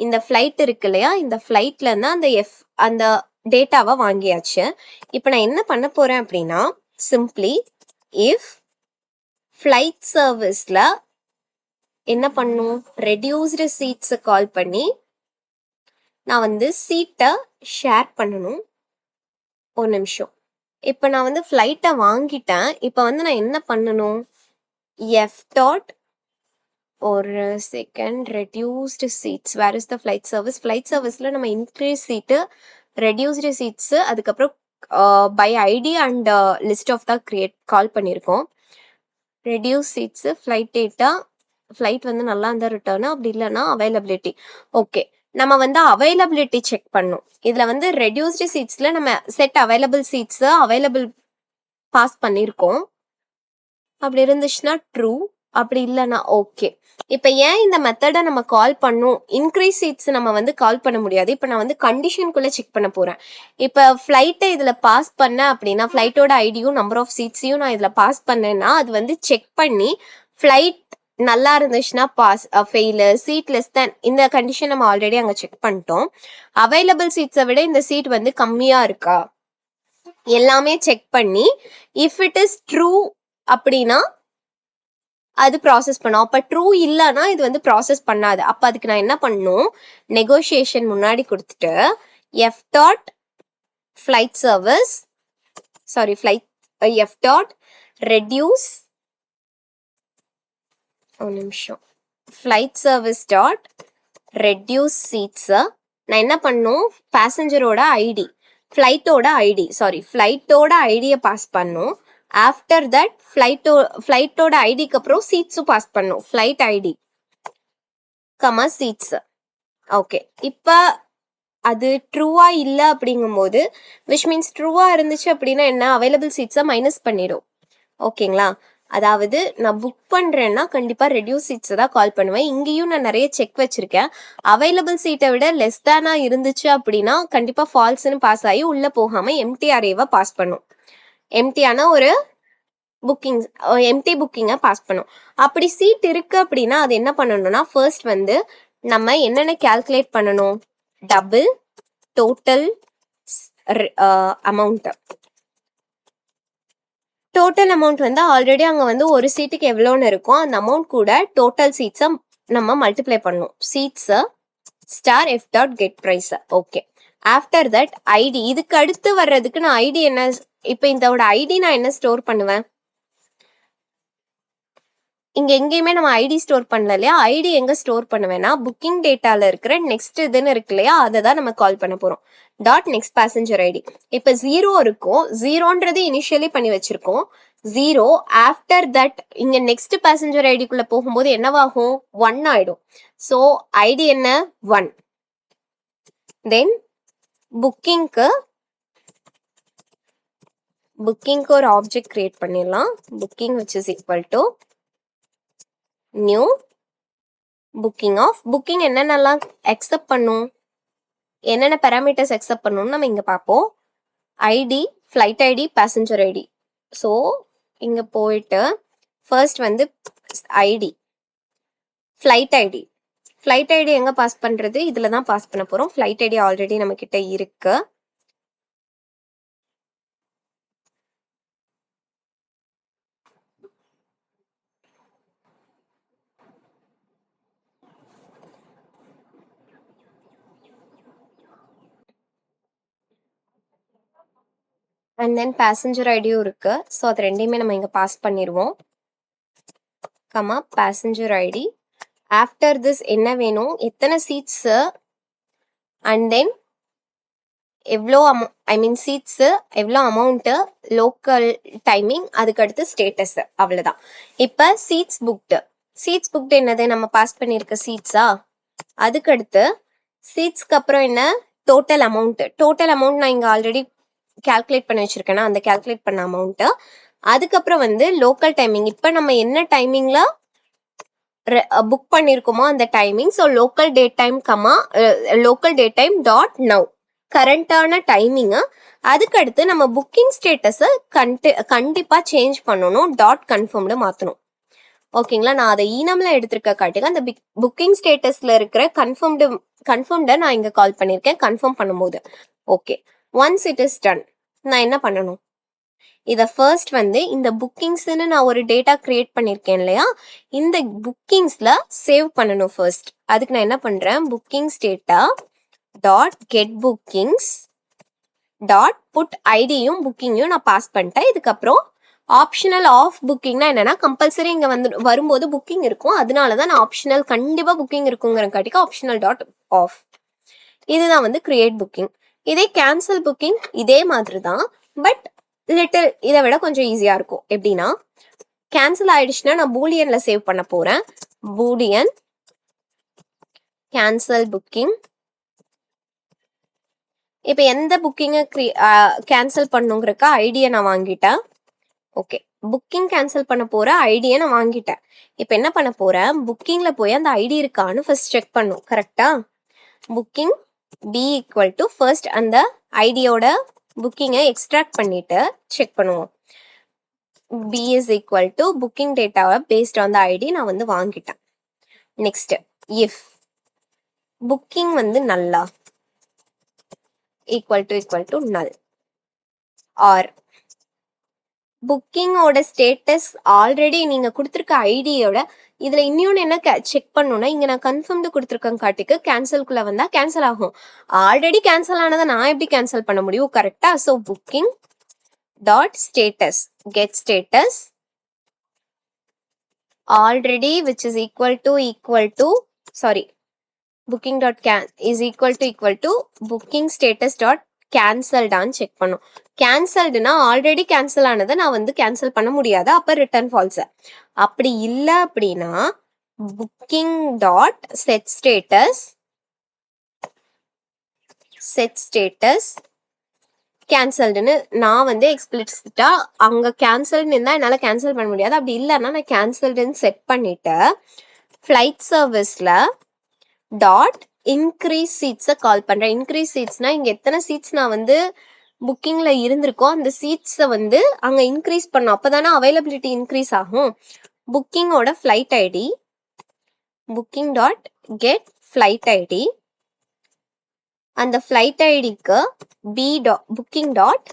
Speaker 1: இந்த ஃப்ளைட் இருக்கு இல்லையா, இந்த ஃப்ளைட்ல இருந்தா அந்த டேட்டாவை வாங்கியாச்சு. இப்போ நான் என்ன பண்ண போறேன் அப்படின்னா சிம்பிளி இஃப் ஃப்ளைட் சர்வீஸ்ல என்ன பண்ணும், ரெடியூஸ்டு சீட்ஸை கால் பண்ணி நான் வந்து சீட்டை ஷேர் பண்ணணும். ஒரு நிமிஷம். இப்போ நான் வந்து ஃப்ளைட்டை வாங்கிட்டேன். இப்போ வந்து நான் என்ன பண்ணணும், எஃப் டாட் ஒரு second, reduced seats, where is the flight service, flight சர்வீஸில் நம்ம இன்க்ரீஸ் சீட்டு, ரெடியூஸ்டு சீட்ஸு, அதுக்கப்புறம் by ID and list of தான் கால் பண்ணியிருக்கோம். Reduce seats, flight data, flight வந்து நல்லா இருந்தால் ரிட்டர்னு, அப்படி இல்லைன்னா அவைலபிலிட்டி. ஓகே, நம்ம வந்து அவைலபிலிட்டி செக் பண்ணோம். இதில் வந்து ரெடியூஸ்டு சீட்ஸில் நம்ம set available seats available pass பண்ணியிருக்கோம். அப்படி இருந்துச்சுன்னா ட்ரூ, அப்படி இல்லைன்னா ஓகே. இப்போ ஏன் இந்த மெத்தடை நம்ம கால் பண்ணும், இன்க்ரீஸ் சீட்ஸ் நம்ம வந்து கால் பண்ண முடியாது. இப்போ நான் வந்து கண்டிஷனுக்குள்ளே செக் பண்ண போகிறேன். இப்போ ஃப்ளைட்டை இதில் பாஸ் பண்ணேன் அப்படின்னா, ஃப்ளைட்டோட ஐடியும் நம்பர் ஆஃப் சீட்ஸையும் நான் இதில் பாஸ் பண்ணேன்னா அது வந்து செக் பண்ணி ஃப்ளைட் நல்லா இருந்துச்சுன்னா pass, fail, seat less than, இந்த கண்டிஷன் நம்ம ஆல்ரெடி அங்கே செக் பண்ணிட்டோம். அவைலபிள் சீட்ஸை விட இந்த சீட் வந்து கம்மியாக இருக்கா எல்லாமே செக் பண்ணி இஃப் இட் இஸ் ட்ரூ அப்படின்னா அது ப்ராசஸ் பண்ணும். அப்போ ட்ரூ இல்லைன்னா இது வந்து ப்ராசஸ் பண்ணாது. அப்போ அதுக்கு நான் என்ன பண்ணணும், நெகோஷியேஷன் முன்னாடி கொடுத்துட்டு F dot flight service, sorry flight, F dot reduce, ஒரு நிமிஷம், ஃப்ளைட் சர்வீஸ் டாட் ரெடியூஸ் சீட்ஸை நான் என்ன பண்ணும், பேசஞ்சரோட ஐடி, ஃப்ளைட்டோட ஐடியை பாஸ் பண்ணும். ஆஃப்டர் தட் ஃப்ளைட்டோட ஐடிக்கு அப்புறம் சீட்ஸும் பாஸ் பண்ணும். Flight ID comma seats. Okay, இப்போ அது ட்ரூவா இல்லை அப்படிங்கும்போது, விச் மீன்ஸ் ட்ரூவா இருந்துச்சு அப்படின்னா என்ன, அவைலபிள் சீட்ஸை மைனஸ் பண்ணிடும். ஓகேங்களா, அதாவது நான் புக் பண்ணுறேன்னா கண்டிப்பாக ரெடியூஸ் சீட்ஸை தான் கால் பண்ணுவேன். இங்கேயும் நான் நிறைய செக் வச்சுருக்கேன். அவைலபிள் சீட்டை விட லெஸ் தேனாக இருந்துச்சு அப்படின்னா கண்டிப்பாக ஃபால்ஸ்ன்னு பாஸ் ஆகி உள்ளே போகாமல் எம்டி அரேவை பாஸ் பண்ணும். எம்டியான ஒரு எம்டி புக்கிங்கை பாஸ் பண்ணும். அப்படி சீட் இருக்கு அப்படின்னா அது என்ன பண்ணணும்னா, ஃபர்ஸ்ட் வந்து நம்ம என்னென்ன கால்குலேட் பண்ணணும், double total amount. Total amount வந்து ஆல்ரெடி அங்கே வந்து ஒரு சீட்டுக்கு எவ்வளோன்னு இருக்கும், அந்த அமௌண்ட் கூட டோட்டல் சீட்ஸை நம்ம மல்டிப்ளை பண்ணணும். சீட்ஸை star F dot get price. Okay, after that ID, இதுக்கு அடுத்து வர்றதுக்கு நான் ஐடி என்ன, இப்போ இதோட ஐடி நான் என்ன ஸ்டோர் பண்ணுவேன், இங்கே எங்கேயுமே நம்ம ஐடி ஸ்டோர் பண்ணல இல்லையா. ஐடி எங்கே ஸ்டோர் பண்ணுவேன்னா புக்கிங் டேட்டாவில் இருக்கிற நெக்ஸ்ட் இதுன்னு இருக்கு இல்லையா, அதை தான் நம்ம கால் பண்ண போகிறோம். Dot next passenger ID. இப்போ 0 இருக்கும், 0ன்றது இனிஷியலி பண்ணி வச்சிருக்கோம். 0 ஆஃப்டர் தட் இங்கே நெக்ஸ்ட் பேசஞ்சர் ஐடிக்குள்ளே போகும்போது என்னவாகும், 1 ஆகிடும். ஸோ ஐடி என்ன, 1. தென் புக்கிங்க்கு ஒரு ஆப்ஜெக்ட் கிரியேட் பண்ணிடலாம். Booking which is equal to new booking of, booking என்னென்னலாம் அக்செப்ட் பண்ணும், என்னென்ன பேராமீட்டர்ஸ் அக்செப்ட் பண்ணணும்னு நம்ம இங்கே பார்ப்போம். ID, flight ID, passenger ID. So இங்கே போயிட்டு ஃபர்ஸ்ட் வந்து ஐடி, ஃப்ளைட் ஐடி எங்கே பாஸ் பண்ணுறது, இதில் தான் பாஸ் பண்ண போகிறோம். ஃப்ளைட் ஐடி ஆல்ரெடி நம்மக்கிட்ட இருக்கு. அண்ட் தென் பேசஞ்சர் ஐடியும் இருக்கு. ஸோ அது ரெண்டையுமே நம்ம இங்கே பாஸ் பண்ணிடுவோம். Comma passenger ID. After this என்ன வேணும், எத்தனை சீட்ஸு, அண்ட் தென் எவ்வளோ சீட்ஸு, எவ்வளோ அமௌண்ட்டு, லோக்கல் டைமிங், அதுக்கடுத்து ஸ்டேட்டஸு, அவ்வளோதான். இப்போ சீட்ஸ் புக்டு என்னது, நம்ம பாஸ் பண்ணியிருக்க சீட்ஸா. அதுக்கடுத்து சீட்ஸ்க்கு அப்புறம் என்ன, டோட்டல் அமௌண்ட் நான் இங்கே ஆல்ரெடி கால்குலேட் பண்ணி வச்சிருக்கேன்னா அந்த கால்குலேட் பண்ண அமௌண்ட்டு. அதுக்கப்புறம் வந்து லோக்கல் டைமிங், இப்போ நம்ம என்ன டைமிங்கில் புக் பண்ணியிருக்கோமோ அந்த timing. So local date time dot now, கரண்டான டைமிங்கு. அதுக்கடுத்து நம்ம புக்கிங் ஸ்டேட்டஸை கண்டிப்பாக சேஞ்ச் பண்ணணும், டாட் கன்ஃபார்ம்டு மாற்றணும். ஓகேங்களா, நான் அதை ஈனமில் எடுத்திருக்க காட்டுங்க. அந்த புக்கிங் ஸ்டேட்டஸில் இருக்கிற கன்ஃபார்ம்டை நான் இங்கே கால் பண்ணியிருக்கேன் கன்ஃபார்ம் பண்ணும்போது. Okay, once it is done நான் என்ன பண்ணணும், இதை ஃபர்ஸ்ட் வந்து இந்த புக்கிங்ஸ்ன்னு நான் ஒரு டேட்டா கிரியேட் பண்ணியிருக்கேன் இல்லையா, இந்த புக்கிங்ஸில் சேவ் பண்ணணும் ஃபர்ஸ்ட். அதுக்கு நான் என்ன பண்ணுறேன், bookings data dot get bookings dot put ஐடியும் புக்கிங்கையும் நான் பாஸ் பண்ணிட்டேன். இதுக்கப்புறம் ஆப்ஷனல் ஆஃப் புக்கிங்னா என்னன்னா, கம்பல்சரி இங்கே வந்து வரும்போது புக்கிங் இருக்கும், அதனால தான் நான் ஆப்ஷனல் கண்டிப்பாக புக்கிங் இருக்குங்கிறக்காட்டிக்கு ஆப்ஷனல் டாட் ஆஃப். இதுதான் வந்து கிரியேட் புக்கிங். இதே கேன்சல் புக்கிங் இதே மாதிரி தான், பட் லிட்டில் இதை விட கொஞ்சம் ஈஸியாக இருக்கும். எப்படின்னா, கேன்சல் ஆயிடுச்சுன்னா நான் பூலியன்ல சேவ் பண்ண போகிறேன். Boolean cancel booking. இப்போ எந்த புக்கிங்கை கேன்சல் பண்ணுங்கிறக்க ஐடியை நான் வாங்கிட்டேன். ஓகே, புக்கிங் கேன்சல் பண்ண போற ஐடியை நான் வாங்கிட்டேன். இப்போ என்ன பண்ண போறேன், புக்கிங்ல போய் அந்த ஐடி இருக்கான்னு ஃபர்ஸ்ட் செக் பண்ணும். கரெக்டா, booking B equal to first அந்த ஐடியோட புக்கிங்கை எக்ஸ்ட்ராக்ட் பண்ணிட்டு செக் பண்ணுவோம். B is equal to booking டேட்டாவை பேஸ்ட் ஆன் த ஐடி நான் வந்து வாங்கிட்டேன். நெக்ஸ்ட் இஃப் புக்கிங் வந்து நல்லா ஈக்குவல் டு நல், ஆர் புக்கிங்கோட ஸ்டேட்டஸ் ஆல்ரெடி நீங்க கொடுத்துருக்க ஐடியோட இதுல இன்னொன்னு என்ன செக் பண்ணணும்னா, இங்க நான் கன்ஃபார்ம்டு கொடுத்துருக்கேன் காட்டுக்கு கேன்சல்குள்ள வந்தா கேன்சல் ஆகும். ஆல்ரெடி கேன்சல் ஆனதை நான் எப்படி கேன்சல் பண்ண முடியும், கரெக்டா? So booking dot status get status already which is equal to sorry booking dot is equal to booking status dot கேன்சல்டான்னு செக் பண்ணும். கேன்சல்டுனா ஆல்ரெடி கேன்சல் ஆனதை நான் வந்து கேன்சல் பண்ண முடியாது, அப்போ ரிட்டர்ன் ஃபால்ஸ். அப்படி இல்லை அப்படின்னா புக்கிங் டாட் செட் ஸ்டேட்டஸ் கேன்சல்டுன்னு நான் வந்து எக்ஸ்பிளிசிட்டா அங்கே கேன்சல்னு இருந்தால் என்னால் கேன்சல் பண்ண முடியாது. அப்படி இல்லைன்னா நான் கேன்சல்டுன்னு செட் பண்ணிட்டு ஃப்ளைட் சர்வீஸில் டாட் இன்க்ரீஸ் சீட்ஸை கால் பண்ணுறேன். இன்க்ரீஸ் சீட்ஸ்னா இங்கே எத்தனை சீட்ஸ் நான் வந்து புக்கிங்கில் இருந்திருக்கோ அந்த சீட்ஸை வந்து அங்கே இன்க்ரீஸ் பண்ணும், அப்போ தானே அவைலபிலிட்டி இன்க்ரீஸ் ஆகும். புக்கிங்கோட flight ID booking dot get flight ID, அந்த ஃப்ளைட் ஐடிக்கு booking dot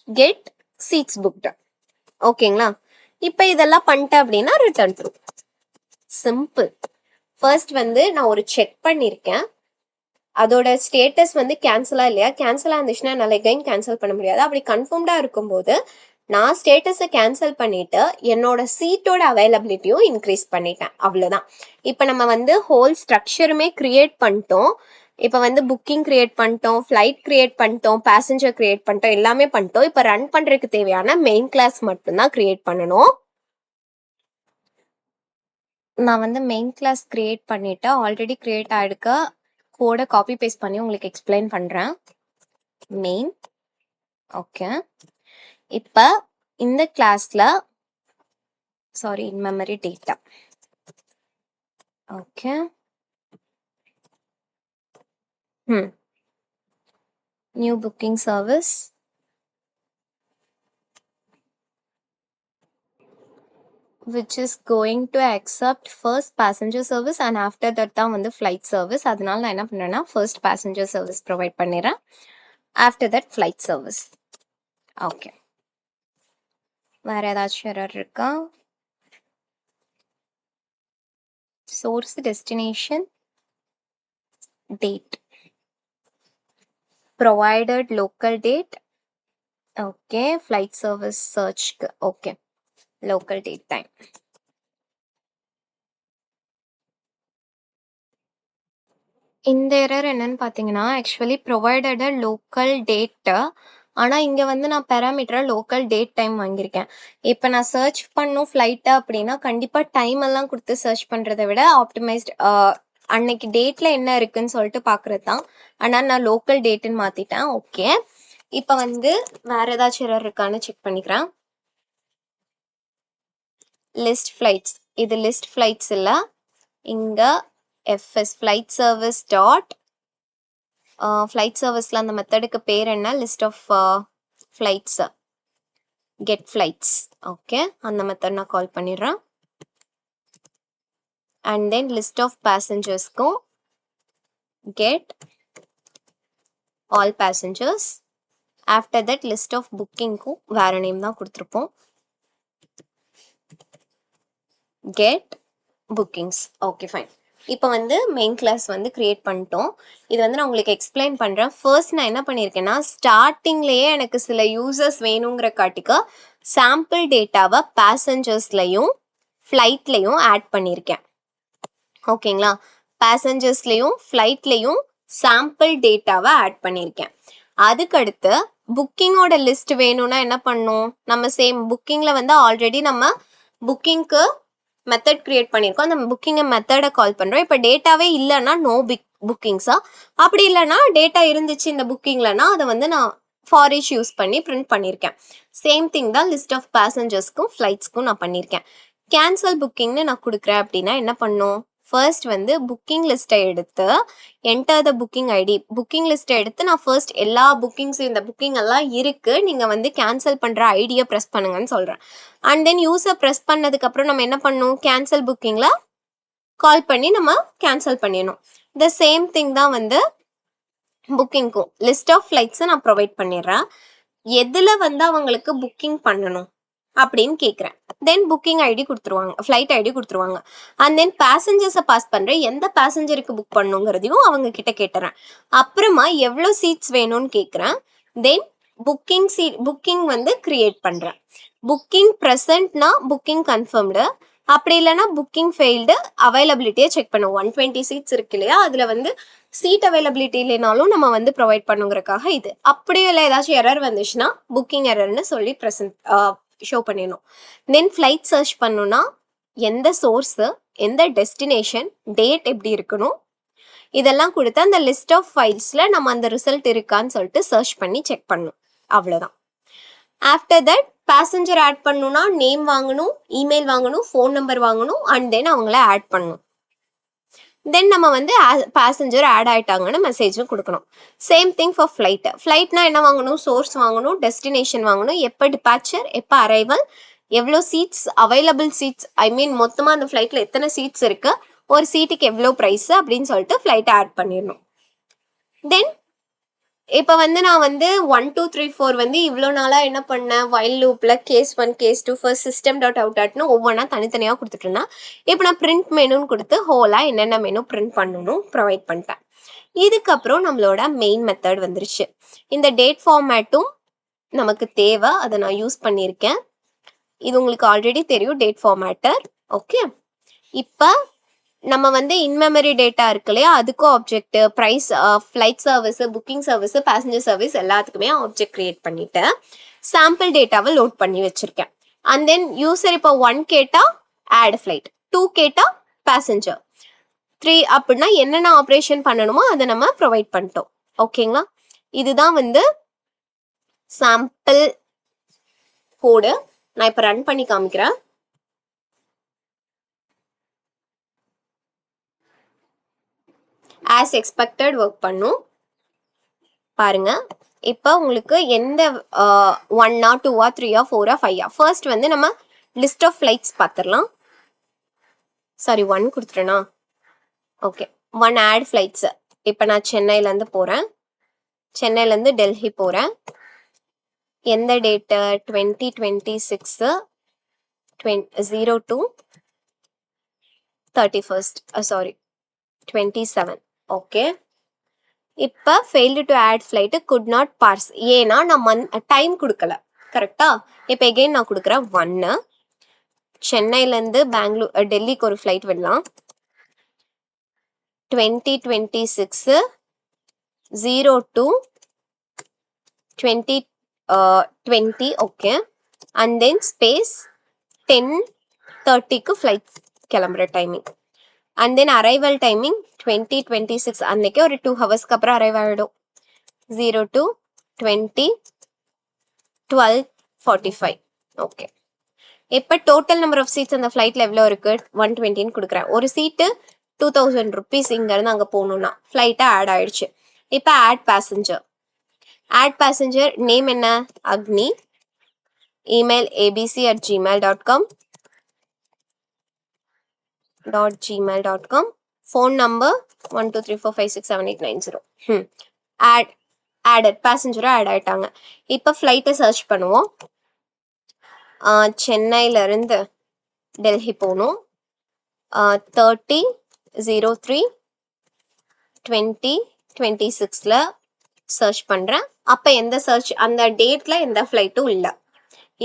Speaker 1: get seats booked. ஓகேங்களா, இப்போ இதெல்லாம் பண்ணிட்டேன் அப்படின்னா ரிட்டர்ன் ட்ரூ. சிம்பிள். ஃபர்ஸ்ட் வந்து நான் ஒரு செக் பண்ணியிருக்கேன், அதோட ஸ்டேட்டஸ் வந்து கேன்சலா இல்லையா, கேன்சலாக இருந்துச்சுன்னா என்னால் எகைன் கேன்சல் பண்ண முடியாது. அப்படி கன்ஃபார்ம்டாக இருக்கும்போது நான் ஸ்டேட்டஸை கேன்சல் பண்ணிட்டு என்னோட சீட்டோட அவைலபிலிட்டியும் இன்க்ரீஸ் பண்ணிட்டேன், அவ்வளோதான். இப்போ நம்ம வந்து ஹோல் ஸ்ட்ரக்சருமே கிரியேட் பண்ணிட்டோம். இப்போ வந்து புக்கிங் கிரியேட் பண்ணிட்டோம், ஃப்ளைட் கிரியேட் பண்ணிட்டோம், பேசஞ்சர் கிரியேட் பண்ணிட்டோம், எல்லாமே பண்ணிட்டோம். இப்போ ரன் பண்ணுறதுக்கு தேவையான மெயின் கிளாஸ் மட்டும்தான் கிரியேட் பண்ணணும். நான் வந்து மெயின் கிளாஸ் கிரியேட் பண்ணிட்டு ஆல்ரெடி கிரியேட் ஆகிருக்க கோடை காப்பி பேஸ்ட் பண்ணி உங்களுக்கு எக்ஸ்பிளைன் பண்ணுறேன். மெயின். ஓகே, இப்போ இந்த கிளாஸில் sorry in memory data. Okay, new booking service which is going to accept first passenger service and after that தான் வந்து flight service. அதனால நான் என்ன பண்ணுறேன்னா first passenger service ப்ரொவைட் பண்ணிடுறேன், after that flight service. Okay, வேறு ஏதாச்சும் எரர் இருக்கா? source destination date provided local date. Okay, flight service search. Okay, local date time. இந்த எரர் என்னன்னு பார்த்தீங்கன்னா ஆக்சுவலி ப்ரொவைடட் லோக்கல் டேட்டு, ஆனால் இங்கே வந்து நான் பேராமீட்டராக லோக்கல் டேட் டைம் வாங்கியிருக்கேன். இப்போ நான் சர்ச் பண்ணும் ஃப்ளைட்டு அப்படின்னா கண்டிப்பாக டைம் எல்லாம் கொடுத்து சர்ச் பண்ணுறதை விட ஆப்டிமைஸ்ட் அன்னைக்கு டேட்டில் என்ன இருக்குன்னு சொல்லிட்டு பார்க்குறது தான். ஆனால் நான் லோக்கல் டேட்டுன்னு மாற்றிட்டேன். ஓகே, இப்போ வந்து வேறு ஏதாச்சும் எரர் இருக்கான்னு செக் பண்ணிக்கிறேன். லிஸ்ட் ஃப்ளைட்ஸ், இது லிஸ்ட் ஃப்ளைட்ஸ் இல்லை, இங்கே FS flight service dot flight சர்வீஸில் அந்த மெத்தடுக்கு பேர் என்ன, list of flights get flights. Okay, அந்த மெத்தட் நான் கால் பண்ணிடுறேன். அண்ட் தென் லிஸ்ட் ஆஃப் பேசஞ்சர்ஸ்க்கும் get all passengers. After that list of புக்கிங்க்கும் வேறு நேம் தான் கொடுத்துருப்போம். Get bookings. Okay fine. இப்போ வந்து மெயின் கிளாஸ் வந்து கிரியேட் பண்ணிட்டோம். இது வந்து நான் உங்களுக்கு எக்ஸ்பிளைன் பண்ணுறேன். ஃபர்ஸ்ட் நான் என்ன பண்ணியிருக்கேன்னா ஸ்டார்டிங்லேயே எனக்கு சில யூசர்ஸ் வேணுங்கிற காட்டிக்க சாம்பிள் டேட்டாவை பேசஞ்சர்ஸ்லையும் ஃப்ளைட்லையும் ஆட் பண்ணியிருக்கேன். ஓகேங்களா? பேசஞ்சர்ஸ்லையும் ஃப்ளைட்லையும் சாம்பிள் டேட்டாவை ஆட் பண்ணியிருக்கேன். அதுக்கடுத்து புக்கிங்கோட லிஸ்ட் வேணும்னா என்ன பண்ணும், நம்ம சேம் புக்கிங்கில் வந்து ஆல்ரெடி நம்ம புக்கிங்க்கு மெத்தட் கிரியேட் பண்ணியிருக்கோம். அந்த புக்கிங்கை மெத்தடை கால் பண்ணுறோம். இப்போ டேட்டாவே இல்லைன்னா நோ புக்கிங்ஸா, அப்படி இல்லைன்னா டேட்டா இருந்துச்சு இந்த புக்கிங்லன்னா அதை வந்து நான் ஃபார் ஈச் யூஸ் பண்ணி பிரிண்ட் பண்ணியிருக்கேன். சேம் திங் தான் லிஸ்ட் ஆஃப் பேசஞ்சர்ஸ்க்கும் ஃப்ளைட்ஸ்க்கும் நான் பண்ணியிருக்கேன். கேன்சல் புக்கிங்னு நான் கொடுக்குறேன் அப்படின்னா என்ன பண்ணும், ஃபர்ஸ்ட் வந்து புக்கிங் லிஸ்ட்டை எடுத்து enter the booking ID, booking லிஸ்ட்டை எடுத்து நான் ஃபர்ஸ்ட் எல்லா புக்கிங்ஸும் இந்த புக்கிங் எல்லாம் இருக்கு, நீங்கள் வந்து கேன்சல் பண்ணுற ஐடியை ப்ரெஸ் பண்ணுங்கன்னு சொல்கிறேன். அண்ட் தென் யூஸர் ப்ரெஸ் பண்ணதுக்கப்புறம் நம்ம என்ன பண்ணணும், கேன்சல் புக்கிங்கில் கால் பண்ணி நம்ம கேன்சல் பண்ணிடணும். த சேம் திங் தான் வந்து புக்கிங்க்கும் லிஸ்ட் ஆஃப் ஃப்ளைட்ஸை நான் ப்ரொவைட் பண்ணிடுறேன். எதில் வந்து அவங்களுக்கு புக்கிங் பண்ணணும் அப்படின்னு கேட்குறேன். தென் புக்கிங் ஐடி கொடுத்துருவாங்க, ஃப்ளைட் ஐடி கொடுத்துருவாங்க. அண்ட் தென் பேசஞ்சர்ஸை பாஸ் பண்ணுறேன், எந்த பேசஞ்சருக்கு புக் பண்ணுங்கிறதையும் அவங்க கிட்ட கேட்டுறேன். அப்புறமா எவ்வளோ சீட்ஸ் வேணும்னு கேட்குறேன். தென் புக்கிங் வந்து கிரியேட் பண்ணுறேன். புக்கிங் ப்ரெசன்ட்னா புக்கிங் கன்ஃபர்ம்டு, அப்படி இல்லைன்னா புக்கிங் ஃபெயில்டு, அவைலபிலிட்டியை செக் பண்ணுவோம். 120 சீட்ஸ் இருக்கு இல்லையா, அதில் வந்து சீட் அவைலபிலிட்டி இல்லைனாலும் நம்ம வந்து ப்ரொவைட் பண்ணுங்கிறக்காக இது. அப்படியே இல்லை ஏதாச்சும் எரர் வந்துச்சுன்னா புக்கிங் எரர்னு சொல்லி ஷோ பண்ணிடணும். தென் ஃப்ளைட் சர்ச் பண்ணணும்னா எந்த சோர்ஸு, எந்த டெஸ்டினேஷன், டேட் எப்படி இருக்கணும், இதெல்லாம் கொடுத்து அந்த லிஸ்ட் ஆஃப் ஃபைல்ஸில் நம்ம அந்த ரிசல்ட் இருக்கான்னு சொல்லிட்டு சர்ச் பண்ணி செக் பண்ணணும். அவ்வளோதான். ஆஃப்டர் தட் பேசஞ்சர் ஆட் பண்ணணும்னா நேம் வாங்கணும், இமெயில் வாங்கணும், ஃபோன் நம்பர் வாங்கணும், அண்ட் தென் அவங்கள ஆட் பண்ணணும். தென் நம்ம வந்து பேசஞ்சர் ஆட் ஆகிட்டாங்கன்னு மெசேஜும் கொடுக்கணும். Same thing for flight. ஃப்ளைட்னா என்ன வாங்கணும், சோர்ஸ் வாங்கணும், டெஸ்டினேஷன் வாங்கணும், எப்போ டிபார்ச்சர், எப்போ அரைவல், எவ்வளோ சீட்ஸ், அவைலபிள் சீட்ஸ், ஐ மீன் மொத்தமாக அந்த ஃப்ளைட்டில் எத்தனை சீட்ஸ் இருக்குது, ஒரு சீட்டுக்கு எவ்வளோ ப்ரைஸு அப்படின்னு சொல்லிட்டு ஃப்ளைட்டை ஆட் பண்ணிடணும். தென் இப்போ வந்து நான் வந்து 1 2 3 4 வந்து இவ்வளோ நாளாக என்ன பண்ணேன், வைல் லூப்பில் case 1 case 2 first system dot out டாட்னு ஒவ்வொன்றா தனித்தனியாக கொடுத்துட்டேன்னா, இப்போ நான் பிரிண்ட் மெனுன்னு கொடுத்து ஹோலாக என்னென்ன மெனு பிரிண்ட் பண்ணணும் ப்ரொவைட் பண்ணிட்டேன். இதுக்கப்புறம் நம்மளோட மெயின் மெத்தட் வந்துருச்சு. இந்த டேட் ஃபார்மேட்டும் நமக்கு தேவை, அதை நான் யூஸ் பண்ணியிருக்கேன். இது உங்களுக்கு ஆல்ரெடி தெரியும் டேட் ஃபார்மேட்டர். ஓகே, இப்போ நம்ம வந்து இன்மெமரி டேட்டா இருக்கு இல்லையா, அதுக்கும் object, price, flight service, booking service, passenger service எல்லாத்துக்குமே ஆப்ஜெக்ட் கிரியேட் பண்ணிட்டேன். சாம்பிள் டேட்டாவை லோட் பண்ணி வச்சிருக்கேன். அண்ட் தென் யூசர் இப்போ 1 கேட்டா ஆட் ஃப்ளைட், 2 கேட்டா பேசஞ்சர், 3 அப்படின்னா என்னென்ன ஆப்ரேஷன் பண்ணணுமோ அதை நம்ம ப்ரொவைட் பண்ணிட்டோம். ஓகேங்களா? இதுதான் வந்து சாம்பிள் கோடு. நான் இப்போ ரன் பண்ணி காமிக்கிறேன். ஆஸ் எக்ஸ்பெக்டட் ஒர்க் பண்ணும் பாருங்க. இப்போ உங்களுக்கு எந்த 1 2 3 4 5 ஃபர்ஸ்ட் வந்து நம்ம லிஸ்ட் ஆஃப் ஃப்ளைட்ஸ் பார்த்துடலாம். சாரி 1 கொடுத்துட்டேனா? Okay, 1 add flights. இப்போ நான் சென்னையிலேருந்து போகிறேன், சென்னையிலேருந்து டெல்லி போகிறேன். எந்த டேட்டு, 2026 02 31 சாரி 27. ஓகே, இப்போ failed to add flight could not parse, ஏன்னா நம்ம டைம் கொடுக்கல. கரெக்டா? இப்போ எகெயின் நான் கொடுக்குறேன் 1. சென்னையிலேருந்து டெல்லிக்கு ஒரு ஃப்ளைட் விடலாம். 2026 02 2020. ஓகே, அண்ட் தென் ஸ்பேஸ் 10:30க்கு ஃப்ளைட் கிளம்புற timing. And then arrival timing 2026 அன்னைக்கு ஒரு 2 ஹவர்ஸ்க்கு அப்புறம் அரைவ் ஆகிடும். 02 20 12:45. ஓகே, இப்போ டோட்டல் நம்பர் ஆஃப் சீட்ஸ் அந்த ஃப்ளைட்டில் எவ்வளோ இருக்குது, 120ன்னு கொடுக்குறேன். ஒரு சீட்டு 2000 rupees இங்கேருந்து அங்கே போகணுன்னா ஃப்ளைட்டை ஆட் ஆயிடுச்சு. இப்போ add passenger. Add passenger name என்ன, Agni, email abc@gmail.com, .gmail.com, phone number 1234567890. Add added பேசஞ்சரும் ஆட் ஆயிட்டாங்க. இப்போ ஃப்ளைட்டை சர்ச் பண்ணுவோம். சென்னையிலேருந்து டெல்லி போகணும். 30/03/2026 சர்ச் பண்ணுறேன். அப்போ எந்த சர்ச் அந்த டேட்டில் எந்த ஃப்ளைட்டும் இல்லை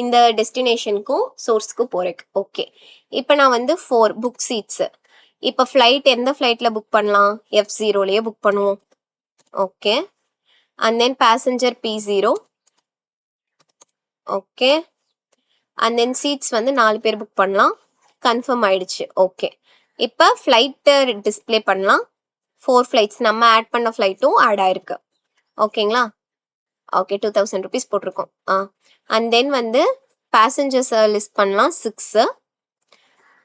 Speaker 1: இந்த டெஸ்டினேஷனுக்கும் சோர்ஸ்க்கும் போகிறக்கு. ஓகே, இப்போ நான் வந்து 4 புக் சீட்ஸு. இப்போ ஃப்ளைட் எந்த ஃப்ளைட்டில் புக் பண்ணலாம்? F0லேயே புக் பண்ணுவோம். Okay, and then passenger P0. Okay, and then seats வந்து 4 பேர் புக் பண்ணலாம். கன்ஃபார்ம் ஆயிடுச்சு. ஓகே, இப்போ ஃப்ளைட்டை டிஸ்பிளே பண்ணலாம். 4 ஃப்ளைட்ஸ் நம்ம ஆட் பண்ண ஃப்ளைட்டும் ஆட் ஆயிருக்கு. ஓகேங்களா? ஓகே, 2000 ருபீஸ் போட்டிருக்கோம். அண்ட் தென் வந்து பேசஞ்சர்ஸை லிஸ்ட் பண்ணலாம். 6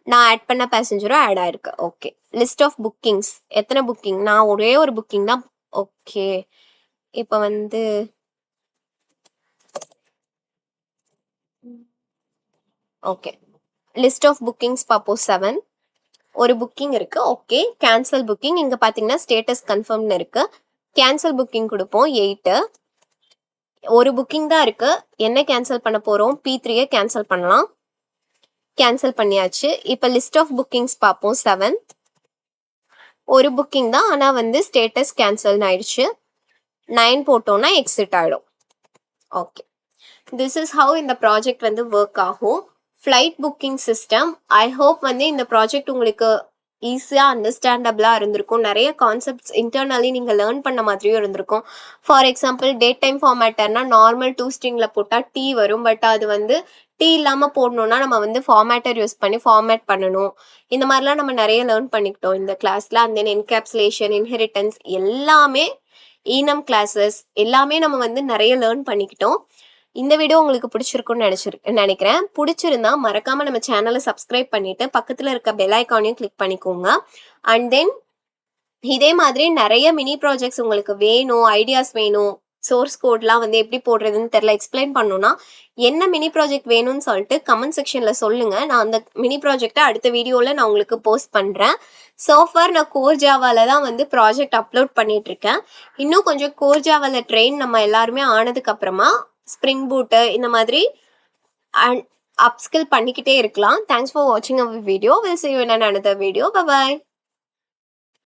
Speaker 1: நான் ஆட் பண்ண பேசஞ்சரும் ஆட் ஆயிருக்கு. ஓகே, லிஸ்ட் ஆஃப் புக்கிங்ஸ் எத்தனை புக்கிங்? நான் ஒரே ஒரு புக்கிங் தான். ஓகே, இப்போ வந்து ஓகே லிஸ்ட் ஆஃப் புக்கிங்ஸ் பார்ப்போம். 7 ஒரு புக்கிங் இருக்கு. Okay, cancel booking. இங்க பாத்தீங்கன்னா ஸ்டேட்டஸ் கன்ஃபர்ம்னு இருக்கு. கேன்சல் புக்கிங் கொடுப்போம். 8 ஒரு புக்கிங் தான் இருக்கு. என்ன கேன்சல் பண்ண போறோம்? P3 கேன்சல் பண்ணலாம். கேன்சல் பண்ணியாச்சு. இப்போ லிஸ்ட் ஆஃப் புக்கிங்ஸ் பார்ப்போம். 7 ஒரு புக்கிங் தான், ஆனா வந்து ஸ்டேட்டஸ் கேன்சல் ஆயிடுச்சு. 9 போட்டோம்னா எக்ஸிட் ஆயிடும். ஓகே, திஸ் இஸ் ஹவு இந்த ப்ராஜெக்ட் வந்து ஒர்க் ஆகும். Flight booking system. I hope வந்து இந்த ப்ராஜெக்ட் உங்களுக்கு ஈஸியாக அண்டர்ஸ்டாண்டபிளாக இருந்திருக்கும். நிறைய கான்செப்ட்ஸ் இன்டர்னலி நீங்கள் லேர்ன் பண்ண மாதிரியும் இருந்திருக்கும். ஃபார் எக்ஸாம்பிள் டேட் டைம் ஃபார்மேட்டர்னா நார்மல் 2 ஸ்ட்ரிங்கில் போட்டால் T வரும். பட் அது வந்து T இல்லாமல் போடணும்னா நம்ம வந்து ஃபார்மேட்டர் யூஸ் பண்ணி ஃபார்மேட் பண்ணணும். இந்த மாதிரிலாம் நம்ம நிறைய லேர்ன் பண்ணிக்கிட்டோம் இந்த கிளாஸில். அண்ட் தென் என்கேப்சுலேஷன், இன்ஹெரிட்டன்ஸ் எல்லாமே, ஈனம் கிளாஸஸ் எல்லாமே நம்ம வந்து நிறைய லேர்ன் பண்ணிக்கிட்டோம். இந்த வீடியோ உங்களுக்கு பிடிச்சிருக்குன்னு நினைக்கிறேன். பிடிச்சிருந்தா மறக்காம நம்ம சேனலை சப்ஸ்கிரைப் பண்ணிட்டு பக்கத்துல இருக்க பெல் ஐக்கானையும் கிளிக் பண்ணிக்கோங்க. அண்ட் தென் இதே மாதிரி நிறைய மினி ப்ராஜெக்ட்ஸ் உங்களுக்கு வேணும், ஐடியாஸ் வேணும், சோர்ஸ் கோட்லாம் வந்து எப்படி போடுறதுன்னு தெரியல, எக்ஸ்பிளைன் பண்ணணும்னா என்ன மினி ப்ராஜெக்ட் வேணும்னு சொல்லிட்டு கமெண்ட் செக்ஷனில் சொல்லுங்க. நான் அந்த மினி ப்ராஜெக்டை அடுத்த வீடியோவில் நான் உங்களுக்கு போஸ்ட் பண்ணுறேன். சோஃபார் நான் கோர் ஜாவால தான் வந்து ப்ராஜெக்ட் அப்லோட் பண்ணிட்டு இருக்கேன். இன்னும் கொஞ்சம் கோர் ஜாவால ட்ரெயின் நம்ம எல்லாருமே ஆனதுக்கு அப்புறமா ஸ்ப்ரிங் பூட்டு இந்த மாதிரி அப்ஸ்கில் பண்ணிக்கிட்டே இருக்கலாம். தேங்க்ஸ் ஃபார் வாட்சிங் our video. Will see you in another video. Bye bye.